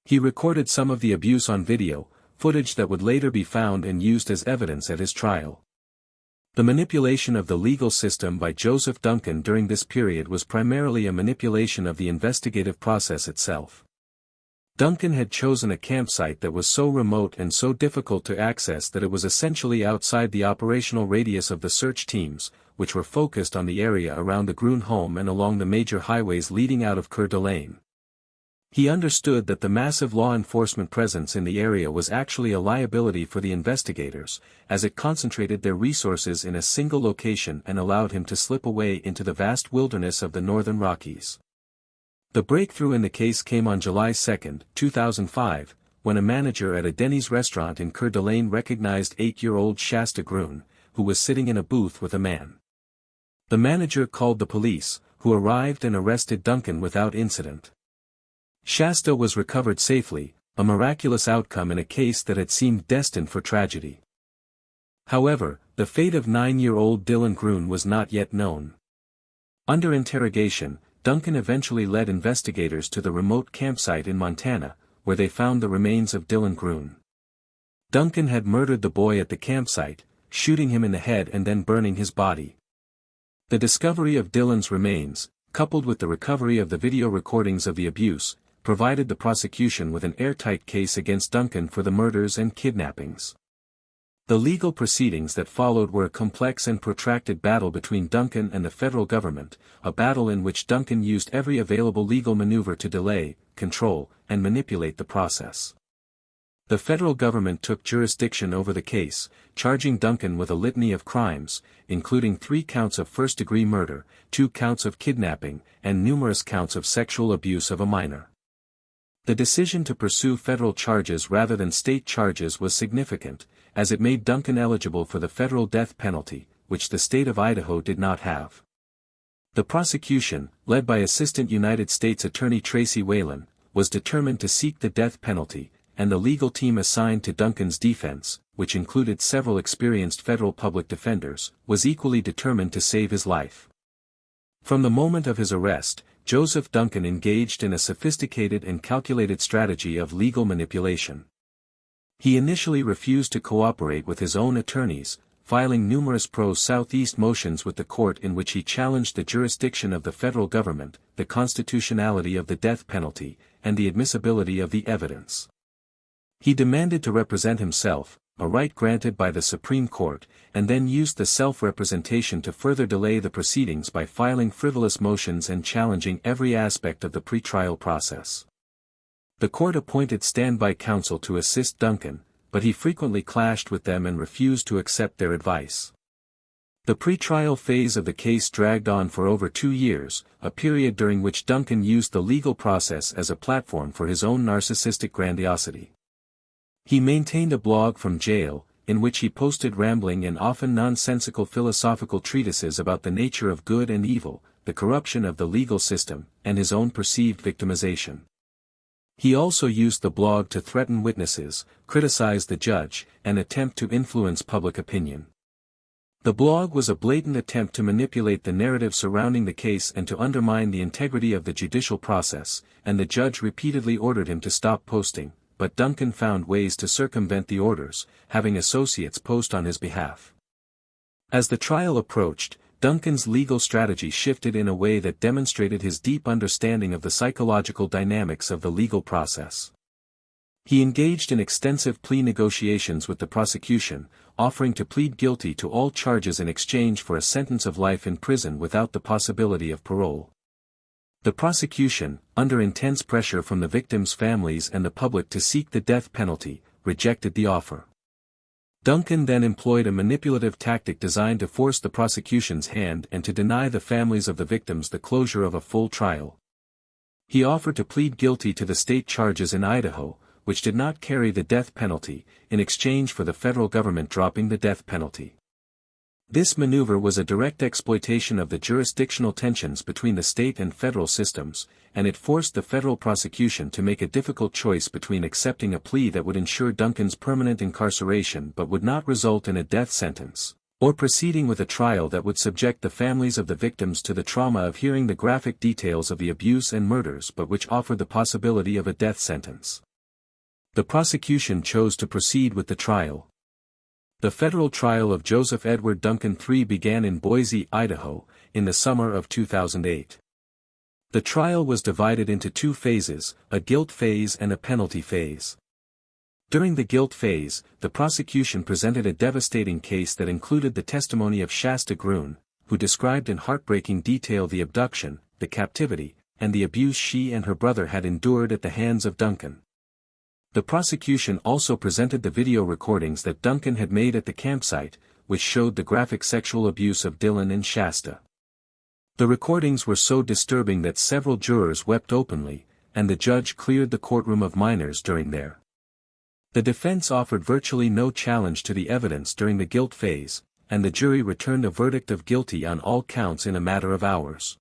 He recorded some of the abuse on video, footage that would later be found and used as evidence at his trial. The manipulation of the legal system by Joseph Duncan during this period was primarily a manipulation of the investigative process itself. Duncan had chosen a campsite that was so remote and so difficult to access that it was essentially outside the operational radius of the search teams, which were focused on the area around the Gruen home and along the major highways leading out of Coeur d'Alene. He understood that the massive law enforcement presence in the area was actually a liability for the investigators, as it concentrated their resources in a single location and allowed him to slip away into the vast wilderness of the northern Rockies. The breakthrough in the case came on July 2, 2005, when a manager at a Denny's restaurant in Coeur d'Alene recognized 8-year-old Shasta Gruen, who was sitting in a booth with a man. The manager called the police, who arrived and arrested Duncan without incident. Shasta was recovered safely, a miraculous outcome in a case that had seemed destined for tragedy. However, the fate of 9-year-old Dylan Gruen was not yet known. Under interrogation, Duncan eventually led investigators to the remote campsite in Montana, where they found the remains of Dylan Gruen. Duncan had murdered the boy at the campsite, shooting him in the head and then burning his body. The discovery of Dylan's remains, coupled with the recovery of the video recordings of the abuse, provided the prosecution with an airtight case against Duncan for the murders and kidnappings. The legal proceedings that followed were a complex and protracted battle between Duncan and the federal government, a battle in which Duncan used every available legal maneuver to delay, control, and manipulate the process. The federal government took jurisdiction over the case, charging Duncan with a litany of crimes, including 3 counts of first-degree murder, 2 counts of kidnapping, and numerous counts of sexual abuse of a minor. The decision to pursue federal charges rather than state charges was significant, as it made Duncan eligible for the federal death penalty, which the state of Idaho did not have. The prosecution, led by Assistant United States Attorney Tracy Whalen, was determined to seek the death penalty, and the legal team assigned to Duncan's defense, which included several experienced federal public defenders, was equally determined to save his life. From the moment of his arrest, Joseph Duncan engaged in a sophisticated and calculated strategy of legal manipulation. He initially refused to cooperate with his own attorneys, filing numerous pro-Southeast motions with the court in which he challenged the jurisdiction of the federal government, the constitutionality of the death penalty, and the admissibility of the evidence. He demanded to represent himself, a right granted by the Supreme Court, and then used the self-representation to further delay the proceedings by filing frivolous motions and challenging every aspect of the pretrial process. The court appointed standby counsel to assist Duncan, but he frequently clashed with them and refused to accept their advice. The pretrial phase of the case dragged on for over 2 years, a period during which Duncan used the legal process as a platform for his own narcissistic grandiosity. He maintained a blog from jail, in which he posted rambling and often nonsensical philosophical treatises about the nature of good and evil, the corruption of the legal system, and his own perceived victimization. He also used the blog to threaten witnesses, criticize the judge, and attempt to influence public opinion. The blog was a blatant attempt to manipulate the narrative surrounding the case and to undermine the integrity of the judicial process, and the judge repeatedly ordered him to stop posting, but Duncan found ways to circumvent the orders, having associates post on his behalf. As the trial approached, Duncan's legal strategy shifted in a way that demonstrated his deep understanding of the psychological dynamics of the legal process. He engaged in extensive plea negotiations with the prosecution, offering to plead guilty to all charges in exchange for a sentence of life in prison without the possibility of parole. The prosecution, under intense pressure from the victims' families and the public to seek the death penalty, rejected the offer. Duncan then employed a manipulative tactic designed to force the prosecution's hand and to deny the families of the victims the closure of a full trial. He offered to plead guilty to the state charges in Idaho, which did not carry the death penalty, in exchange for the federal government dropping the death penalty. This maneuver was a direct exploitation of the jurisdictional tensions between the state and federal systems, and it forced the federal prosecution to make a difficult choice between accepting a plea that would ensure Duncan's permanent incarceration but would not result in a death sentence, or proceeding with a trial that would subject the families of the victims to the trauma of hearing the graphic details of the abuse and murders but which offered the possibility of a death sentence. The prosecution chose to proceed with the trial. The federal trial of Joseph Edward Duncan III began in Boise, Idaho, in the summer of 2008. The trial was divided into 2 phases, a guilt phase and a penalty phase. During the guilt phase, the prosecution presented a devastating case that included the testimony of Shasta Gruen, who described in heartbreaking detail the abduction, the captivity, and the abuse she and her brother had endured at the hands of Duncan. The prosecution also presented the video recordings that Duncan had made at the campsite, which showed the graphic sexual abuse of Dylan and Shasta. The recordings were so disturbing that several jurors wept openly, and the judge cleared the courtroom of minors during their. The defense offered virtually no challenge to the evidence during the guilt phase, and the jury returned a verdict of guilty on all counts in a matter of hours.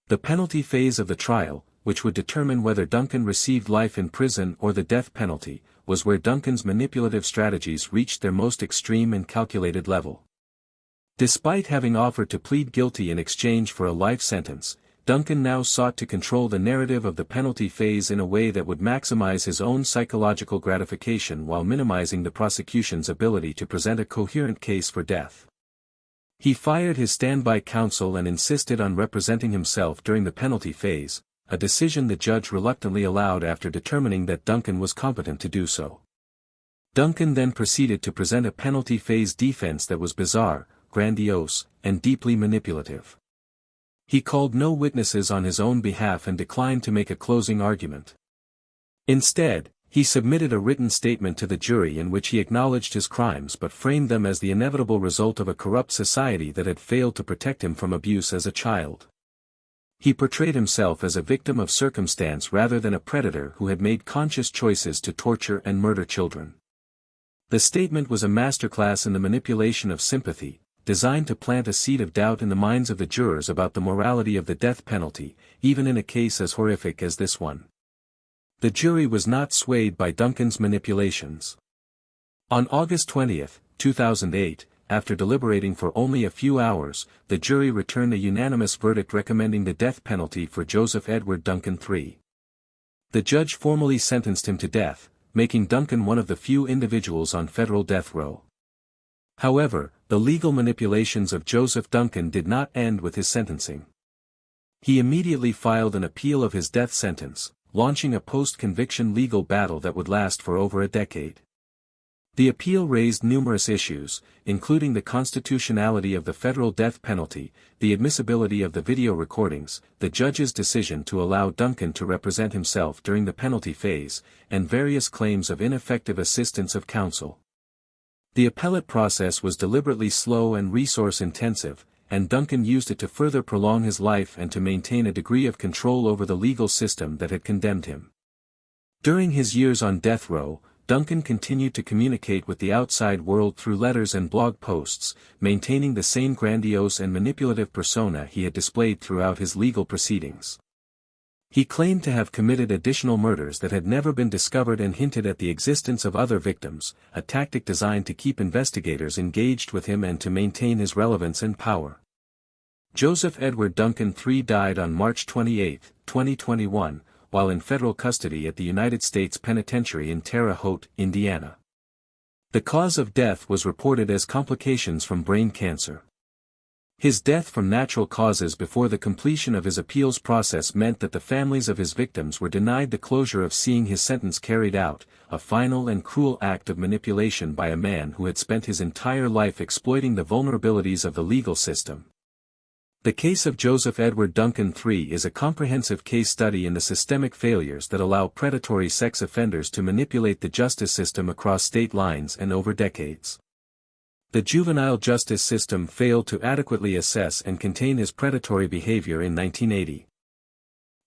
The penalty phase of the trial, which would determine whether Duncan received life in prison or the death penalty, was where Duncan's manipulative strategies reached their most extreme and calculated level. Despite having offered to plead guilty in exchange for a life sentence, Duncan now sought to control the narrative of the penalty phase in a way that would maximize his own psychological gratification while minimizing the prosecution's ability to present a coherent case for death. He fired his standby counsel and insisted on representing himself during the penalty phase, a decision the judge reluctantly allowed after determining that Duncan was competent to do so. Duncan then proceeded to present a penalty phase defense that was bizarre, grandiose, and deeply manipulative. He called no witnesses on his own behalf and declined to make a closing argument. Instead, he submitted a written statement to the jury in which he acknowledged his crimes but framed them as the inevitable result of a corrupt society that had failed to protect him from abuse as a child. He portrayed himself as a victim of circumstance rather than a predator who had made conscious choices to torture and murder children. The statement was a masterclass in the manipulation of sympathy, designed to plant a seed of doubt in the minds of the jurors about the morality of the death penalty, even in a case as horrific as this one. The jury was not swayed by Duncan's manipulations. On August 20, 2008, after deliberating for only a few hours, the jury returned a unanimous verdict recommending the death penalty for Joseph Edward Duncan III. The judge formally sentenced him to death, making Duncan one of the few individuals on federal death row. However, the legal manipulations of Joseph Duncan did not end with his sentencing. He immediately filed an appeal of his death sentence, launching a post-conviction legal battle that would last for over a decade. The appeal raised numerous issues, including the constitutionality of the federal death penalty, the admissibility of the video recordings, the judge's decision to allow Duncan to represent himself during the penalty phase, and various claims of ineffective assistance of counsel. The appellate process was deliberately slow and resource-intensive, and Duncan used it to further prolong his life and to maintain a degree of control over the legal system that had condemned him. During his years on death row, Duncan continued to communicate with the outside world through letters and blog posts, maintaining the same grandiose and manipulative persona he had displayed throughout his legal proceedings. He claimed to have committed additional murders that had never been discovered and hinted at the existence of other victims, a tactic designed to keep investigators engaged with him and to maintain his relevance and power. Joseph Edward Duncan III died on March 28, 2021, while in federal custody at the United States Penitentiary in Terre Haute, Indiana. The cause of death was reported as complications from brain cancer. His death from natural causes before the completion of his appeals process meant that the families of his victims were denied the closure of seeing his sentence carried out, a final and cruel act of manipulation by a man who had spent his entire life exploiting the vulnerabilities of the legal system. The case of Joseph Edward Duncan III is a comprehensive case study in the systemic failures that allow predatory sex offenders to manipulate the justice system across state lines and over decades. The juvenile justice system failed to adequately assess and contain his predatory behavior in 1980.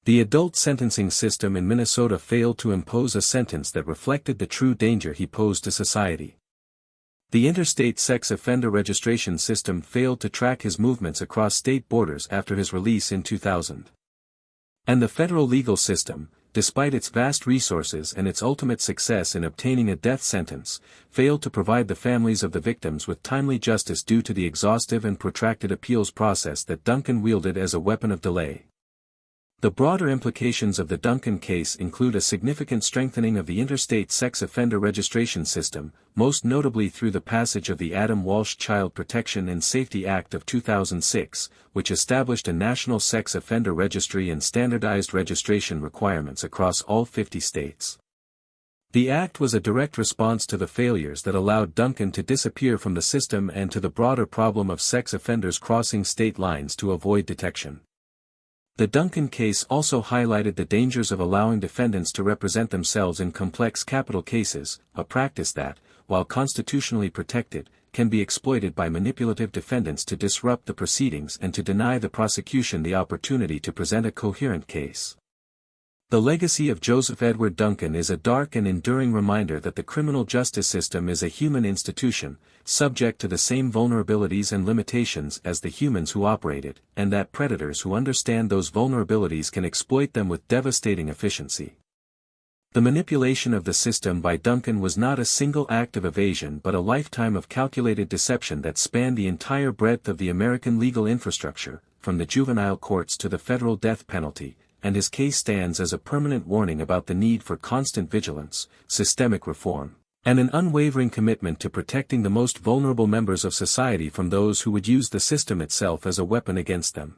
The adult sentencing system in Minnesota failed to impose a sentence that reflected the true danger he posed to society. The interstate sex offender registration system failed to track his movements across state borders after his release in 2000. And the federal legal system, despite its vast resources and its ultimate success in obtaining a death sentence, failed to provide the families of the victims with timely justice due to the exhaustive and protracted appeals process that Duncan wielded as a weapon of delay. The broader implications of the Duncan case include a significant strengthening of the interstate sex offender registration system, most notably through the passage of the Adam Walsh Child Protection and Safety Act of 2006, which established a national sex offender registry and standardized registration requirements across all 50 states. The act was a direct response to the failures that allowed Duncan to disappear from the system and to the broader problem of sex offenders crossing state lines to avoid detection. The Duncan case also highlighted the dangers of allowing defendants to represent themselves in complex capital cases, a practice that, while constitutionally protected, can be exploited by manipulative defendants to disrupt the proceedings and to deny the prosecution the opportunity to present a coherent case. The legacy of Joseph Edward Duncan is a dark and enduring reminder that the criminal justice system is a human institution, subject to the same vulnerabilities and limitations as the humans who operate it, and that predators who understand those vulnerabilities can exploit them with devastating efficiency. The manipulation of the system by Duncan was not a single act of evasion but a lifetime of calculated deception that spanned the entire breadth of the American legal infrastructure, from the juvenile courts to the federal death penalty, and his case stands as a permanent warning about the need for constant vigilance, systemic reform, and an unwavering commitment to protecting the most vulnerable members of society from those who would use the system itself as a weapon against them.